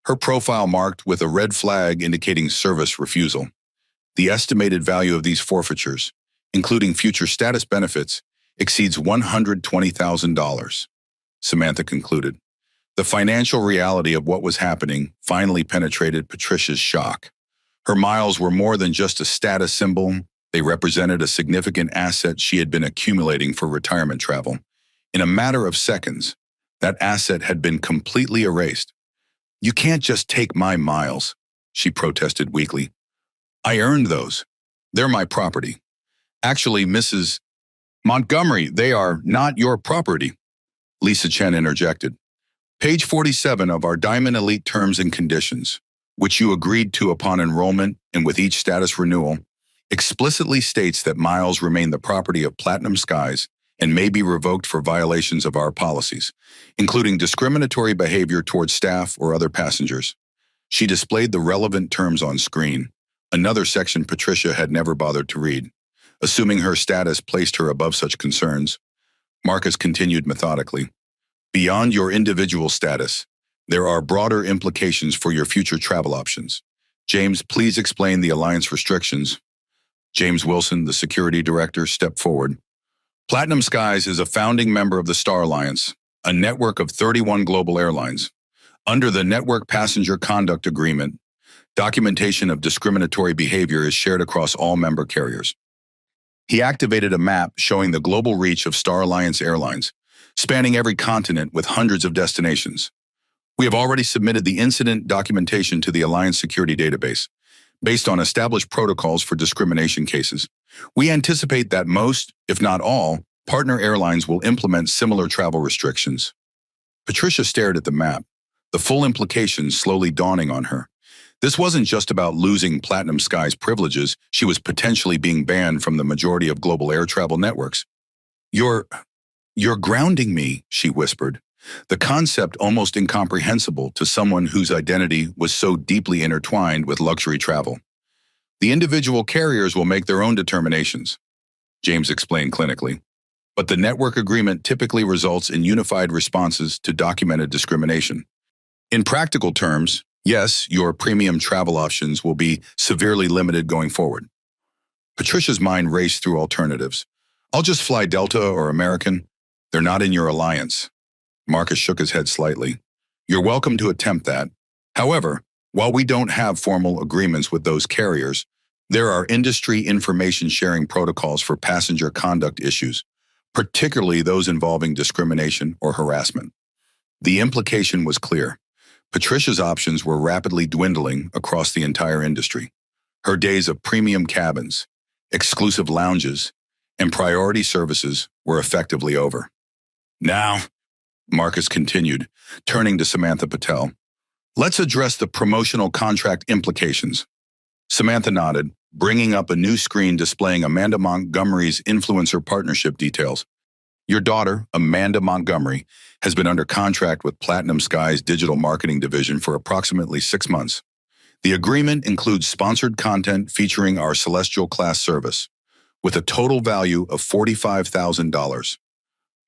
Her profile marked with a red flag indicating service refusal. The estimated value of these forfeitures, including future status benefits, exceeds $120,000, Samantha concluded. The financial reality of what was happening finally penetrated Patricia's shock. Her miles were more than just a status symbol. They represented a significant asset she had been accumulating for retirement travel. In a matter of seconds, that asset had been completely erased. You can't just take my miles, she protested weakly. I earned those. They're my property. Actually, Mrs. Montgomery, they are not your property, Lisa Chen interjected. Page 47 of our Diamond Elite Terms and Conditions, which you agreed to upon enrollment and with each status renewal, explicitly states that miles remain the property of Platinum Skies and may be revoked for violations of our policies, including discriminatory behavior towards staff or other passengers. She displayed the relevant terms on screen, another section Patricia had never bothered to read. Assuming her status placed her above such concerns, Marcus continued methodically. Beyond your individual status, there are broader implications for your future travel options. James, please explain the alliance restrictions. James Wilson, the security director, stepped forward. Platinum Skies is a founding member of the Star Alliance, a network of 31 global airlines. Under the Network Passenger Conduct Agreement, documentation of discriminatory behavior is shared across all member carriers. He activated a map showing the global reach of Star Alliance airlines, spanning every continent with hundreds of destinations. We have already submitted the incident documentation to the Alliance Security Database, based on established protocols for discrimination cases. We anticipate that most, if not all, partner airlines will implement similar travel restrictions. Patricia stared at the map, the full implications slowly dawning on her. This wasn't just about losing Platinum Sky's privileges, she was potentially being banned from the majority of global air travel networks. You're grounding me, she whispered, the concept almost incomprehensible to someone whose identity was so deeply intertwined with luxury travel. The individual carriers will make their own determinations, James explained clinically, but the network agreement typically results in unified responses to documented discrimination. In practical terms, yes, your premium travel options will be severely limited going forward. Patricia's mind raced through alternatives. I'll just fly Delta or American. They're not in your alliance. Marcus shook his head slightly. You're welcome to attempt that. However, while we don't have formal agreements with those carriers, there are industry information sharing protocols for passenger conduct issues, particularly those involving discrimination or harassment. The implication was clear. Patricia's options were rapidly dwindling across the entire industry. Her days of premium cabins, exclusive lounges, and priority services were effectively over. Now, Marcus continued, turning to Samantha Patel, let's address the promotional contract implications. Samantha nodded, bringing up a new screen displaying Amanda Montgomery's influencer partnership details. Your daughter, Amanda Montgomery, has been under contract with Platinum Sky's digital marketing division for approximately 6 months. The agreement includes sponsored content featuring our Celestial class service, with a total value of $45,000.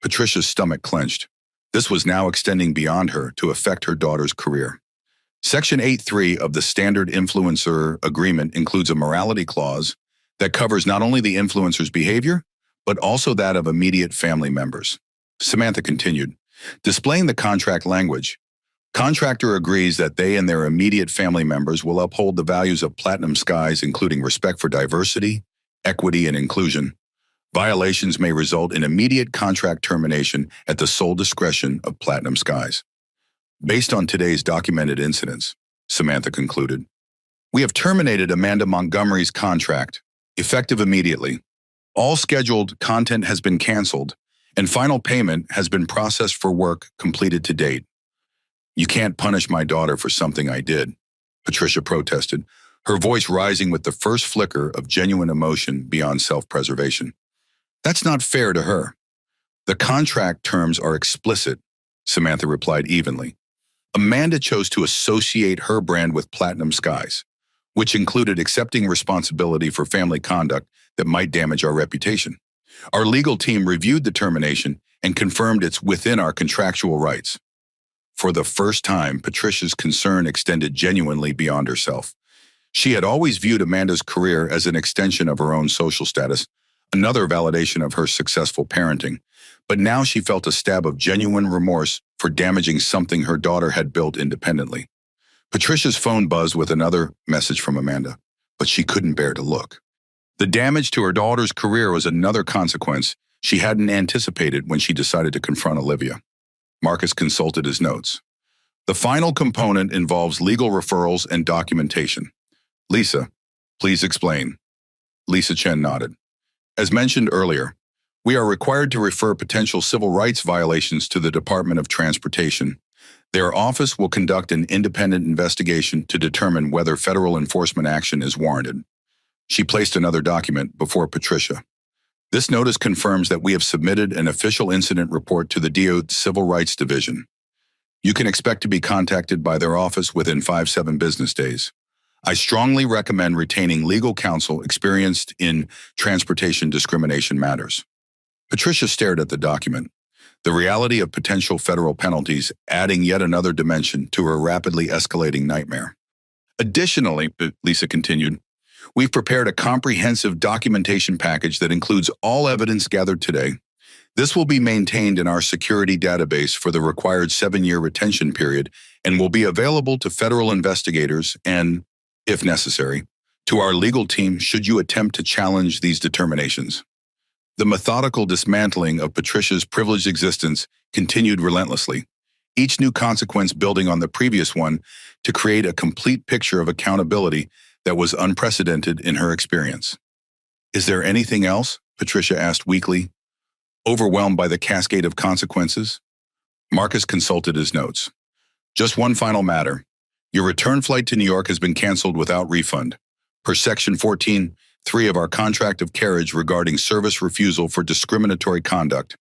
Patricia's stomach clenched. This was now extending beyond her to affect her daughter's career. Section 8.3 of the Standard Influencer Agreement includes a morality clause that covers not only the influencer's behavior, but also that of immediate family members. Samantha continued, displaying the contract language. Contractor agrees that they and their immediate family members will uphold the values of Platinum Skies, including respect for diversity, equity, and inclusion. Violations may result in immediate contract termination at the sole discretion of Platinum Skies. Based on today's documented incidents, Samantha concluded, we have terminated Amanda Montgomery's contract, effective immediately. All scheduled content has been canceled, and final payment has been processed for work completed to date. You can't punish my daughter for something I did, Patricia protested, her voice rising with the first flicker of genuine emotion beyond self-preservation. That's not fair to her. The contract terms are explicit, Samantha replied evenly. Amanda chose to associate her brand with Platinum Skies, which included accepting responsibility for family conduct that might damage our reputation. Our legal team reviewed the termination and confirmed it's within our contractual rights. For the first time, Patricia's concern extended genuinely beyond herself. She had always viewed Amanda's career as an extension of her own social status, another validation of her successful parenting, but now she felt a stab of genuine remorse for damaging something her daughter had built independently. Patricia's phone buzzed with another message from Amanda, but she couldn't bear to look. The damage to her daughter's career was another consequence she hadn't anticipated when she decided to confront Olivia. Marcus consulted his notes. The final component involves legal referrals and documentation. Lisa, please explain. Lisa Chen nodded. As mentioned earlier, we are required to refer potential civil rights violations to the Department of Transportation. Their office will conduct an independent investigation to determine whether federal enforcement action is warranted. She placed another document before Patricia. This notice confirms that we have submitted an official incident report to the DOD Civil Rights Division. You can expect to be contacted by their office within 5-7 business days. I strongly recommend retaining legal counsel experienced in transportation discrimination matters. Patricia stared at the document, the reality of potential federal penalties adding yet another dimension to her rapidly escalating nightmare. Additionally, Lisa continued, we've prepared a comprehensive documentation package that includes all evidence gathered today. This will be maintained in our security database for the required 7-year retention period and will be available to federal investigators and, if necessary, to our legal team should you attempt to challenge these determinations. The methodical dismantling of Patricia's privileged existence continued relentlessly, each new consequence building on the previous one to create a complete picture of accountability that was unprecedented in her experience. Is there anything else? Patricia asked weakly, overwhelmed by the cascade of consequences. Marcus consulted his notes. Just one final matter. Your return flight to New York has been canceled without refund, per Section 14(3) of our contract of carriage regarding service refusal for discriminatory conduct.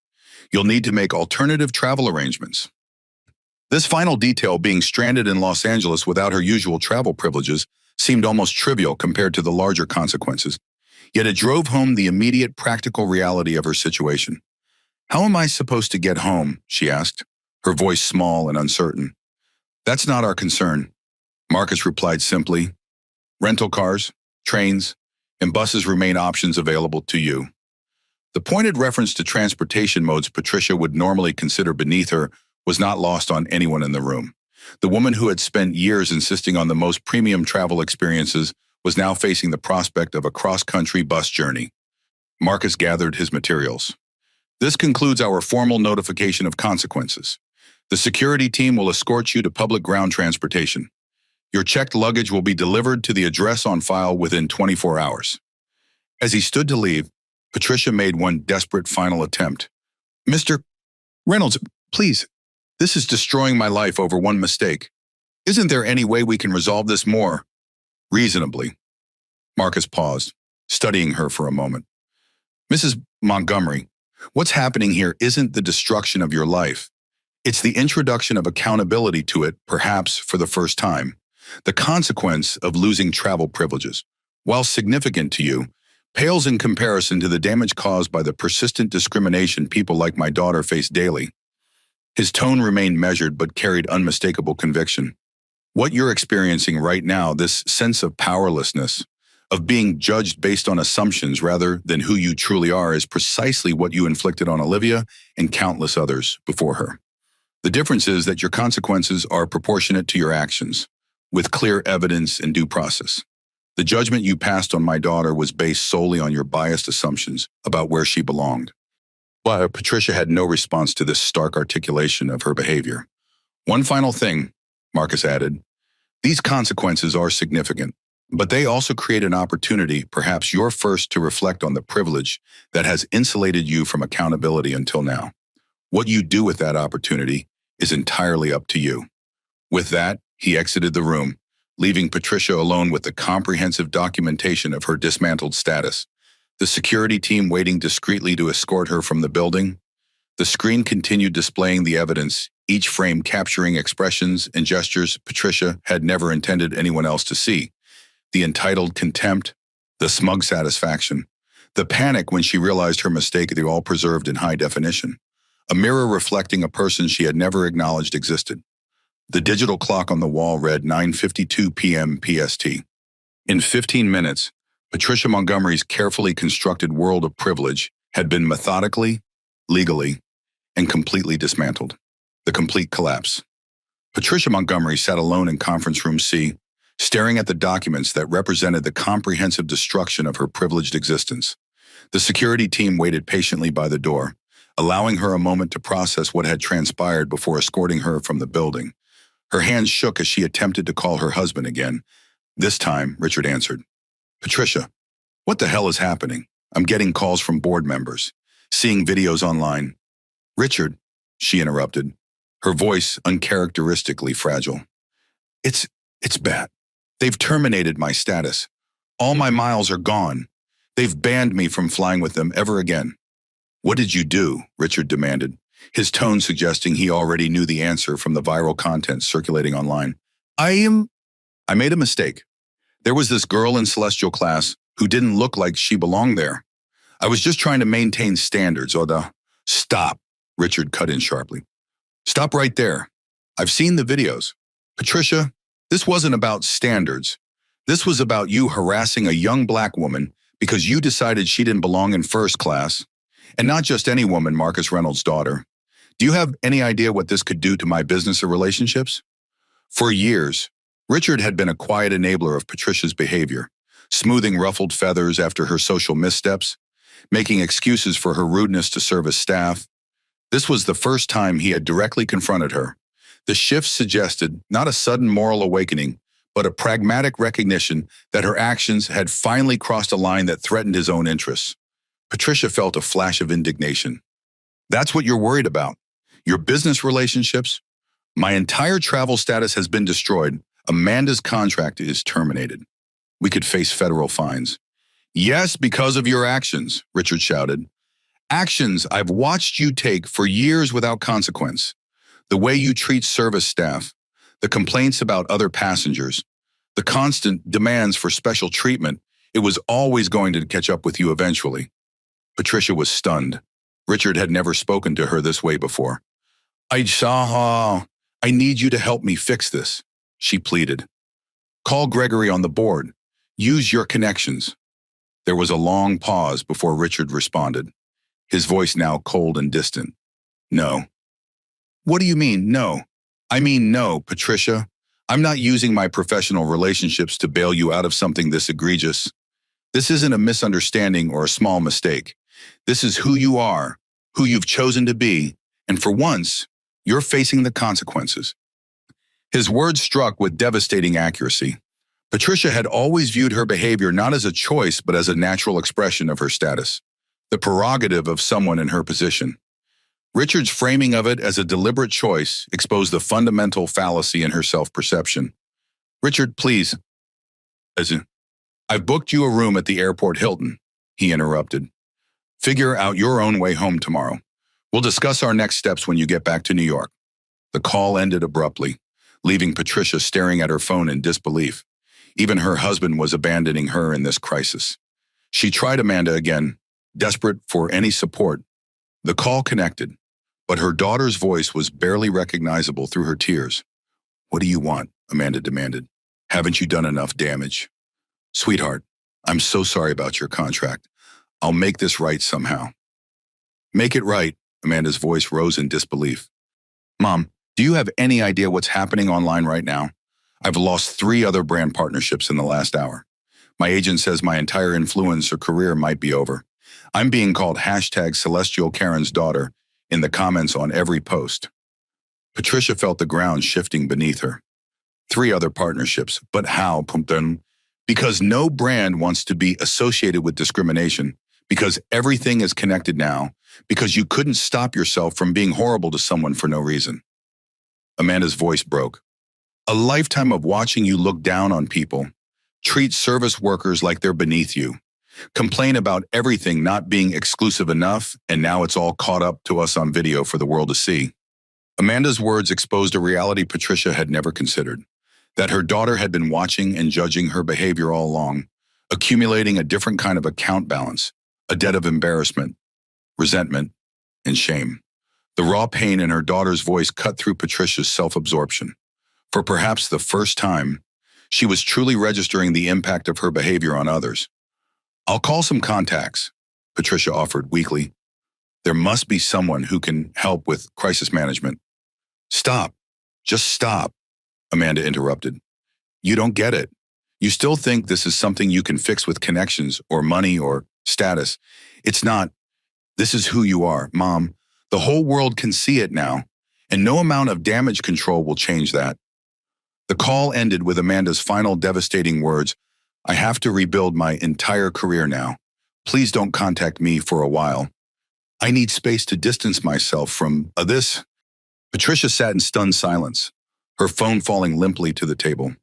You'll need to make alternative travel arrangements. This final detail, being stranded in Los Angeles without her usual travel privileges, seemed almost trivial compared to the larger consequences. Yet it drove home the immediate practical reality of her situation. How am I supposed to get home? She asked, her voice small and uncertain. That's not our concern, Marcus replied simply. Rental cars, trains, and buses remain options available to you. The pointed reference to transportation modes Patricia would normally consider beneath her was not lost on anyone in the room. The woman who had spent years insisting on the most premium travel experiences was now facing the prospect of a cross-country bus journey. Marcus gathered his materials. This concludes our formal notification of consequences. The security team will escort you to public ground transportation. Your checked luggage will be delivered to the address on file within 24 hours. As he stood to leave, Patricia made one desperate final attempt. Mr. Reynolds, please, this is destroying my life over one mistake. Isn't there any way we can resolve this more reasonably? Marcus paused, studying her for a moment. Mrs. Montgomery, what's happening here isn't the destruction of your life. It's the introduction of accountability to it, perhaps for the first time. The consequence of losing travel privileges, while significant to you, pales in comparison to the damage caused by the persistent discrimination people like my daughter face daily. His tone remained measured but carried unmistakable conviction. What you're experiencing right now, this sense of powerlessness, of being judged based on assumptions rather than who you truly are, is precisely what you inflicted on Olivia and countless others before her. The difference is that your consequences are proportionate to your actions, with clear evidence and due process. The judgment you passed on my daughter was based solely on your biased assumptions about where she belonged. But Patricia had no response to this stark articulation of her behavior. One final thing, Marcus added. These consequences are significant, but they also create an opportunity, perhaps your first, to reflect on the privilege that has insulated you from accountability until now. What you do with that opportunity is entirely up to you. With that, he exited the room, leaving Patricia alone with the comprehensive documentation of her dismantled status. The security team waiting discreetly to escort her from the building. The screen continued displaying the evidence, each frame capturing expressions and gestures Patricia had never intended anyone else to see. The entitled contempt, the smug satisfaction, the panic when she realized her mistake, they all preserved in high definition. A mirror reflecting a person she had never acknowledged existed. The digital clock on the wall read 9:52 p.m. PST. In 15 minutes, Patricia Montgomery's carefully constructed world of privilege had been methodically, legally, and completely dismantled. The complete collapse. Patricia Montgomery sat alone in conference room C, staring at the documents that represented the comprehensive destruction of her privileged existence. The security team waited patiently by the door, allowing her a moment to process what had transpired before escorting her from the building. Her hands shook as she attempted to call her husband again. This time, Richard answered. Patricia, what the hell is happening? I'm getting calls from board members, seeing videos online. Richard, she interrupted, her voice uncharacteristically fragile. It's bad. They've terminated my status. All my miles are gone. They've banned me from flying with them ever again. What did you do? Richard demanded, his tone suggesting he already knew the answer from the viral content circulating online. I made a mistake. There was this girl in Celestial class who didn't look like she belonged there. I was just trying to maintain standards. Stop, Richard cut in sharply. Stop right there. I've seen the videos. Patricia, This wasn't about standards. This was about you harassing a young black woman because you decided she didn't belong in first class. And not just any woman, Marcus Reynolds' daughter. Do you have any idea what this could do to my business or relationships? For years, Richard had been a quiet enabler of Patricia's behavior, smoothing ruffled feathers after her social missteps, making excuses for her rudeness to service staff. This was the first time he had directly confronted her. The shift suggested not a sudden moral awakening, but a pragmatic recognition that her actions had finally crossed a line that threatened his own interests. Patricia felt a flash of indignation. That's what you're worried about. Your business relationships? My entire travel status has been destroyed. Amanda's contract is terminated. We could face federal fines. Yes, because of your actions, Richard shouted. Actions I've watched you take for years without consequence. The way you treat service staff, the complaints about other passengers, the constant demands for special treatment, it was always going to catch up with you eventually. Patricia was stunned. Richard had never spoken to her this way before. I need you to help me fix this, she pleaded. Call Gregory on the board. Use your connections. There was a long pause before Richard responded, his voice now cold and distant. No. What do you mean, no? I mean no, Patricia. I'm not using my professional relationships to bail you out of something this egregious. This isn't a misunderstanding or a small mistake. This is who you are, who you've chosen to be, and for once, you're facing the consequences. His words struck with devastating accuracy. Patricia had always viewed her behavior not as a choice, but as a natural expression of her status, the prerogative of someone in her position. Richard's framing of it as a deliberate choice exposed the fundamental fallacy in her self-perception. Richard, please. I've booked you a room at the airport Hilton, he interrupted. Figure out your own way home tomorrow. We'll discuss our next steps when you get back to New York. The call ended abruptly, leaving Patricia staring at her phone in disbelief. Even her husband was abandoning her in this crisis. She tried Amanda again, desperate for any support. The call connected, but her daughter's voice was barely recognizable through her tears. What do you want? Amanda demanded. Haven't you done enough damage? Sweetheart, I'm so sorry about your contract. I'll make this right somehow. Make it right, Amanda's voice rose in disbelief. Mom, do you have any idea what's happening online right now? I've lost 3 other brand partnerships in the last hour. My agent says my entire influencer career might be over. I'm being called #Celestial Karen's daughter in the comments on every post. Patricia felt the ground shifting beneath her. 3 other partnerships, but how? Because no brand wants to be associated with discrimination, because everything is connected now, because you couldn't stop yourself from being horrible to someone for no reason. Amanda's voice broke. A lifetime of watching you look down on people, treat service workers like they're beneath you, complain about everything not being exclusive enough, and now it's all caught up to us on video for the world to see. Amanda's words exposed a reality Patricia had never considered, that her daughter had been watching and judging her behavior all along, accumulating a different kind of account balance, a debt of embarrassment, resentment, and shame. The raw pain in her daughter's voice cut through Patricia's self-absorption. For perhaps the first time, she was truly registering the impact of her behavior on others. I'll call some contacts, Patricia offered weakly. There must be someone who can help with crisis management. Stop. Just stop, Amanda interrupted. You don't get it. You still think this is something you can fix with connections or money or status. It's not. This is who you are, Mom. The whole world can see it now, and no amount of damage control will change that. The call ended with Amanda's final devastating words, I have to rebuild my entire career now. Please don't contact me for a while. I need space to distance myself from this. Patricia sat in stunned silence, her phone falling limply to the table.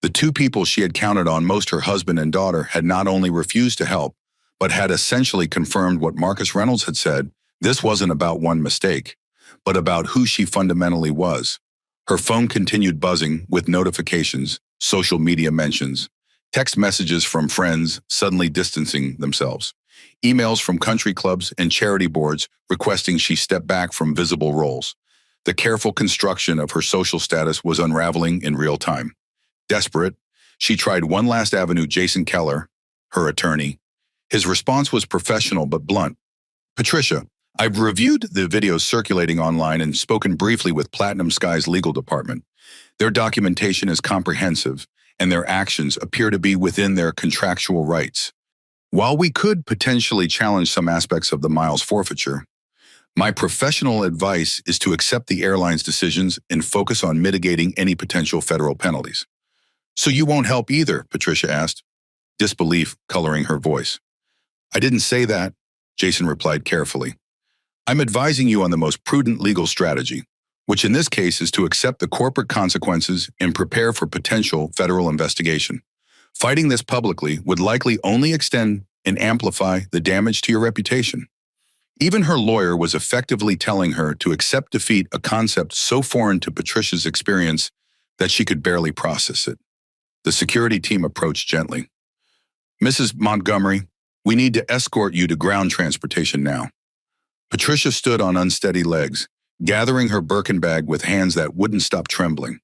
The 2 people she had counted on most, her husband and daughter, had not only refused to help, but had essentially confirmed what Marcus Reynolds had said. This wasn't about one mistake, but about who she fundamentally was. Her phone continued buzzing with notifications, social media mentions, text messages from friends suddenly distancing themselves, emails from country clubs and charity boards requesting she step back from visible roles. The careful construction of her social status was unraveling in real time. Desperate, she tried one last avenue. Jason Keller, her attorney. His response was professional but blunt. Patricia, I've reviewed the videos circulating online and spoken briefly with Platinum Sky's legal department. Their documentation is comprehensive, and their actions appear to be within their contractual rights. While we could potentially challenge some aspects of the miles forfeiture, my professional advice is to accept the airline's decisions and focus on mitigating any potential federal penalties. So you won't help either? Patricia asked, disbelief coloring her voice. I didn't say that, Jason replied carefully. I'm advising you on the most prudent legal strategy, which in this case is to accept the corporate consequences and prepare for potential federal investigation. Fighting this publicly would likely only extend and amplify the damage to your reputation. Even her lawyer was effectively telling her to accept defeat, a concept so foreign to Patricia's experience that she could barely process it. The security team approached gently. Mrs. Montgomery, we need to escort you to ground transportation now. Patricia stood on unsteady legs, gathering her Birkin bag with hands that wouldn't stop trembling.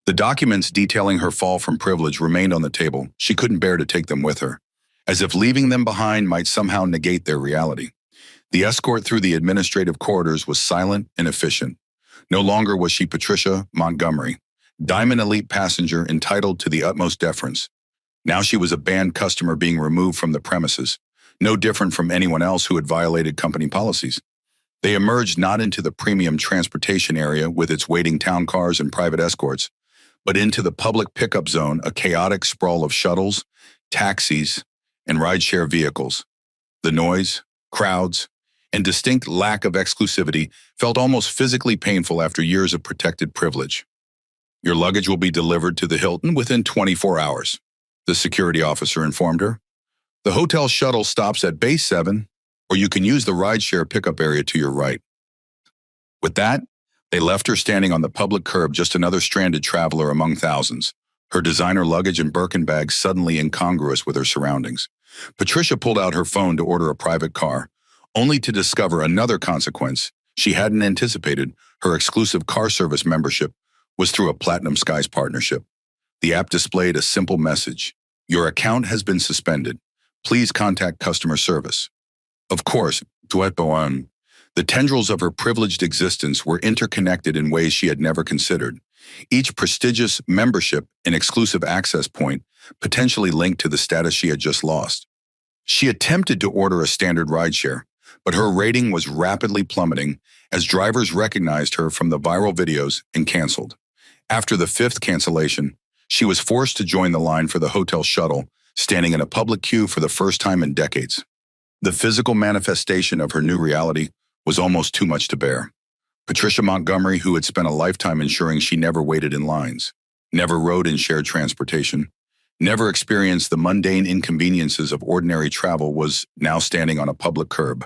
The documents detailing her fall from privilege remained on the table. She couldn't bear to take them with her, as if leaving them behind might somehow negate their reality. The escort through the administrative corridors was silent and efficient. No longer was she Patricia Montgomery, Diamond Elite passenger entitled to the utmost deference. Now she was a banned customer being removed from the premises, no different from anyone else who had violated company policies. They emerged not into the premium transportation area with its waiting town cars and private escorts, but into the public pickup zone, a chaotic sprawl of shuttles, taxis, and rideshare vehicles. The noise, crowds, and distinct lack of exclusivity felt almost physically painful after years of protected privilege. Your luggage will be delivered to the Hilton within 24 hours, the security officer informed her. The hotel shuttle stops at Base 7, or you can use the rideshare pickup area to your right. With that, they left her standing on the public curb, just another stranded traveler among thousands, her designer luggage and Birkin bag suddenly incongruous with her surroundings. Patricia pulled out her phone to order a private car, only to discover another consequence she hadn't anticipated. Her exclusive car service membership was through a Platinum Skies partnership. The app displayed a simple message: your account has been suspended. Please contact customer service. Of course, the tendrils of her privileged existence were interconnected in ways she had never considered. Each prestigious membership and exclusive access point potentially linked to the status she had just lost. She attempted to order a standard rideshare, but her rating was rapidly plummeting as drivers recognized her from the viral videos and canceled. After the fifth cancellation, she was forced to join the line for the hotel shuttle, standing in a public queue for the first time in decades. The physical manifestation of her new reality was almost too much to bear. Patricia Montgomery, who had spent a lifetime ensuring she never waited in lines, never rode in shared transportation, never experienced the mundane inconveniences of ordinary travel, was now standing on a public curb,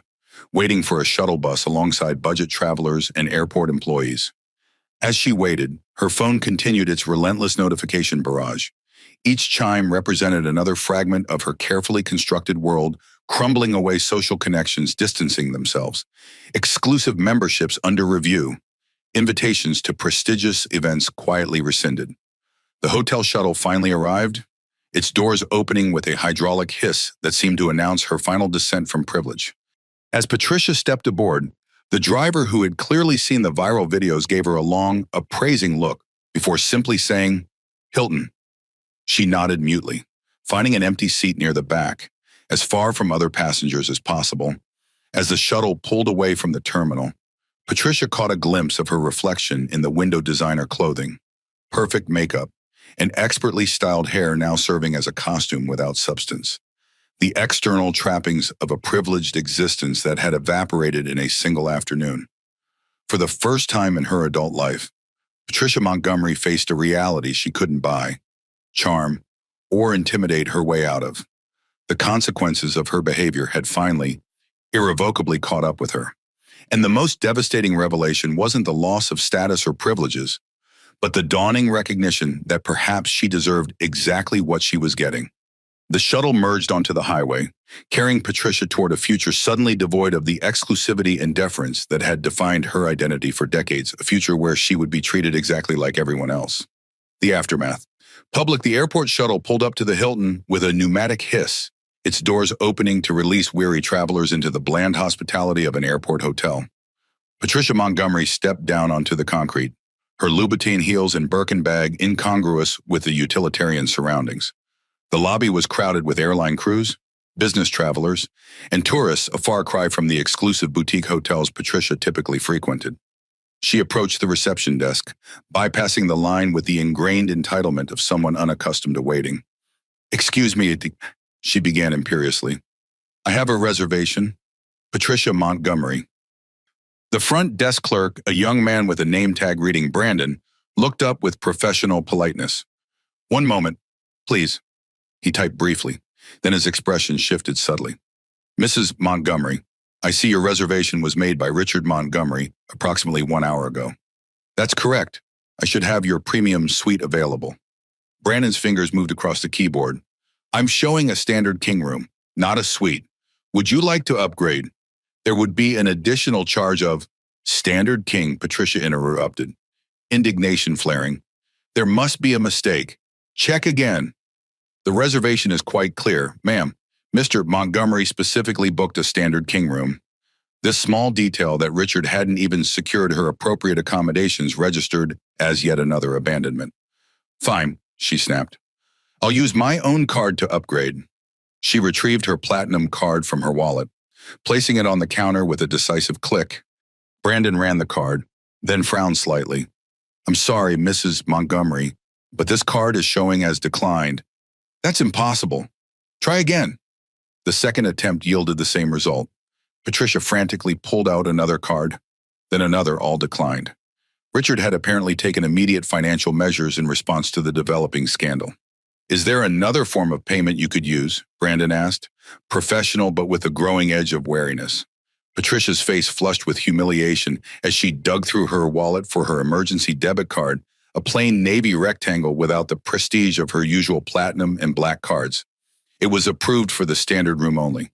waiting for a shuttle bus alongside budget travelers and airport employees. As she waited, her phone continued its relentless notification barrage. Each chime represented another fragment of her carefully constructed world, crumbling away, social connections distancing themselves, exclusive memberships under review, invitations to prestigious events quietly rescinded. The hotel shuttle finally arrived, its doors opening with a hydraulic hiss that seemed to announce her final descent from privilege. As Patricia stepped aboard, the driver, who had clearly seen the viral videos, gave her a long, appraising look before simply saying, "Hilton." She nodded mutely, finding an empty seat near the back, as far from other passengers as possible. As the shuttle pulled away from the terminal, Patricia caught a glimpse of her reflection in the window designer clothing, perfect makeup, and expertly styled hair now serving as a costume without substance. The external trappings of a privileged existence that had evaporated in a single afternoon. For the first time in her adult life, Patricia Montgomery faced a reality she couldn't buy, charm, or intimidate her way out of. The consequences of her behavior had finally, irrevocably caught up with her. And the most devastating revelation wasn't the loss of status or privileges, but the dawning recognition that perhaps she deserved exactly what she was getting. The shuttle merged onto the highway, carrying Patricia toward a future suddenly devoid of the exclusivity and deference that had defined her identity for decades, a future where she would be treated exactly like everyone else. The aftermath. Public, the airport shuttle pulled up to the Hilton with a pneumatic hiss, its doors opening to release weary travelers into the bland hospitality of an airport hotel. Patricia Montgomery stepped down onto the concrete, her Louboutin heels and Birkin bag incongruous with the utilitarian surroundings. The lobby was crowded with airline crews, business travelers, and tourists, a far cry from the exclusive boutique hotels Patricia typically frequented. She approached the reception desk, bypassing the line with the ingrained entitlement of someone unaccustomed to waiting. "Excuse me," she began imperiously. "I have a reservation. Patricia Montgomery." The front desk clerk, a young man with a name tag reading Brandon, looked up with professional politeness. "One moment, please," he typed briefly. Then his expression shifted subtly. "Mrs. Montgomery, I see your reservation was made by Richard Montgomery approximately 1 hour ago." "That's correct. I should have your premium suite available." Brandon's fingers moved across the keyboard. "I'm showing a standard king room, not a suite. Would you like to upgrade? There would be an additional charge of—" "Standard king," Patricia interrupted, indignation flaring. "There must be a mistake. Check again." "The reservation is quite clear, ma'am. Mr. Montgomery specifically booked a standard king room." This small detail that Richard hadn't even secured her appropriate accommodations registered as yet another abandonment. "Fine," she snapped. "I'll use my own card to upgrade." She retrieved her platinum card from her wallet, placing it on the counter with a decisive click. Brandon ran the card, then frowned slightly. "I'm sorry, Mrs. Montgomery, but this card is showing as declined." "That's impossible. Try again." The second attempt yielded the same result. Patricia frantically pulled out another card, then another, all declined. Richard had apparently taken immediate financial measures in response to the developing scandal. "Is there another form of payment you could use?" Brandon asked, professional but with a growing edge of wariness. Patricia's face flushed with humiliation as she dug through her wallet for her emergency debit card, a plain navy rectangle without the prestige of her usual platinum and black cards. It was approved for the standard room only.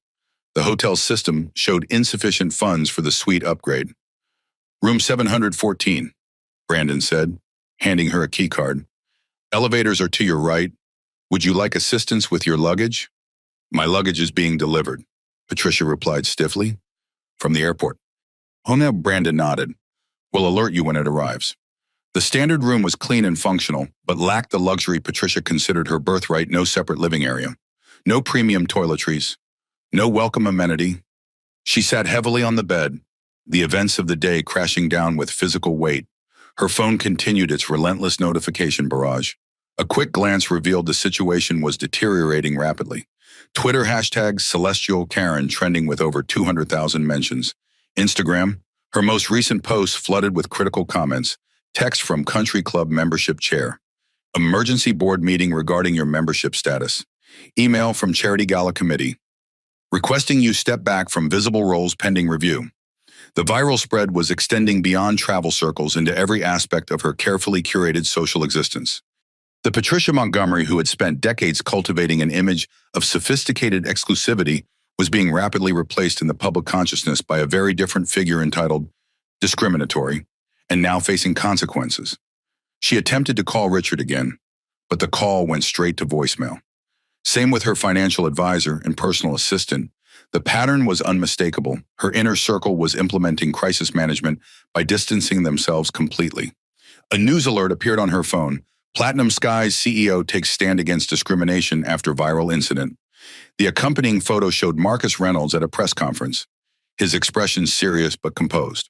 The hotel system showed insufficient funds for the suite upgrade. "Room 714, Brandon said, handing her a key card. "Elevators are to your right. Would you like assistance with your luggage?" "My luggage is being delivered," Patricia replied stiffly. "From the airport." "Oh no," Brandon nodded. "We'll alert you when it arrives." The standard room was clean and functional, but lacked the luxury Patricia considered her birthright: no separate living area, no premium toiletries, no welcome amenity. She sat heavily on the bed, the events of the day crashing down with physical weight. Her phone continued its relentless notification barrage. A quick glance revealed the situation was deteriorating rapidly. Twitter hashtag Celestial Karen trending with over 200,000 mentions. Instagram, her most recent post flooded with critical comments. Text from country club membership chair. Emergency board meeting regarding your membership status. Email from charity gala committee, requesting you step back from visible roles pending review. The viral spread was extending beyond travel circles into every aspect of her carefully curated social existence. The Patricia Montgomery who had spent decades cultivating an image of sophisticated exclusivity was being rapidly replaced in the public consciousness by a very different figure entitled discriminatory, and now facing consequences. She attempted to call Richard again, but the call went straight to voicemail. Same with her financial advisor and personal assistant. The pattern was unmistakable. Her inner circle was implementing crisis management by distancing themselves completely. A news alert appeared on her phone. Platinum Sky's CEO takes stand against discrimination after viral incident. The accompanying photo showed Marcus Reynolds at a press conference, his expression serious but composed.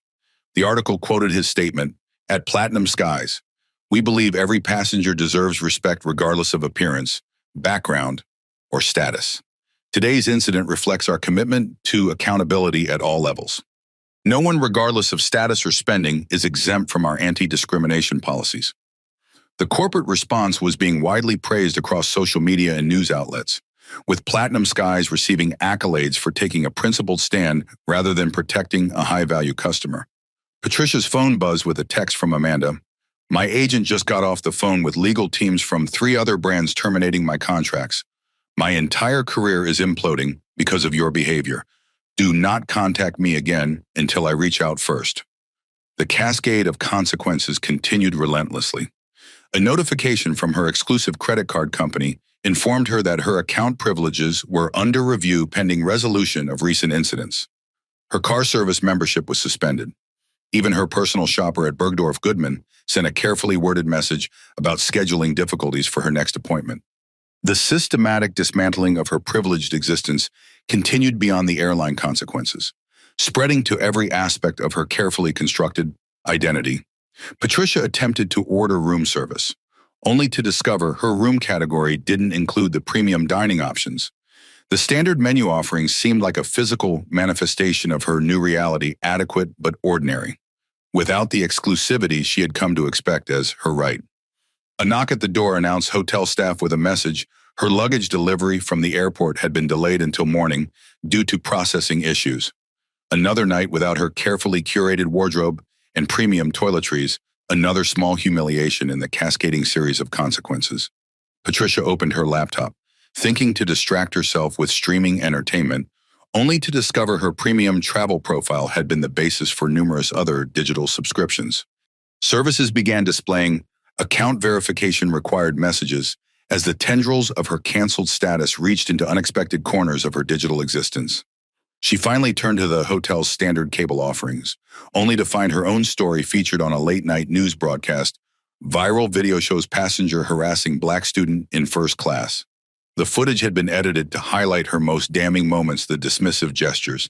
The article quoted his statement, "At Platinum Skies, we believe every passenger deserves respect regardless of appearance, background, or status. Today's incident reflects our commitment to accountability at all levels. No one, regardless of status or spending, is exempt from our anti-discrimination policies." The corporate response was being widely praised across social media and news outlets, with Platinum Skies receiving accolades for taking a principled stand rather than protecting a high-value customer. Patricia's phone buzzed with a text from Amanda. "My agent just got off the phone with legal teams from 3 other brands terminating my contracts. My entire career is imploding because of your behavior. Do not contact me again until I reach out first." The cascade of consequences continued relentlessly. A notification from her exclusive credit card company informed her that her account privileges were under review pending resolution of recent incidents. Her car service membership was suspended. Even her personal shopper at Bergdorf Goodman sent a carefully worded message about scheduling difficulties for her next appointment. The systematic dismantling of her privileged existence continued beyond the airline consequences, spreading to every aspect of her carefully constructed identity. Patricia attempted to order room service, only to discover her room category didn't include the premium dining options. The standard menu offerings seemed like a physical manifestation of her new reality, adequate but ordinary, without the exclusivity she had come to expect as her right. A knock at the door announced hotel staff with a message her luggage delivery from the airport had been delayed until morning due to processing issues. Another night without her carefully curated wardrobe and premium toiletries, another small humiliation in the cascading series of consequences. Patricia opened her laptop, thinking to distract herself with streaming entertainment, only to discover her premium travel profile had been the basis for numerous other digital subscriptions. Services began displaying account verification required messages as the tendrils of her canceled status reached into unexpected corners of her digital existence. She finally turned to the hotel's standard cable offerings, only to find her own story featured on a late-night news broadcast. Viral video shows passenger harassing black student in first class. The footage had been edited to highlight her most damning moments, the dismissive gestures,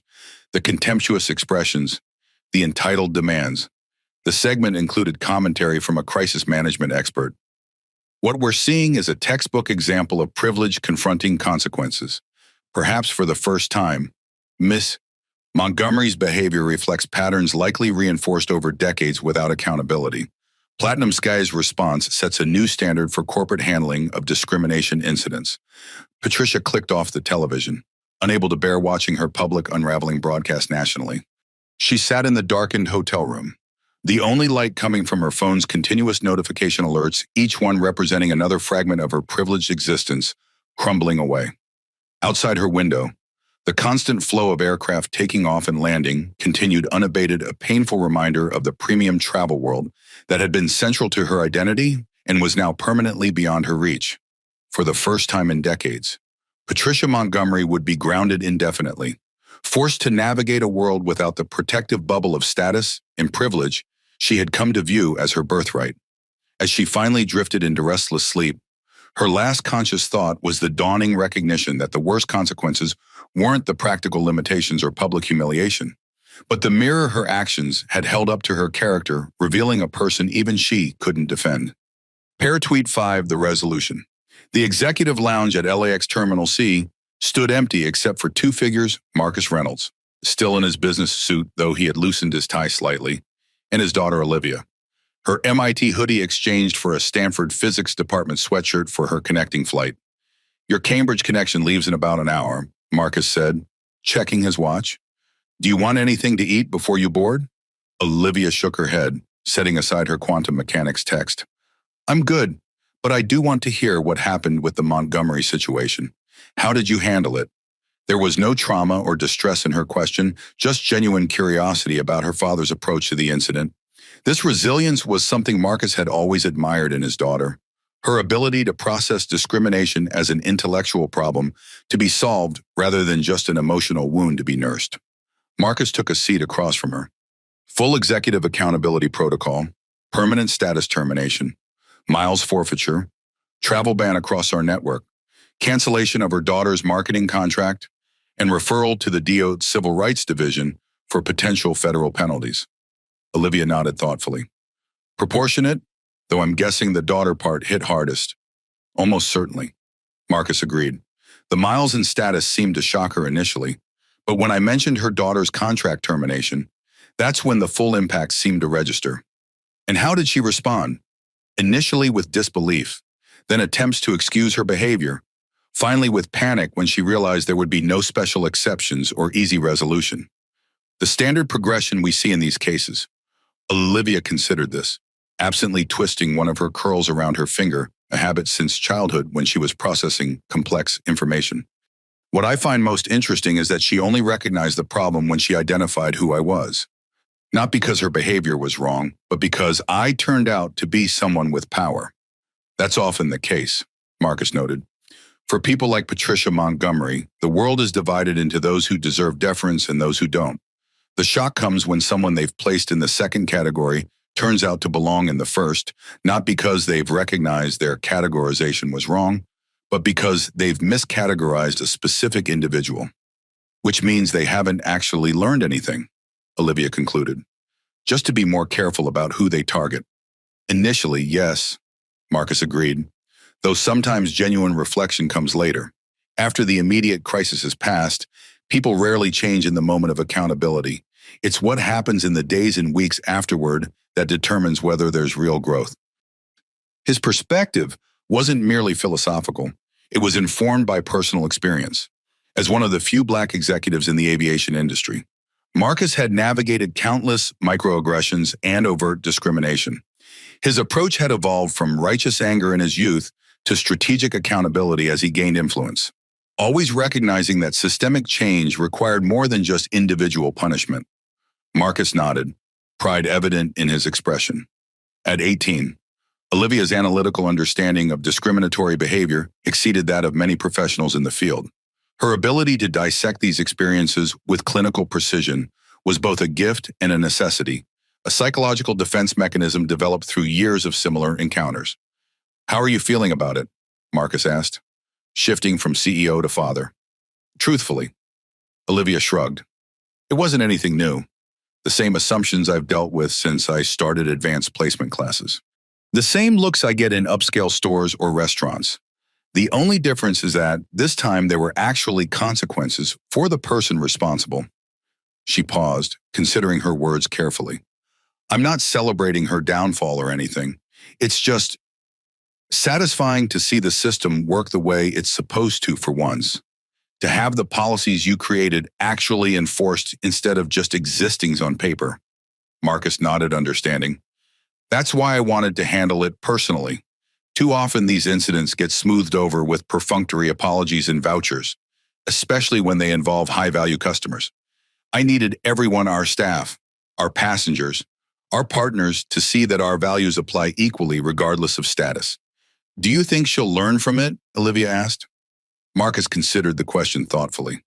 the contemptuous expressions, the entitled demands. The segment included commentary from a crisis management expert. What we're seeing is a textbook example of privilege confronting consequences. Perhaps for the first time, Miss Montgomery's behavior reflects patterns likely reinforced over decades without accountability. Platinum Sky's response sets a new standard for corporate handling of discrimination incidents. Patricia clicked off the television, unable to bear watching her public unraveling broadcast nationally. She sat in the darkened hotel room, the only light coming from her phone's continuous notification alerts, each one representing another fragment of her privileged existence, crumbling away. Outside her window, the constant flow of aircraft taking off and landing continued unabated, a painful reminder of the premium travel world that had been central to her identity and was now permanently beyond her reach. For the first time in decades, Patricia Montgomery would be grounded indefinitely, forced to navigate a world without the protective bubble of status and privilege she had come to view as her birthright. As she finally drifted into restless sleep, her last conscious thought was the dawning recognition that the worst consequences weren't the practical limitations or public humiliation, but the mirror her actions had held up to her character, revealing a person even she couldn't defend. Paratweet 5, the resolution. The executive lounge at LAX Terminal C stood empty except for two figures, Marcus Reynolds, still in his business suit though he had loosened his tie slightly, and his daughter Olivia. Her MIT hoodie exchanged for a Stanford Physics Department sweatshirt for her connecting flight. Your Cambridge connection leaves in about an hour, Marcus said, checking his watch. Do you want anything to eat before you board? Olivia shook her head, setting aside her quantum mechanics text. I'm good, but I do want to hear what happened with the Montgomery situation. How did you handle it? There was no trauma or distress in her question, just genuine curiosity about her father's approach to the incident. This resilience was something Marcus had always admired in his daughter. Her ability to process discrimination as an intellectual problem to be solved rather than just an emotional wound to be nursed. Marcus took a seat across from her. Full executive accountability protocol, permanent status termination, miles forfeiture, travel ban across our network, cancellation of her daughter's marketing contract, and referral to the DO Civil Rights Division for potential federal penalties. Olivia nodded thoughtfully. Proportionate, though I'm guessing the daughter part hit hardest. Almost certainly. Marcus agreed. The miles and status seemed to shock her initially, but when I mentioned her daughter's contract termination, that's when the full impact seemed to register. And how did she respond? Initially with disbelief, then attempts to excuse her behavior, finally with panic when she realized there would be no special exceptions or easy resolution. The standard progression we see in these cases. Olivia considered this, absently twisting one of her curls around her finger, a habit since childhood when she was processing complex information. What I find most interesting is that she only recognized the problem when she identified who I was. Not because her behavior was wrong, but because I turned out to be someone with power. That's often the case, Marcus noted. For people like Patricia Montgomery, the world is divided into those who deserve deference and those who don't. The shock comes when someone they've placed in the second category turns out to belong in the first, not because they've recognized their categorization was wrong, but because they've miscategorized a specific individual, which means they haven't actually learned anything, Olivia concluded. Just to be more careful about who they target. Initially, yes, Marcus agreed, though sometimes genuine reflection comes later. After the immediate crisis has passed, people rarely change in the moment of accountability. It's what happens in the days and weeks afterward that determines whether there's real growth. His perspective wasn't merely philosophical. It was informed by personal experience. As one of the few Black executives in the aviation industry, Marcus had navigated countless microaggressions and overt discrimination. His approach had evolved from righteous anger in his youth to strategic accountability as he gained influence, always recognizing that systemic change required more than just individual punishment. Marcus nodded, pride evident in his expression. At 18, Olivia's analytical understanding of discriminatory behavior exceeded that of many professionals in the field. Her ability to dissect these experiences with clinical precision was both a gift and a necessity, a psychological defense mechanism developed through years of similar encounters. "How are you feeling about it?" Marcus asked, shifting from CEO to father. Truthfully, Olivia shrugged. It wasn't anything new. The same assumptions I've dealt with since I started advanced placement classes. The same looks I get in upscale stores or restaurants. The only difference is that this time there were actually consequences for the person responsible. She paused, considering her words carefully. I'm not celebrating her downfall or anything. It's just satisfying to see the system work the way it's supposed to for once. To have the policies you created actually enforced instead of just existing on paper. Marcus nodded, understanding. That's why I wanted to handle it personally. Too often these incidents get smoothed over with perfunctory apologies and vouchers, especially when they involve high-value customers. I needed everyone, our staff, our passengers, our partners, to see that our values apply equally regardless of status. Do you think she'll learn from it? Olivia asked. Marcus considered the question thoughtfully.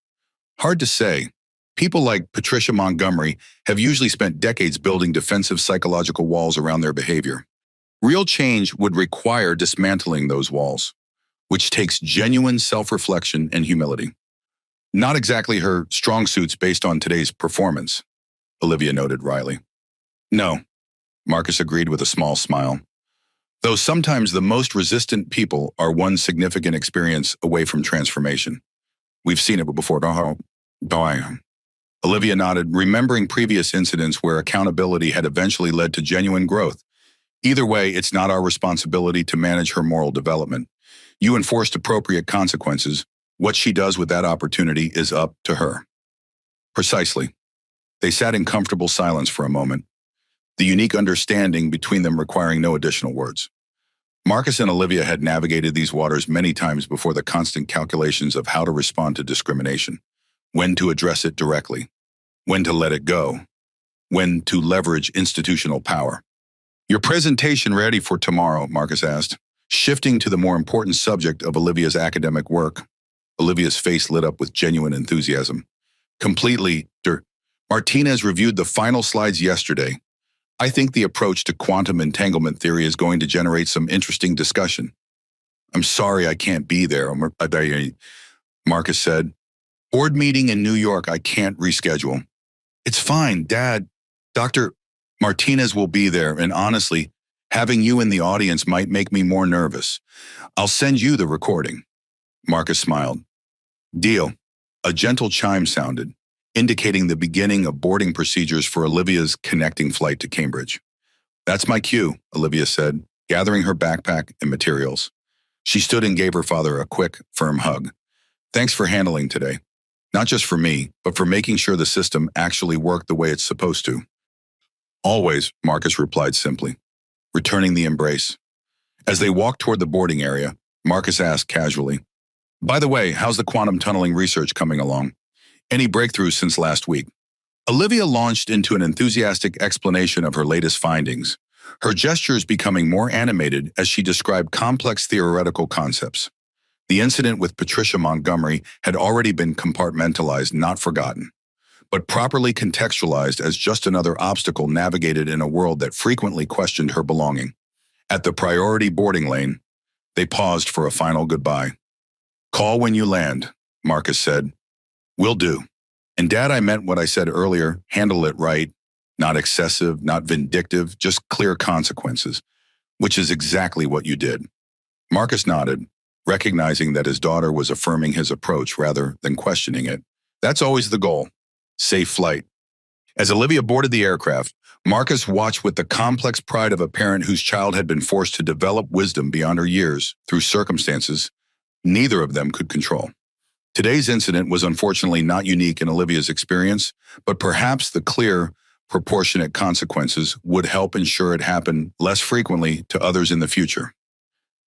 Hard to say. People like Patricia Montgomery have usually spent decades building defensive psychological walls around their behavior. Real change would require dismantling those walls, which takes genuine self-reflection and humility. Not exactly her strong suits based on today's performance, Olivia noted wryly. No, Marcus agreed with a small smile. Though sometimes the most resistant people are one significant experience away from transformation. We've seen it before. Olivia nodded, remembering previous incidents where accountability had eventually led to genuine growth. Either way, it's not our responsibility to manage her moral development. You enforced appropriate consequences. What she does with that opportunity is up to her. Precisely. They sat in comfortable silence for a moment, the unique understanding between them requiring no additional words. Marcus and Olivia had navigated these waters many times before the constant calculations of how to respond to discrimination, when to address it directly, when to let it go, when to leverage institutional power. Your presentation ready for tomorrow? Marcus asked, shifting to the more important subject of Olivia's academic work. Olivia's face lit up with genuine enthusiasm. Completely. Martinez reviewed the final slides yesterday. I think the approach to quantum entanglement theory is going to generate some interesting discussion. I'm sorry I can't be there, Marcus said. Board meeting in New York, I can't reschedule. It's fine, Dad. Dr. Martinez will be there, and honestly, having you in the audience might make me more nervous. I'll send you the recording. Marcus smiled. Deal. A gentle chime sounded, indicating the beginning of boarding procedures for Olivia's connecting flight to Cambridge. That's my cue, Olivia said, gathering her backpack and materials. She stood and gave her father a quick, firm hug. Thanks for handling today. Not just for me, but for making sure the system actually worked the way it's supposed to. Always, Marcus replied simply, returning the embrace. As they walked toward the boarding area, Marcus asked casually, by the way, how's the quantum tunneling research coming along? Any breakthroughs since last week? Olivia launched into an enthusiastic explanation of her latest findings, her gestures becoming more animated as she described complex theoretical concepts. The incident with Patricia Montgomery had already been compartmentalized, not forgotten, but properly contextualized as just another obstacle navigated in a world that frequently questioned her belonging. At the priority boarding lane, they paused for a final goodbye. "Call when you land," Marcus said. "Will do. And Dad, I meant what I said earlier, handle it right. Not excessive, not vindictive, just clear consequences," which is exactly what you did. Marcus nodded, recognizing that his daughter was affirming his approach rather than questioning it. That's always the goal. Safe flight. As Olivia boarded the aircraft, Marcus watched with the complex pride of a parent whose child had been forced to develop wisdom beyond her years through circumstances neither of them could control. Today's incident was unfortunately not unique in Olivia's experience, but perhaps the clear, proportionate consequences would help ensure it happened less frequently to others in the future.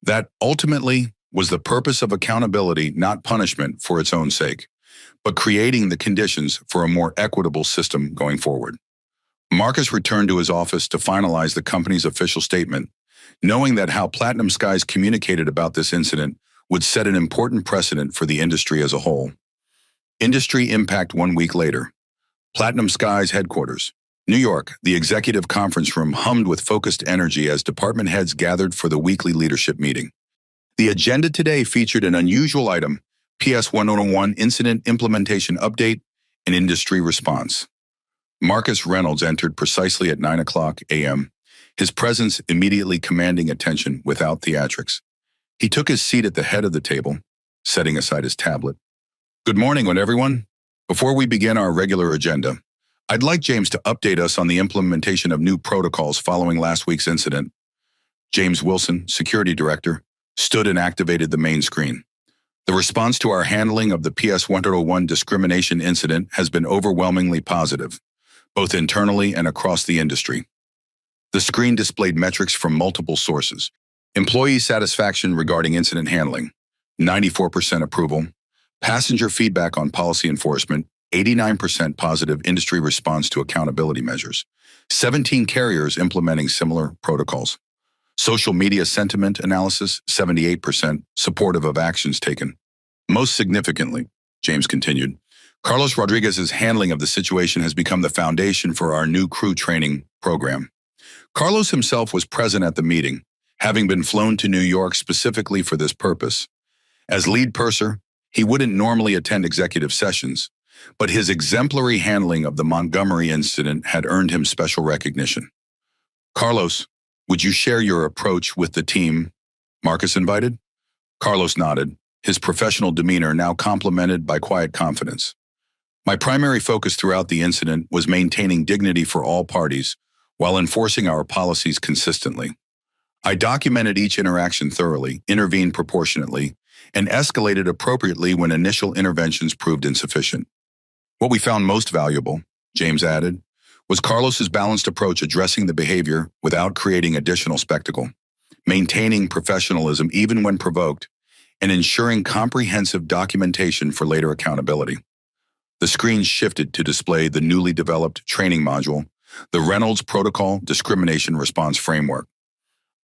That ultimately was the purpose of accountability, not punishment for its own sake, but creating the conditions for a more equitable system going forward. Marcus returned to his office to finalize the company's official statement, knowing that how Platinum Skies communicated about this incident would set an important precedent for the industry as a whole. Industry impact 1 week later. Platinum Skies headquarters, New York, the executive conference room hummed with focused energy as department heads gathered for the weekly leadership meeting. The agenda today featured an unusual item, PS 101 Incident Implementation Update and Industry Response. Marcus Reynolds entered precisely at 9 a.m., his presence immediately commanding attention without theatrics. He took his seat at the head of the table, setting aside his tablet. "Good morning, everyone. Before we begin our regular agenda, I'd like James to update us on the implementation of new protocols following last week's incident." James Wilson, Security Director, stood and activated the main screen. "The response to our handling of the PS 101 discrimination incident has been overwhelmingly positive, both internally and across the industry." The screen displayed metrics from multiple sources. Employee satisfaction regarding incident handling, 94% approval. Passenger feedback on policy enforcement, 89% positive industry response to accountability measures. 17 carriers implementing similar protocols. Social media sentiment analysis, 78% supportive of actions taken. Most significantly, James continued, Carlos Rodriguez's handling of the situation has become the foundation for our new crew training program. Carlos himself was present at the meeting, having been flown to New York specifically for this purpose. As lead purser, he wouldn't normally attend executive sessions, but his exemplary handling of the Montgomery incident had earned him special recognition. "Carlos, would you share your approach with the team?" Marcus invited. Carlos nodded, his professional demeanor now complemented by quiet confidence. "My primary focus throughout the incident was maintaining dignity for all parties while enforcing our policies consistently. I documented each interaction thoroughly, intervened proportionately, and escalated appropriately when initial interventions proved insufficient. What we found most valuable," James added, "was Carlos's balanced approach addressing the behavior without creating additional spectacle, maintaining professionalism even when provoked, and ensuring comprehensive documentation for later accountability." The screen shifted to display the newly developed training module, the Reynolds Protocol Discrimination Response Framework.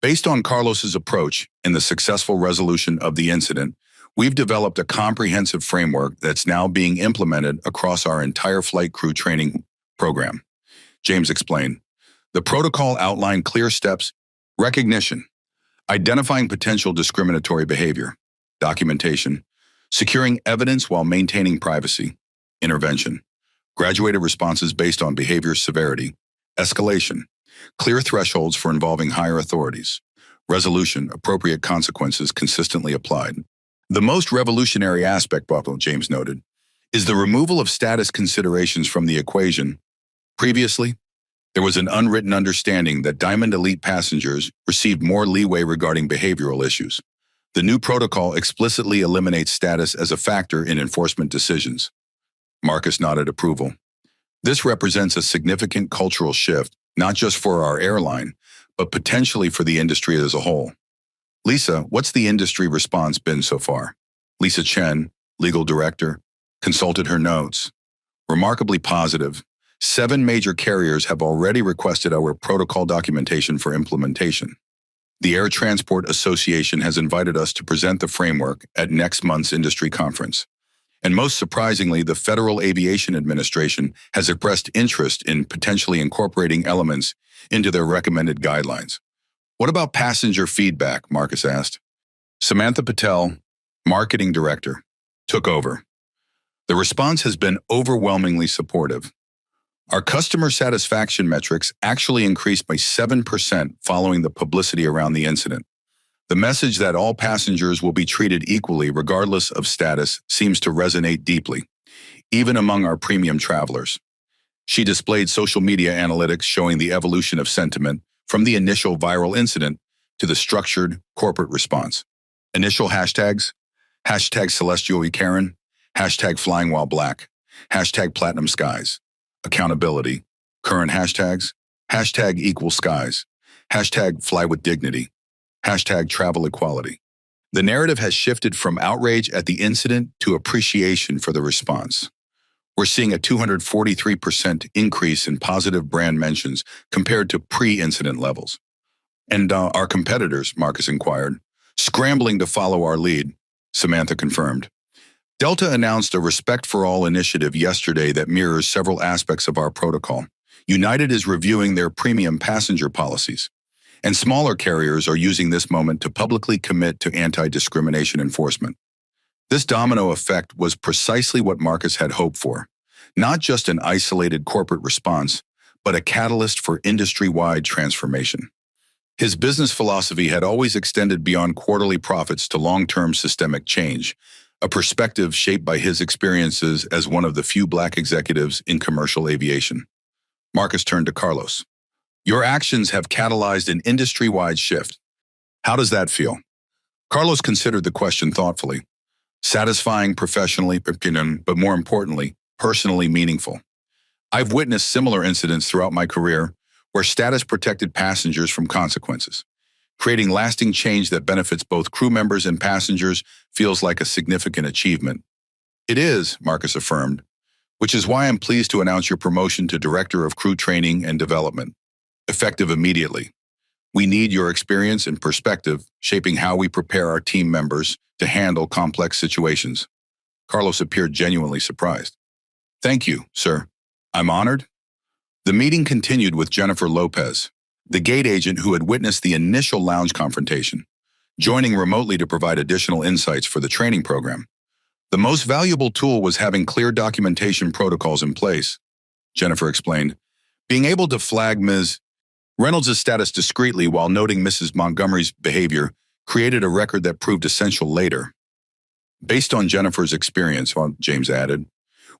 Based on Carlos's approach and the successful resolution of the incident, we've developed a comprehensive framework that's now being implemented across our entire flight crew training program, James explained. The protocol outlined clear steps: recognition, identifying potential discriminatory behavior, documentation, securing evidence while maintaining privacy, intervention, graduated responses based on behavior severity, escalation, clear thresholds for involving higher authorities, resolution, appropriate consequences consistently applied. The most revolutionary aspect, James noted, is the removal of status considerations from the equation. Previously, there was an unwritten understanding that Diamond Elite passengers received more leeway regarding behavioral issues. The new protocol explicitly eliminates status as a factor in enforcement decisions. Marcus nodded approval. This represents a significant cultural shift, not just for our airline, but potentially for the industry as a whole. "Lisa, what's the industry response been so far?" Lisa Chen, legal director, consulted her notes. "Remarkably positive. 7 major carriers have already requested our protocol documentation for implementation. The Air Transport Association has invited us to present the framework at next month's industry conference. And most surprisingly, the Federal Aviation Administration has expressed interest in potentially incorporating elements into their recommended guidelines. What about passenger feedback? Marcus asked. Samantha Patel, marketing director, took over. The response has been overwhelmingly supportive. Our customer satisfaction metrics actually increased by 7% following the publicity around the incident. The message that all passengers will be treated equally regardless of status seems to resonate deeply, even among our premium travelers. She displayed social media analytics showing the evolution of sentiment from the initial viral incident to the structured corporate response. Initial hashtags: hashtag Celestial Karen, hashtag Flying While Black, hashtag Platinum Skies. Accountability. Current hashtags: hashtag Equal Skies, hashtag Fly with Dignity, hashtag Travel Equality. The narrative has shifted from outrage at the incident to appreciation for the response. We're seeing a 243% increase in positive brand mentions compared to pre-incident levels. And our competitors, Marcus inquired, scrambling to follow our lead, Samantha confirmed. Delta announced a Respect for All initiative yesterday that mirrors several aspects of our protocol. United is reviewing their premium passenger policies, and smaller carriers are using this moment to publicly commit to anti-discrimination enforcement. This domino effect was precisely what Marcus had hoped for, not just an isolated corporate response, but a catalyst for industry-wide transformation. His business philosophy had always extended beyond quarterly profits to long-term systemic change, a perspective shaped by his experiences as one of the few Black executives in commercial aviation. Marcus turned to Carlos. Your actions have catalyzed an industry-wide shift. How does that feel? Carlos considered the question thoughtfully. Satisfying professionally, but more importantly, personally meaningful. I've witnessed similar incidents throughout my career where status protected passengers from consequences. Creating lasting change that benefits both crew members and passengers feels like a significant achievement. It is, Marcus affirmed, which is why I'm pleased to announce your promotion to Director of Crew Training and Development, effective immediately. We need your experience and perspective shaping how we prepare our team members to handle complex situations. Carlos appeared genuinely surprised. Thank you, sir. I'm honored. The meeting continued with Jennifer Lopez, the gate agent who had witnessed the initial lounge confrontation, joining remotely to provide additional insights for the training program. The most valuable tool was having clear documentation protocols in place, Jennifer explained. Being able to flag Ms. Reynolds' status discreetly while noting Mrs. Montgomery's behavior created a record that proved essential later. Based on Jennifer's experience, James added,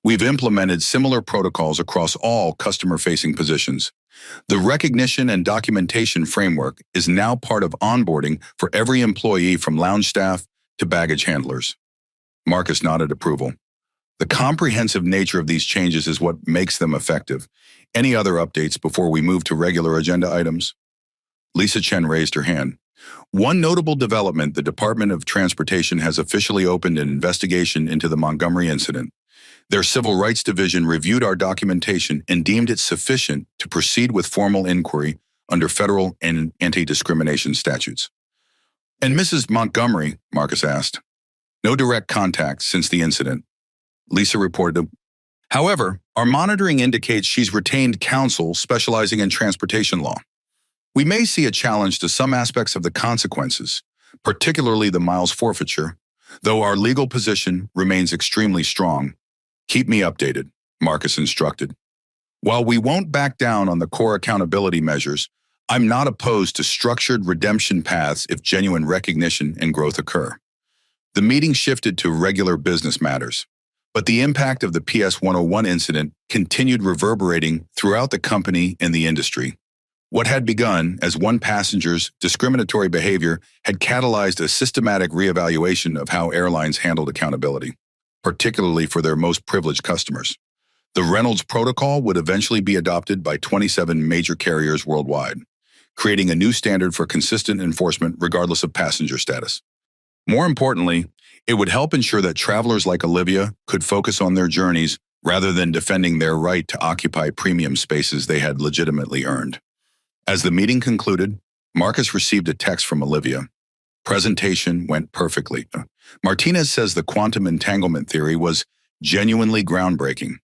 we've implemented similar protocols across all customer-facing positions. The recognition and documentation framework is now part of onboarding for every employee from lounge staff to baggage handlers. Marcus nodded approval. The comprehensive nature of these changes is what makes them effective. Any other updates before we move to regular agenda items? Lisa Chen raised her hand. One notable development, the Department of Transportation has officially opened an investigation into the Montgomery incident. Their Civil Rights Division reviewed our documentation and deemed it sufficient to proceed with formal inquiry under federal and anti-discrimination statutes. And Mrs. Montgomery, Marcus asked. No direct contact since the incident, Lisa reported. However, our monitoring indicates she's retained counsel specializing in transportation law. We may see a challenge to some aspects of the consequences, particularly the miles forfeiture, though our legal position remains extremely strong. Keep me updated, Marcus instructed. While we won't back down on the core accountability measures, I'm not opposed to structured redemption paths if genuine recognition and growth occur. The meeting shifted to regular business matters, but the impact of the PS 101 incident continued reverberating throughout the company and the industry. What had begun as one passenger's discriminatory behavior had catalyzed a systematic reevaluation of how airlines handled accountability, particularly for their most privileged customers. The Reynolds Protocol would eventually be adopted by 27 major carriers worldwide, creating a new standard for consistent enforcement regardless of passenger status. More importantly, it would help ensure that travelers like Olivia could focus on their journeys rather than defending their right to occupy premium spaces they had legitimately earned. As the meeting concluded, Marcus received a text from Olivia. Presentation went perfectly. Martinez says the quantum entanglement theory was genuinely groundbreaking.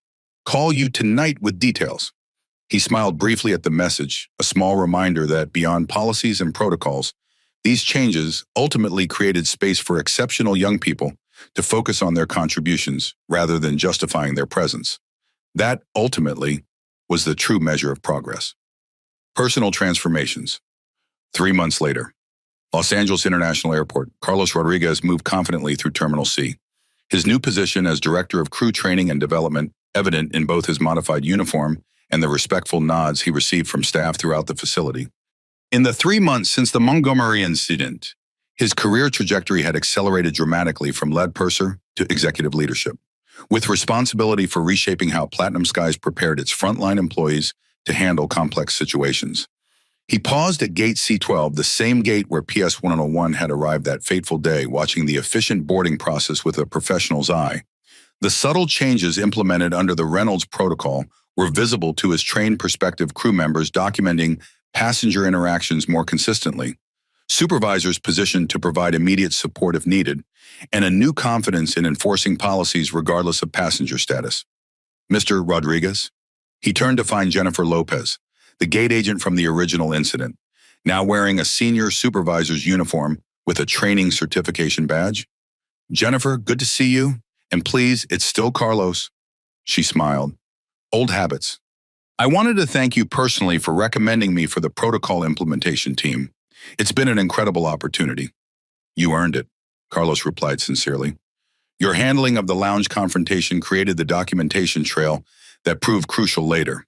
Call you tonight with details. He smiled briefly at the message, a small reminder that beyond policies and protocols, these changes ultimately created space for exceptional young people to focus on their contributions rather than justifying their presence. That, ultimately, was the true measure of progress. Personal transformations. 3 months later, Los Angeles International Airport, Carlos Rodriguez moved confidently through Terminal C. His new position as Director of Crew Training and Development evident in both his modified uniform and the respectful nods he received from staff throughout the facility. In the 3 months since the Montgomery incident, his career trajectory had accelerated dramatically from lead purser to executive leadership, with responsibility for reshaping how Platinum Skies prepared its frontline employees to handle complex situations. He paused at Gate C12, the same gate where PS-101 had arrived that fateful day, watching the efficient boarding process with a professional's eye. The subtle changes implemented under the Reynolds protocol were visible to his trained prospective crew members, documenting passenger interactions more consistently, supervisors positioned to provide immediate support if needed, and a new confidence in enforcing policies regardless of passenger status. Mr. Rodriguez? He turned to find Jennifer Lopez, the gate agent from the original incident, now wearing a senior supervisor's uniform with a training certification badge. Jennifer, good to see you. And please, it's still Carlos. She smiled. Old habits. I wanted to thank you personally for recommending me for the protocol implementation team. It's been an incredible opportunity. You earned it, Carlos replied sincerely. Your handling of the lounge confrontation created the documentation trail that proved crucial later.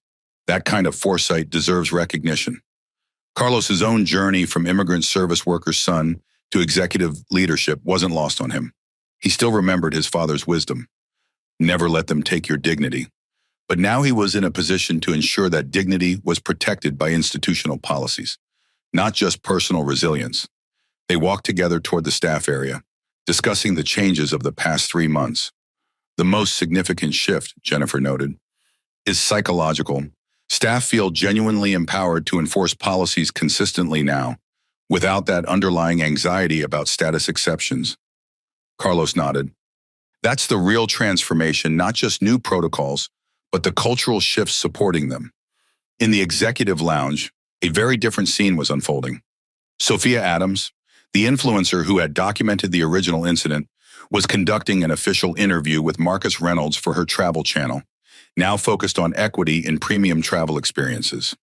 That kind of foresight deserves recognition. Carlos's own journey from immigrant service worker's son to executive leadership wasn't lost on him. He still remembered his father's wisdom. Never let them take your dignity. But now he was in a position to ensure that dignity was protected by institutional policies, not just personal resilience. They walked together toward the staff area, discussing the changes of the past 3 months. The most significant shift, Jennifer noted, is psychological. Staff feel genuinely empowered to enforce policies consistently now, without that underlying anxiety about status exceptions. Carlos nodded. That's the real transformation, not just new protocols, but the cultural shifts supporting them. In the executive lounge, a very different scene was unfolding. Sophia Adams, the influencer who had documented the original incident, was conducting an official interview with Marcus Reynolds for her travel channel, now focused on equity in premium travel experiences.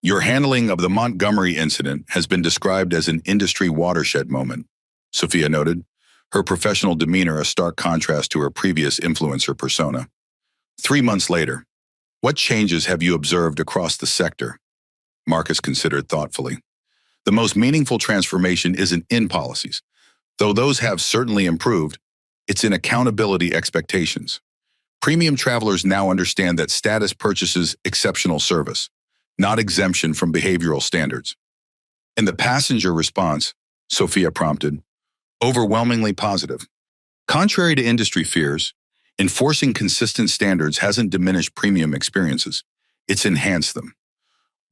Your handling of the Montgomery incident has been described as an industry watershed moment, Sophia noted, her professional demeanor a stark contrast to her previous influencer persona. 3 months later, what changes have you observed across the sector? Marcus considered thoughtfully. The most meaningful transformation isn't in policies. Though those have certainly improved, it's in accountability expectations. Premium travelers now understand that status purchases exceptional service, not exemption from behavioral standards. And the passenger response, Sophia prompted, overwhelmingly positive. Contrary to industry fears, enforcing consistent standards hasn't diminished premium experiences. It's enhanced them.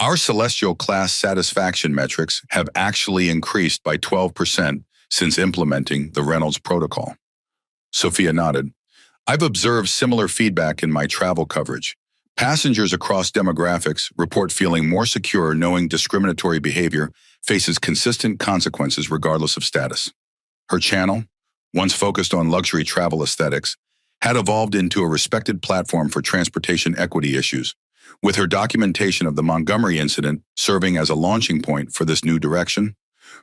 Our Celestial class satisfaction metrics have actually increased by 12% since implementing the Reynolds protocol. Sophia nodded. I've observed similar feedback in my travel coverage. Passengers across demographics report feeling more secure knowing discriminatory behavior faces consistent consequences regardless of status. Her channel, once focused on luxury travel aesthetics, had evolved into a respected platform for transportation equity issues, with her documentation of the Montgomery incident serving as a launching point for this new direction.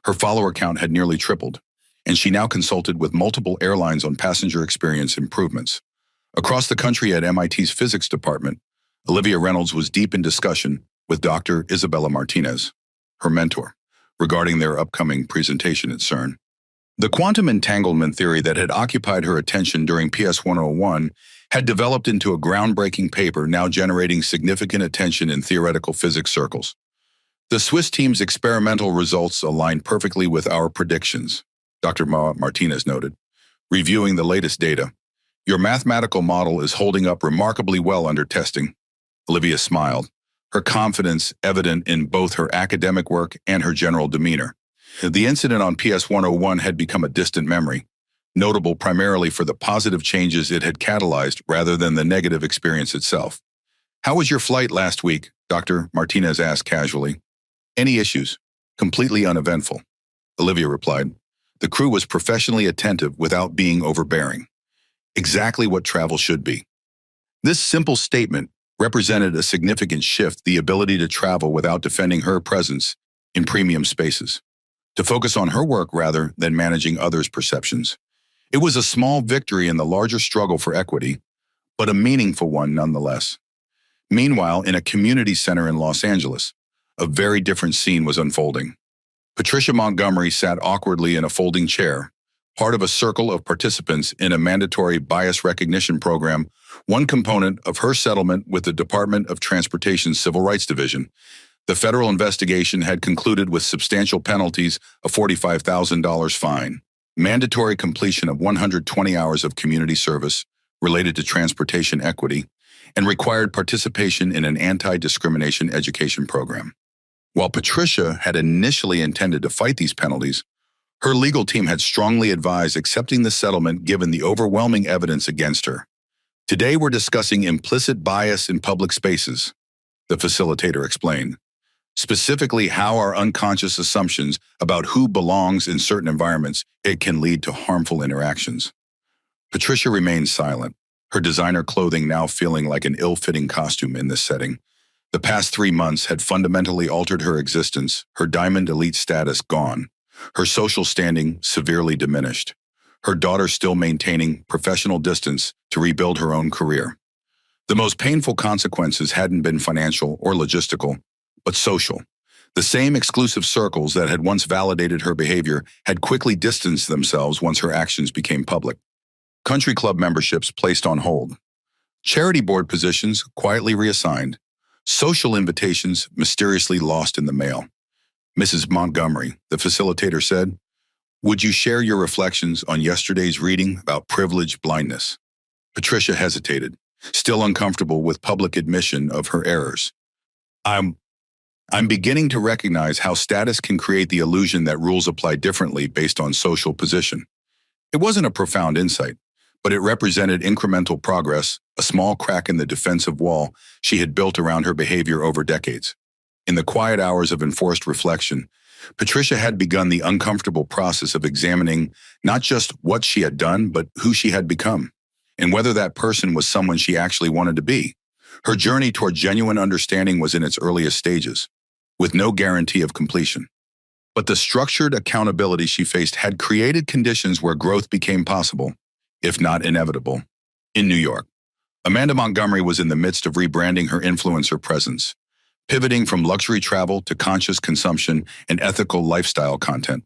Her follower count had nearly tripled, and she now consulted with multiple airlines on passenger experience improvements. Across the country at MIT's physics department, Olivia Reynolds was deep in discussion with Dr. Isabella Martinez, her mentor, regarding their upcoming presentation at CERN. The quantum entanglement theory that had occupied her attention during PS-101 had developed into a groundbreaking paper now generating significant attention in theoretical physics circles. The Swiss team's experimental results aligned perfectly with our predictions, Dr. Martinez noted. Reviewing the latest data, Your mathematical model is holding up remarkably well under testing. Olivia smiled, her confidence evident in both her academic work and her general demeanor. The incident on PS 101 had become a distant memory, notable primarily for the positive changes it had catalyzed rather than the negative experience itself. "How was your flight last week?" Dr. Martinez asked casually. "Any issues?" "Completely uneventful," Olivia replied. "The crew was professionally attentive without being overbearing." Exactly what travel should be. This simple statement represented a significant shift, the ability to travel without defending her presence in premium spaces, to focus on her work rather than managing others' perceptions. It was a small victory in the larger struggle for equity, but a meaningful one nonetheless. Meanwhile, in a community center in Los Angeles, a very different scene was unfolding. Patricia Montgomery sat awkwardly in a folding chair, part of a circle of participants in a mandatory bias recognition program, one component of her settlement with the Department of Transportation's Civil Rights Division. The federal investigation had concluded with substantial penalties, a $45,000 fine, mandatory completion of 120 hours of community service related to transportation equity, and required participation in an anti-discrimination education program. While Patricia had initially intended to fight these penalties, her legal team had strongly advised accepting the settlement given the overwhelming evidence against her. "Today we're discussing implicit bias in public spaces," the facilitator explained. "Specifically how our unconscious assumptions about who belongs in certain environments, it can lead to harmful interactions." Patricia remained silent, her designer clothing now feeling like an ill-fitting costume in this setting. The past 3 months had fundamentally altered her existence, her diamond elite status gone, her social standing severely diminished, her daughter still maintaining professional distance to rebuild her own career. The most painful consequences hadn't been financial or logistical, but social. The same exclusive circles that had once validated her behavior had quickly distanced themselves once her actions became public. Country club memberships placed on hold. Charity board positions quietly reassigned. Social invitations mysteriously lost in the mail. "Mrs. Montgomery," the facilitator said, "would you share your reflections on yesterday's reading about privilege blindness?" Patricia hesitated, still uncomfortable with public admission of her errors. I'm beginning to recognize how status can create the illusion that rules apply differently based on social position." It wasn't a profound insight, but it represented incremental progress, a small crack in the defensive wall she had built around her behavior over decades. In the quiet hours of enforced reflection, Patricia had begun the uncomfortable process of examining not just what she had done, but who she had become, and whether that person was someone she actually wanted to be. Her journey toward genuine understanding was in its earliest stages, with no guarantee of completion. But the structured accountability she faced had created conditions where growth became possible, if not inevitable. In New York, Amanda Montgomery was in the midst of rebranding her influencer presence, pivoting from luxury travel to conscious consumption and ethical lifestyle content.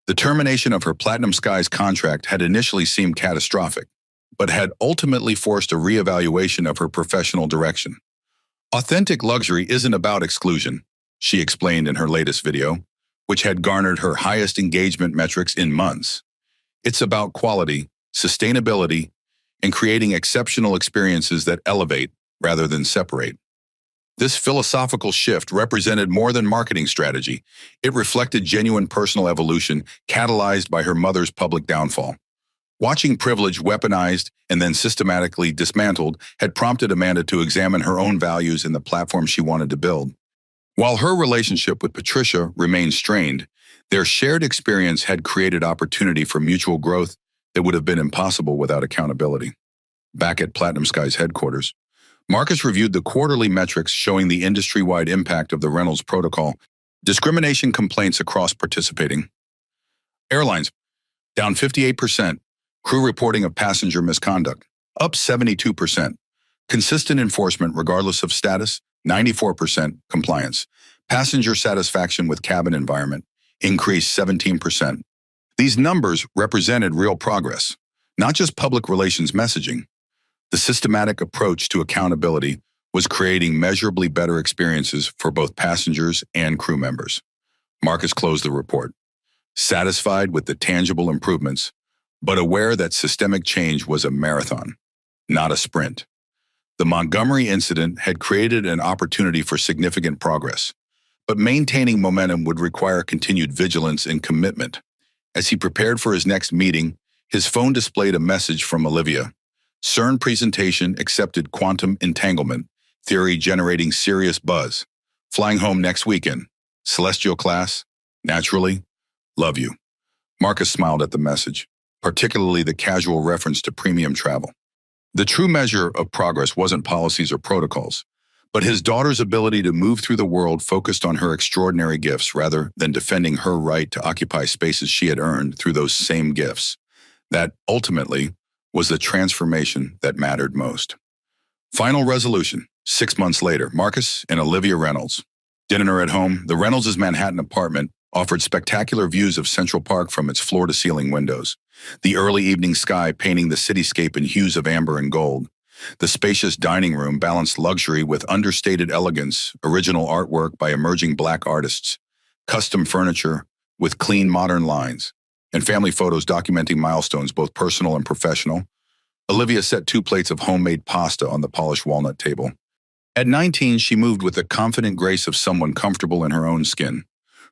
The termination of her Platinum Skies contract had initially seemed catastrophic, but had ultimately forced a reevaluation of her professional direction. "Authentic luxury isn't about exclusion," she explained in her latest video, which had garnered her highest engagement metrics in months. "It's about quality, sustainability, and creating exceptional experiences that elevate rather than separate." This philosophical shift represented more than marketing strategy. It reflected genuine personal evolution catalyzed by her mother's public downfall. Watching privilege weaponized and then systematically dismantled had prompted Amanda to examine her own values and the platform she wanted to build. While her relationship with Patricia remained strained, their shared experience had created opportunity for mutual growth that would have been impossible without accountability. Back at Platinum Skies headquarters, Marcus reviewed the quarterly metrics showing the industry-wide impact of the Reynolds protocol. Discrimination complaints across participating airlines, down 58%. Crew reporting of passenger misconduct, up 72%. Consistent enforcement regardless of status, 94%. Compliance. Passenger satisfaction with cabin environment, increased 17%. These numbers represented real progress, not just public relations messaging. The systematic approach to accountability was creating measurably better experiences for both passengers and crew members. Marcus closed the report. Satisfied with the tangible improvements, but aware that systemic change was a marathon, not a sprint. The Montgomery incident had created an opportunity for significant progress, but maintaining momentum would require continued vigilance and commitment. As he prepared for his next meeting, his phone displayed a message from Olivia. CERN presentation accepted quantum entanglement, theory generating serious buzz. Flying home next weekend. Celestial class. Naturally. Love you. Marcus smiled at the message, particularly the casual reference to premium travel. The true measure of progress wasn't policies or protocols, but his daughter's ability to move through the world focused on her extraordinary gifts rather than defending her right to occupy spaces she had earned through those same gifts. That, ultimately, was the transformation that mattered most. Final resolution. 6 months later, Marcus and Olivia Reynolds. Dinner at home, the Reynolds' Manhattan apartment offered spectacular views of Central Park from its floor-to-ceiling windows, the early evening sky painting the cityscape in hues of amber and gold. The spacious dining room balanced luxury with understated elegance, original artwork by emerging Black artists, custom furniture with clean modern lines, and family photos documenting milestones both personal and professional. Olivia set 2 plates of homemade pasta on the polished walnut table. At 19, she moved with the confident grace of someone comfortable in her own skin.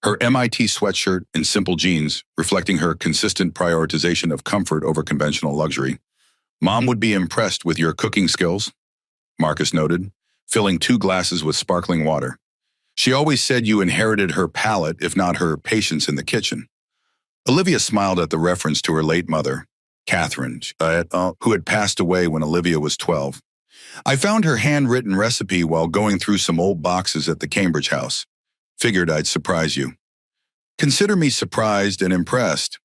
Her MIT sweatshirt and simple jeans, reflecting her consistent prioritization of comfort over conventional luxury. Mom would be impressed with your cooking skills, Marcus noted, filling 2 glasses with sparkling water. She always said you inherited her palate, if not her patience in the kitchen. Olivia smiled at the reference to her late mother, Catherine, who had passed away when Olivia was 12. I found her handwritten recipe while going through some old boxes at the Cambridge house. Figured I'd surprise you. Consider me surprised and impressed.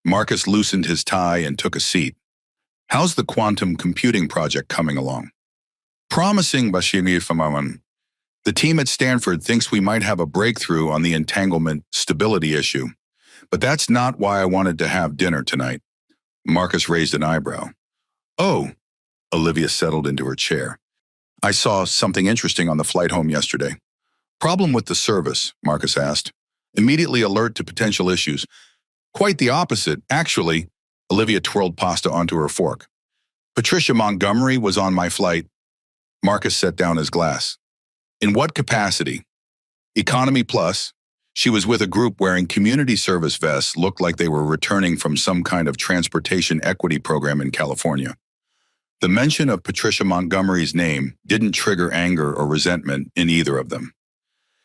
Marcus loosened his tie and took a seat. How's the quantum computing project coming along? Promising, Bashiri Famaman. The team at Stanford thinks we might have a breakthrough on the entanglement stability issue. But that's not why I wanted to have dinner tonight. Marcus raised an eyebrow. Oh, Olivia settled into her chair. I saw something interesting on the flight home yesterday. Problem with the service, Marcus asked. Immediately alert to potential issues. Quite the opposite, actually. Olivia twirled pasta onto her fork. Patricia Montgomery was on my flight. Marcus set down his glass. In what capacity? Economy plus. She was with a group wearing community service vests, looked like they were returning from some kind of transportation equity program in California. The mention of Patricia Montgomery's name didn't trigger anger or resentment in either of them.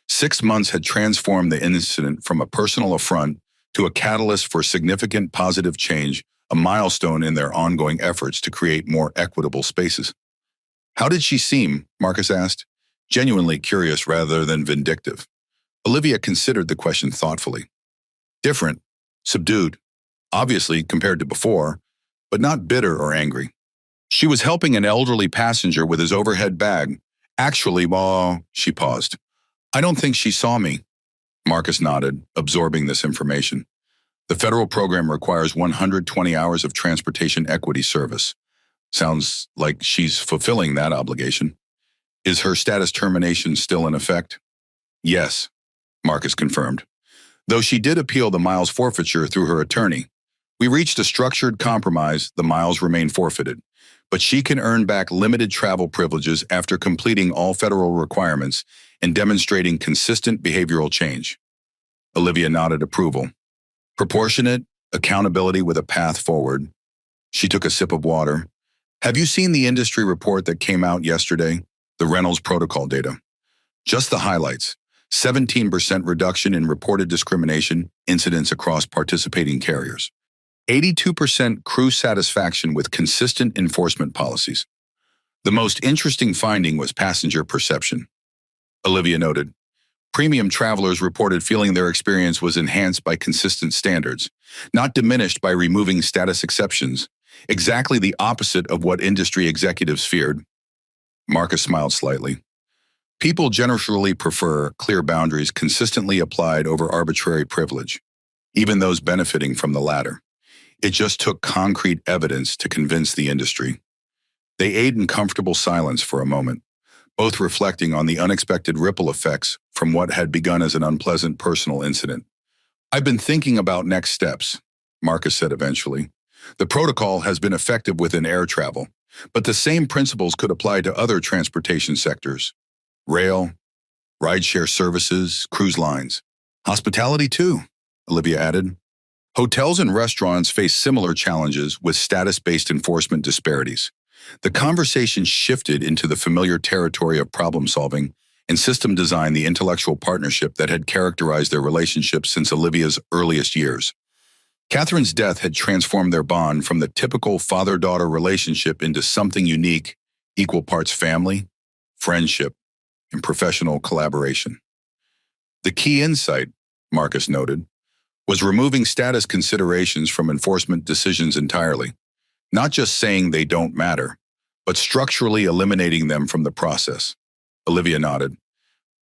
6 months had transformed the incident from a personal affront to a catalyst for significant positive change, a milestone in their ongoing efforts to create more equitable spaces. How did she seem? Marcus asked, genuinely curious rather than vindictive. Olivia considered the question thoughtfully. Different, subdued, obviously compared to before, but not bitter or angry. She was helping an elderly passenger with his overhead bag. Actually, she paused. I don't think she saw me. Marcus nodded, absorbing this information. The federal program requires 120 hours of transportation equity service. Sounds like she's fulfilling that obligation. Is her status termination still in effect? Yes, Marcus confirmed. Though she did appeal the miles forfeiture through her attorney. We reached a structured compromise, the miles remain forfeited. But she can earn back limited travel privileges after completing all federal requirements and demonstrating consistent behavioral change. Olivia nodded approval. Proportionate, accountability with a path forward. She took a sip of water. Have you seen the industry report that came out yesterday? The Reynolds protocol data. Just the highlights. 17% reduction in reported discrimination incidents across participating carriers. 82% crew satisfaction with consistent enforcement policies. The most interesting finding was passenger perception. Olivia noted, premium travelers reported feeling their experience was enhanced by consistent standards, not diminished by removing status exceptions, exactly the opposite of what industry executives feared. Marcus smiled slightly. People generally prefer clear boundaries consistently applied over arbitrary privilege, even those benefiting from the latter. It just took concrete evidence to convince the industry. They ate in comfortable silence for a moment, both reflecting on the unexpected ripple effects from what had begun as an unpleasant personal incident. I've been thinking about next steps, Marcus said eventually. The protocol has been effective within air travel, but the same principles could apply to other transportation sectors: rail, rideshare services, cruise lines. Hospitality too, Olivia added. Hotels and restaurants face similar challenges with status-based enforcement disparities. The conversation shifted into the familiar territory of problem-solving and system design, the intellectual partnership that had characterized their relationship since Olivia's earliest years. Catherine's death had transformed their bond from the typical father-daughter relationship into something unique, equal parts family, friendship, and professional collaboration. The key insight, Marcus noted, was removing status considerations from enforcement decisions entirely, not just saying they don't matter, but structurally eliminating them from the process. Olivia nodded.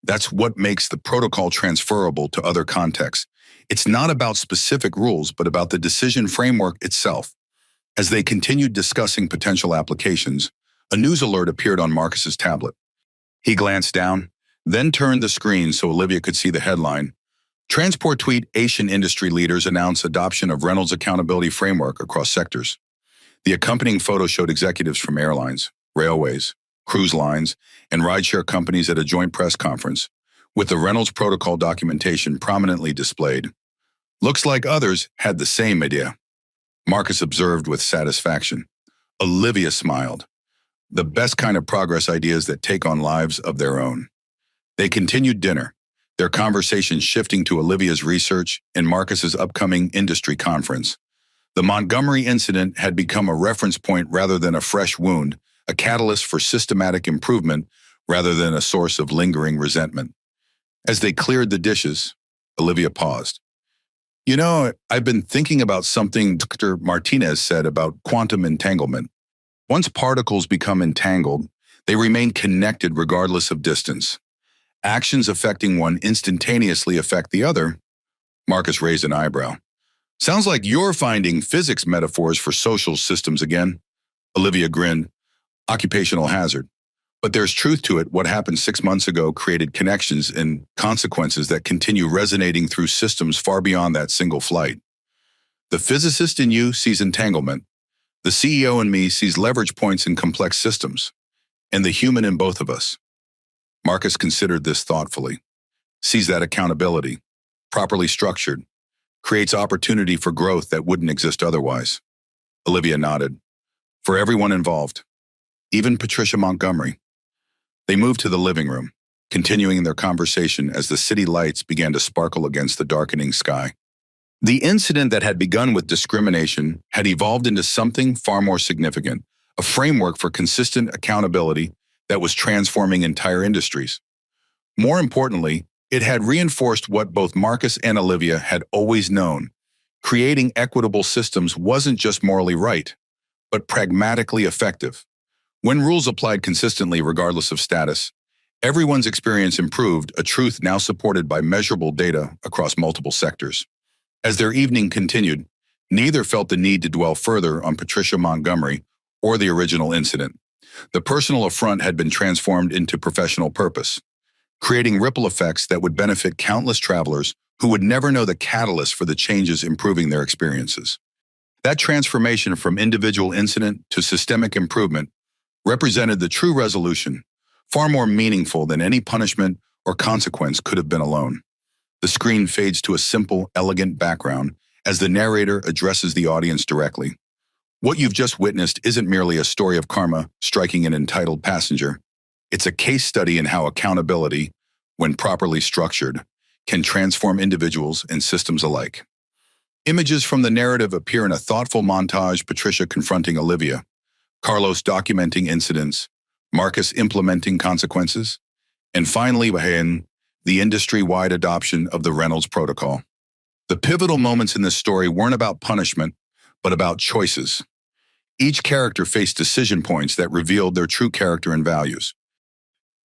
That's what makes the protocol transferable to other contexts. It's not about specific rules, but about the decision framework itself. As they continued discussing potential applications, a news alert appeared on Marcus's tablet. He glanced down, then turned the screen so Olivia could see the headline. Transport tweet: Asian industry leaders announce adoption of Reynolds accountability framework across sectors. The accompanying photo showed executives from airlines, railways, cruise lines, and rideshare companies at a joint press conference, with the Reynolds protocol documentation prominently displayed. Looks like others had the same idea, Marcus observed with satisfaction. Olivia smiled. The best kind of progress ideas that take on lives of their own. They continued dinner, their conversation shifting to Olivia's research and Marcus's upcoming industry conference. The Montgomery incident had become a reference point rather than a fresh wound, a catalyst for systematic improvement rather than a source of lingering resentment. As they cleared the dishes, Olivia paused. You know, I've been thinking about something Dr. Martinez said about quantum entanglement. Once particles become entangled, they remain connected regardless of distance. Actions affecting one instantaneously affect the other. Marcus raised an eyebrow. Sounds like you're finding physics metaphors for social systems again. Olivia grinned. Occupational hazard. But there's truth to it. What happened 6 months ago created connections and consequences that continue resonating through systems far beyond that single flight. The physicist in you sees entanglement. The CEO in me sees leverage points in complex systems. And the human in both of us. Marcus considered this thoughtfully. Sees that accountability, properly structured, creates opportunity for growth that wouldn't exist otherwise. Olivia nodded. For everyone involved. Even Patricia Montgomery. They moved to the living room, continuing their conversation as the city lights began to sparkle against the darkening sky. The incident that had begun with discrimination had evolved into something far more significant, a framework for consistent accountability that was transforming entire industries. More importantly, it had reinforced what both Marcus and Olivia had always known. Creating equitable systems wasn't just morally right, but pragmatically effective. When rules applied consistently regardless of status, everyone's experience improved, a truth now supported by measurable data across multiple sectors. As their evening continued, neither felt the need to dwell further on Patricia Montgomery or the original incident. The personal affront had been transformed into professional purpose, creating ripple effects that would benefit countless travelers who would never know the catalyst for the changes improving their experiences. That transformation from individual incident to systemic improvement represented the true resolution, far more meaningful than any punishment or consequence could have been alone. The screen fades to a simple, elegant background as the narrator addresses the audience directly. What you've just witnessed isn't merely a story of karma striking an entitled passenger. It's a case study in how accountability, when properly structured, can transform individuals and systems alike. Images from the narrative appear in a thoughtful montage: Patricia confronting Olivia, Carlos documenting incidents, Marcus implementing consequences, and finally, the industry-wide adoption of the Reynolds protocol. The pivotal moments in this story weren't about punishment, but about choices. Each character faced decision points that revealed their true character and values.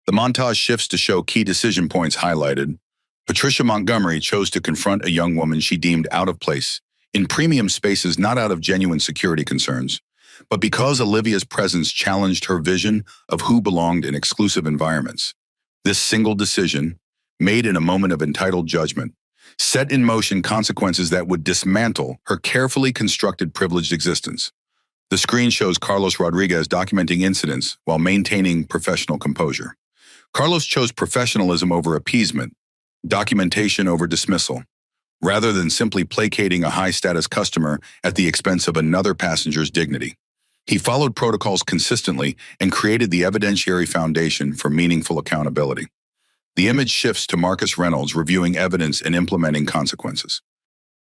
The montage shifts to show key decision points highlighted. Patricia Montgomery chose to confront a young woman she deemed out of place, in premium spaces, not out of genuine security concerns, but because Olivia's presence challenged her vision of who belonged in exclusive environments. This single decision, made in a moment of entitled judgment, set in motion consequences that would dismantle her carefully constructed privileged existence. The screen shows Carlos Rodriguez documenting incidents while maintaining professional composure. Carlos chose professionalism over appeasement, documentation over dismissal, rather than simply placating a high-status customer at the expense of another passenger's dignity. He followed protocols consistently and created the evidentiary foundation for meaningful accountability. The image shifts to Marcus Reynolds reviewing evidence and implementing consequences.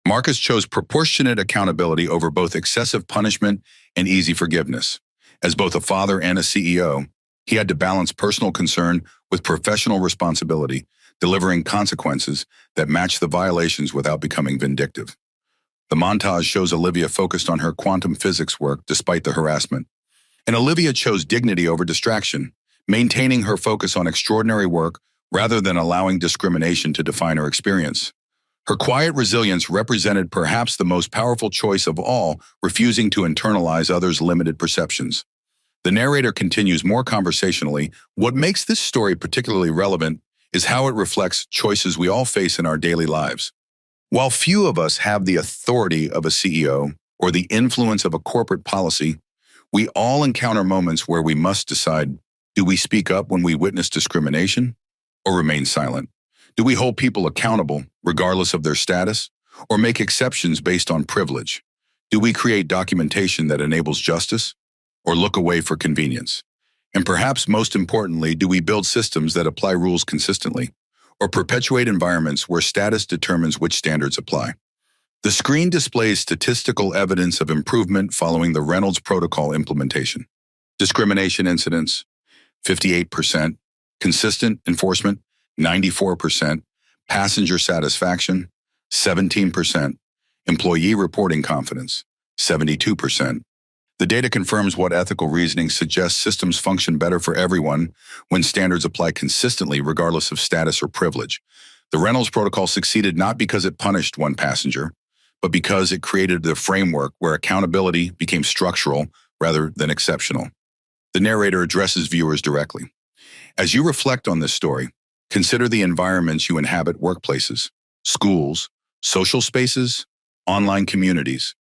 Marcus chose proportionate accountability over both excessive punishment and easy forgiveness. As both a father and a CEO, he had to balance personal concern with professional responsibility, delivering consequences that match the violations without becoming vindictive. The montage shows Olivia focused on her quantum physics work despite the harassment. And Olivia chose dignity over distraction, maintaining her focus on extraordinary work rather than allowing discrimination to define her experience. Her quiet resilience represented perhaps the most powerful choice of all, refusing to internalize others' limited perceptions. The narrator continues more conversationally. What makes this story particularly relevant is how it reflects choices we all face in our daily lives. While few of us have the authority of a CEO or the influence of a corporate policy, we all encounter moments where we must decide, do we speak up when we witness discrimination or remain silent? Do we hold people accountable regardless of their status or make exceptions based on privilege? Do we create documentation that enables justice or look away for convenience? And perhaps most importantly, do we build systems that apply rules consistently or perpetuate environments where status determines which standards apply? The screen displays statistical evidence of improvement following the Reynolds Protocol implementation. Discrimination incidents, 58%, consistent enforcement, 94%, passenger satisfaction, 17%, employee reporting confidence, 72%. The data confirms what ethical reasoning suggests: systems function better for everyone when standards apply consistently regardless of status or privilege. The Reynolds Protocol succeeded not because it punished one passenger, but because it created the framework where accountability became structural rather than exceptional. The narrator addresses viewers directly. As you reflect on this story, consider the environments you inhabit: workplaces, schools, social spaces, online communities.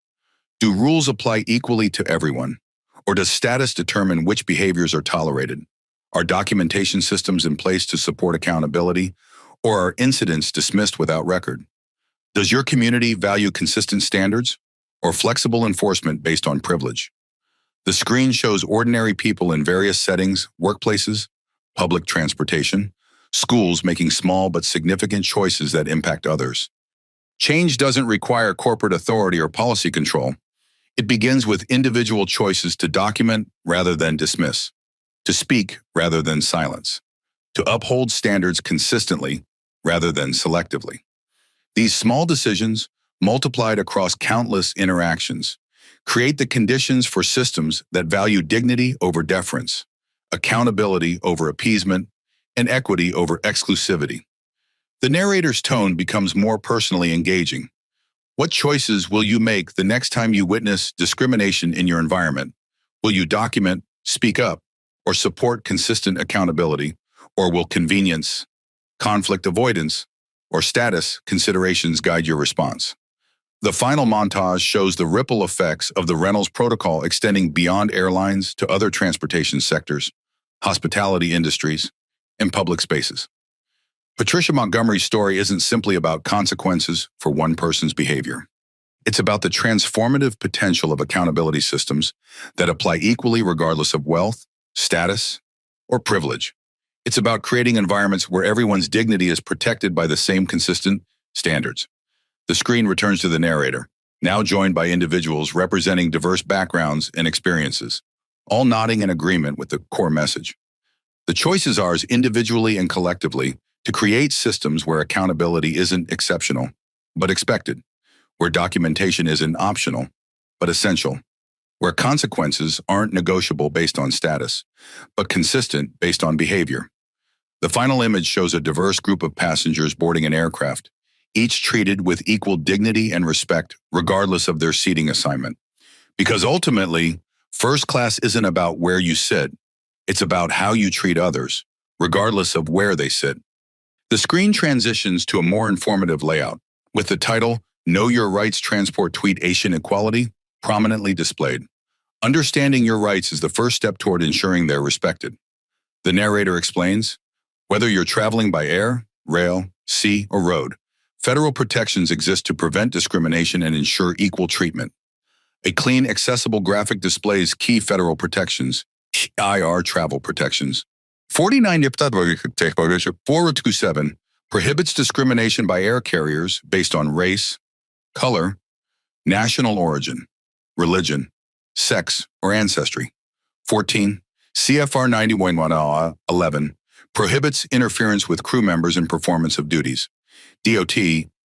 Do rules apply equally to everyone, or does status determine which behaviors are tolerated? Are documentation systems in place to support accountability, or are incidents dismissed without record? Does your community value consistent standards or flexible enforcement based on privilege? The screen shows ordinary people in various settings: workplaces, public transportation, schools, making small but significant choices that impact others. Change doesn't require corporate authority or policy control. It begins with individual choices to document rather than dismiss, to speak rather than silence, to uphold standards consistently rather than selectively. These small decisions, multiplied across countless interactions, create the conditions for systems that value dignity over deference, accountability over appeasement, and equity over exclusivity. The narrator's tone becomes more personally engaging. What choices will you make the next time you witness discrimination in your environment? Will you document, speak up, or support consistent accountability? Or will convenience, conflict avoidance, or status considerations guide your response? The final montage shows the ripple effects of the Reynolds Protocol extending beyond airlines to other transportation sectors, hospitality industries, and public spaces. Patricia Montgomery's story isn't simply about consequences for one person's behavior. It's about the transformative potential of accountability systems that apply equally regardless of wealth, status, or privilege. It's about creating environments where everyone's dignity is protected by the same consistent standards. The screen returns to the narrator, now joined by individuals representing diverse backgrounds and experiences, all nodding in agreement with the core message. The choice is ours individually and collectively to create systems where accountability isn't exceptional, but expected, where documentation isn't optional, but essential, where consequences aren't negotiable based on status, but consistent based on behavior. The final image shows a diverse group of passengers boarding an aircraft, each treated with equal dignity and respect regardless of their seating assignment. Because ultimately, first class isn't about where you sit, it's about how you treat others, regardless of where they sit. The screen transitions to a more informative layout. with the title, Know Your Rights Transport Tweet Asian Equality, prominently displayed. Understanding your rights is the first step toward ensuring they're respected. The narrator explains, whether you're traveling by air, rail, sea, or road, federal protections exist to prevent discrimination and ensure equal treatment. A clean, accessible graphic displays key federal protections, IR travel protections. 427 prohibits discrimination by air carriers based on race, color, national origin, religion, sex, or ancestry. 14. CFR 9111 prohibits interference with crew members in performance of duties. DOT,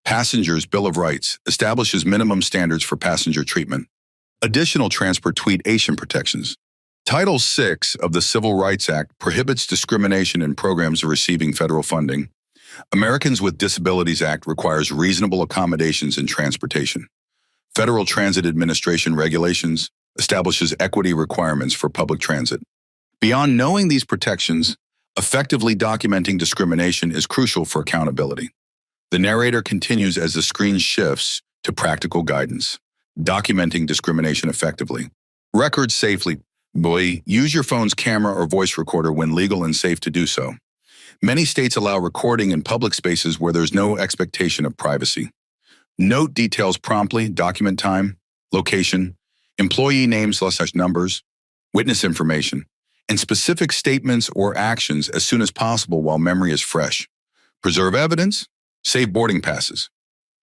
Passengers Bill of Rights, establishes minimum standards for passenger treatment. Additional transport tweet Asian protections. Title VI of the Civil Rights Act prohibits discrimination in programs receiving federal funding. Americans with Disabilities Act requires reasonable accommodations in transportation. Federal Transit Administration regulations establishes equity requirements for public transit. Beyond knowing these protections, effectively documenting discrimination is crucial for accountability. The narrator continues as the screen shifts to practical guidance. Documenting discrimination effectively. Record safely. Use your phone's camera or voice recorder when legal and safe to do so. Many states allow recording in public spaces where there's no expectation of privacy. Note details promptly, document time, location, employee names / numbers, witness information, and specific statements or actions as soon as possible while memory is fresh. Preserve evidence, save boarding passes,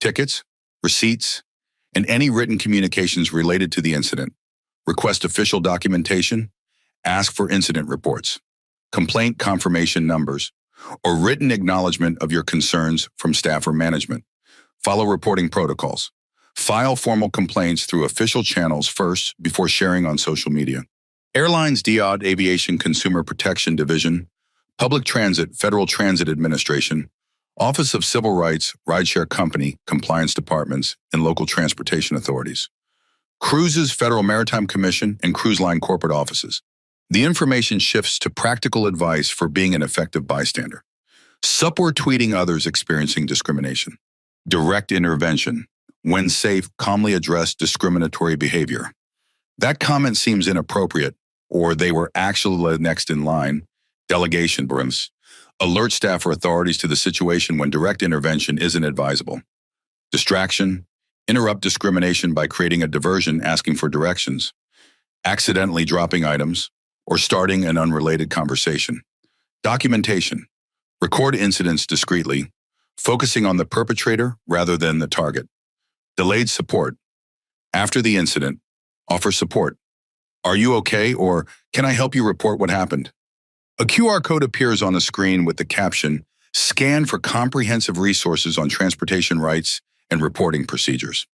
tickets, receipts, and any written communications related to the incident. Request official documentation, ask for incident reports, complaint confirmation numbers, or written acknowledgement of your concerns from staff or management. Follow reporting protocols. File formal complaints through official channels first before sharing on social media. Airlines DOD Aviation Consumer Protection Division, Public Transit Federal Transit Administration, Office of Civil Rights, Rideshare Company, Compliance Departments, and Local Transportation Authorities. Cruises Federal Maritime Commission and cruise line corporate offices. The information shifts to practical advice for being an effective bystander. Support tweeting others experiencing discrimination. Direct intervention. When safe, calmly address discriminatory behavior. That comment seems inappropriate, or they were actually next in line. Delegation brims. Alert staff or authorities to the situation when direct intervention isn't advisable. Distraction. Interrupt discrimination by creating a diversion asking for directions, accidentally dropping items, or starting an unrelated conversation. Documentation. Record incidents discreetly, focusing on the perpetrator rather than the target. Delayed support. After the incident, offer support. Are you okay, or can I help you report what happened? A QR code appears on the screen with the caption, Scan for comprehensive resources on transportation rights and reporting procedures.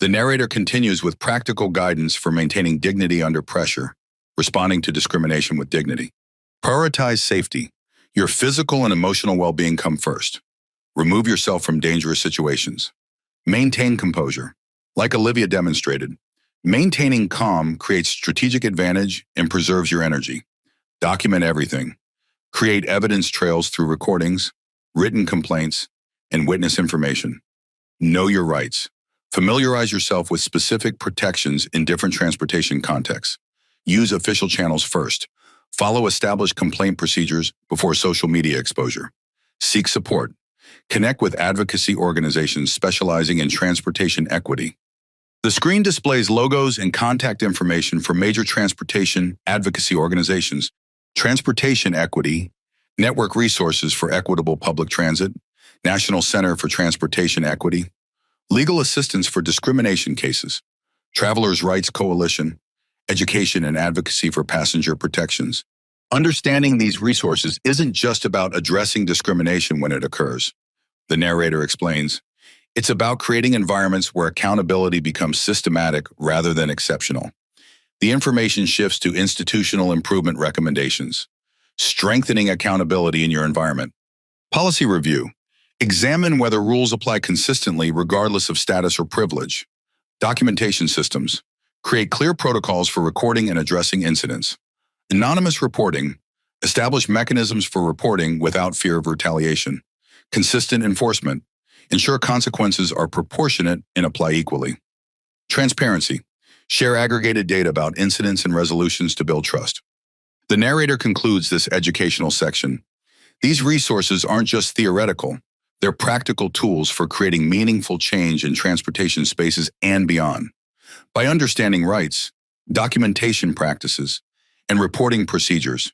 The narrator continues with practical guidance for maintaining dignity under pressure, responding to discrimination with dignity. Prioritize safety. Your physical and emotional well-being come first. Remove yourself from dangerous situations. Maintain composure. Like Olivia demonstrated, maintaining calm creates strategic advantage and preserves your energy. Document everything. Create evidence trails through recordings, written complaints, and witness information. Know your rights. Familiarize yourself with specific protections in different transportation contexts. Use official channels first. Follow established complaint procedures before social media exposure. Seek support. Connect with advocacy organizations specializing in transportation equity. The screen displays logos and contact information for major transportation advocacy organizations, Transportation Equity, Network Resources for Equitable Public Transit, National Center for Transportation Equity, Legal Assistance for Discrimination Cases, Travelers' Rights Coalition, Education and Advocacy for Passenger Protections. Understanding these resources isn't just about addressing discrimination when it occurs. The narrator explains, it's about creating environments where accountability becomes systematic rather than exceptional. The information shifts to institutional improvement recommendations, strengthening accountability in your environment. Policy review. Examine whether rules apply consistently regardless of status or privilege. Documentation systems. Create clear protocols for recording and addressing incidents. Anonymous reporting. Establish mechanisms for reporting without fear of retaliation. Consistent enforcement. Ensure consequences are proportionate and apply equally. Transparency. Share aggregated data about incidents and resolutions to build trust. The narrator concludes this educational section. These resources aren't just theoretical, they're practical tools for creating meaningful change in transportation spaces and beyond. By understanding rights, documentation practices, and reporting procedures,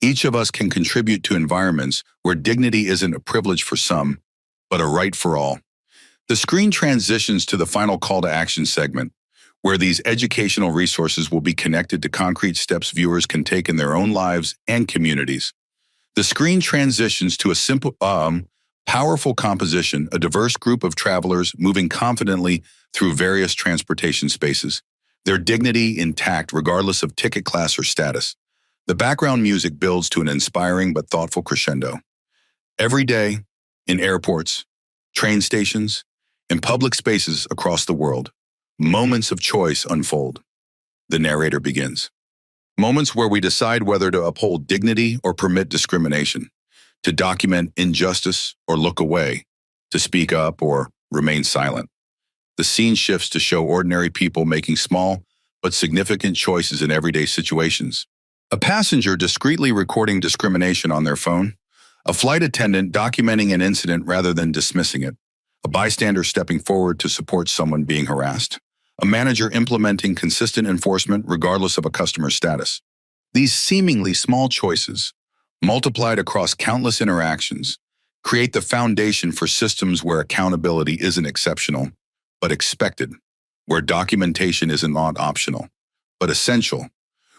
each of us can contribute to environments where dignity isn't a privilege for some, but a right for all. The screen transitions to the final call to action segment, where these educational resources will be connected to concrete steps viewers can take in their own lives and communities. The screen transitions to a simple, powerful composition, a diverse group of travelers moving confidently through various transportation spaces, their dignity intact regardless of ticket class or status. The background music builds to an inspiring but thoughtful crescendo. Every day, in airports, train stations, and public spaces across the world, moments of choice unfold. The narrator begins. Moments where we decide whether to uphold dignity or permit discrimination, to document injustice or look away, to speak up or remain silent. The scene shifts to show ordinary people making small but significant choices in everyday situations. A passenger discreetly recording discrimination on their phone, a flight attendant documenting an incident rather than dismissing it, a bystander stepping forward to support someone being harassed, a manager implementing consistent enforcement regardless of a customer's status. These seemingly small choices, multiplied across countless interactions, create the foundation for systems where accountability isn't exceptional, but expected, where documentation isn't not optional, but essential,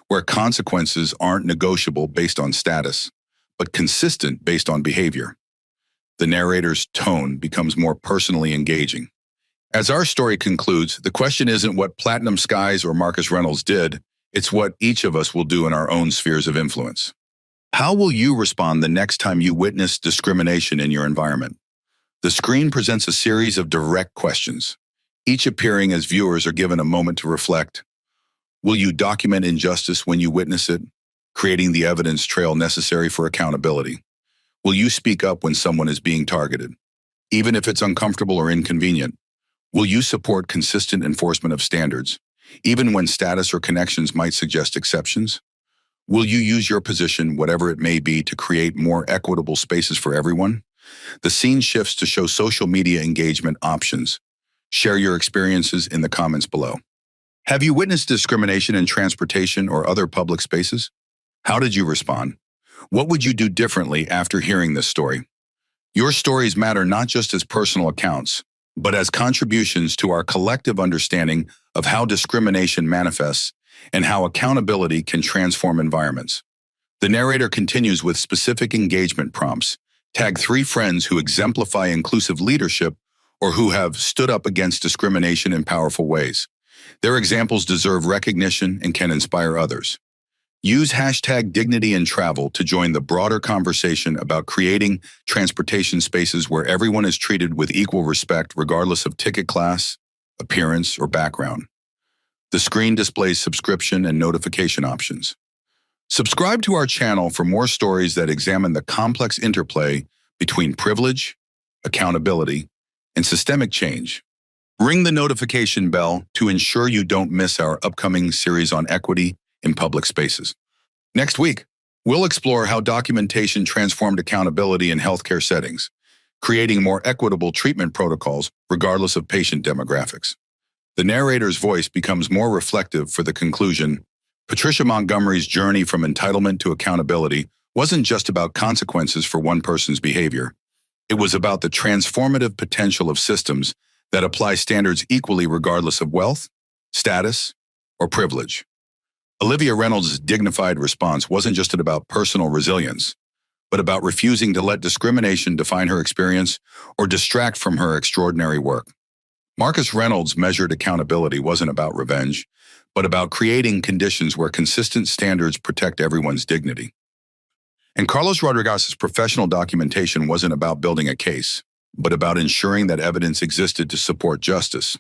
where consequences aren't negotiable based on status, but consistent based on behavior. The narrator's tone becomes more personally engaging. As our story concludes, the question isn't what Platinum Skies or Marcus Reynolds did, it's what each of us will do in our own spheres of influence. How will you respond the next time you witness discrimination in your environment? The screen presents a series of direct questions, each appearing as viewers are given a moment to reflect. Will you document injustice when you witness it, creating the evidence trail necessary for accountability? Will you speak up when someone is being targeted, even if it's uncomfortable or inconvenient? Will you support consistent enforcement of standards, even when status or connections might suggest exceptions? Will you use your position, whatever it may be, to create more equitable spaces for everyone? The scene shifts to show social media engagement options. Share your experiences in the comments below. Have you witnessed discrimination in transportation or other public spaces? How did you respond? What would you do differently after hearing this story? Your stories matter not just as personal accounts, but as contributions to our collective understanding of how discrimination manifests and how accountability can transform environments. The narrator continues with specific engagement prompts. Tag 3 friends who exemplify inclusive leadership or who have stood up against discrimination in powerful ways. Their examples deserve recognition and can inspire others. Use hashtag Dignity in Travel to join the broader conversation about creating transportation spaces where everyone is treated with equal respect regardless of ticket class, appearance, or background. The screen displays subscription and notification options. Subscribe to our channel for more stories that examine the complex interplay between privilege, accountability, and systemic change. Ring the notification bell to ensure you don't miss our upcoming series on equity in public spaces. Next week, we'll explore how documentation transformed accountability in healthcare settings, creating more equitable treatment protocols regardless of patient demographics. The narrator's voice becomes more reflective for the conclusion. Patricia Montgomery's journey from entitlement to accountability wasn't just about consequences for one person's behavior. It was about the transformative potential of systems that apply standards equally regardless of wealth, status, or privilege. Olivia Reynolds' dignified response wasn't just about personal resilience, but about refusing to let discrimination define her experience or distract from her extraordinary work. Marcus Reynolds' measured accountability wasn't about revenge, but about creating conditions where consistent standards protect everyone's dignity. And Carlos Rodriguez's professional documentation wasn't about building a case, but about ensuring that evidence existed to support justice.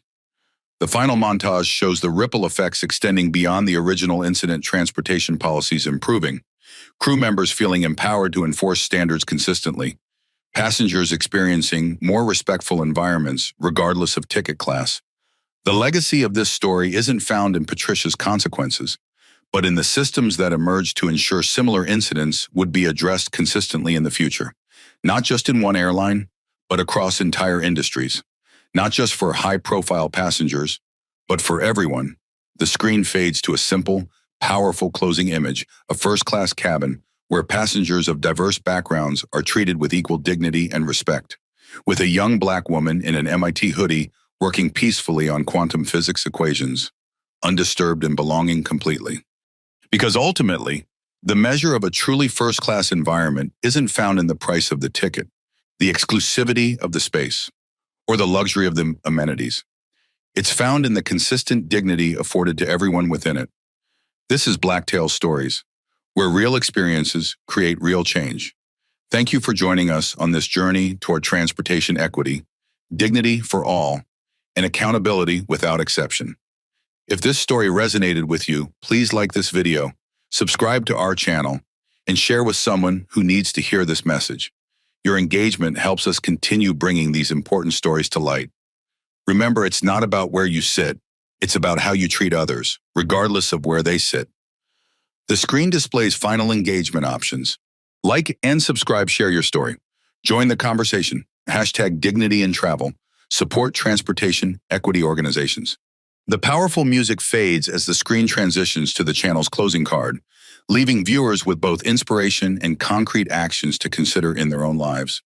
The final montage shows the ripple effects extending beyond the original incident transportation policies improving, crew members feeling empowered to enforce standards consistently, passengers experiencing more respectful environments regardless of ticket class. The legacy of this story isn't found in Patricia's consequences, but in the systems that emerged to ensure similar incidents would be addressed consistently in the future, not just in one airline, but across entire industries. Not just for high-profile passengers, but for everyone. The screen fades to a simple, powerful closing image, a first-class cabin where passengers of diverse backgrounds are treated with equal dignity and respect, with a young black woman in an MIT hoodie working peacefully on quantum physics equations, undisturbed and belonging completely. Because ultimately, the measure of a truly first-class environment isn't found in the price of the ticket, the exclusivity of the space, or the luxury of the amenities. It's found in the consistent dignity afforded to everyone within it. This is Blacktail Stories, where real experiences create real change. Thank you for joining us on this journey toward transportation equity, dignity for all, and accountability without exception. If this story resonated with you, please like this video, subscribe to our channel, and share with someone who needs to hear this message. Your engagement helps us continue bringing these important stories to light. Remember, it's not about where you sit, it's about how you treat others, regardless of where they sit. The screen displays final engagement options. Like and subscribe, share your story. Join the conversation. #Dignity in Travel. Support transportation equity organizations. The powerful music fades as the screen transitions to the channel's closing card, leaving viewers with both inspiration and concrete actions to consider in their own lives.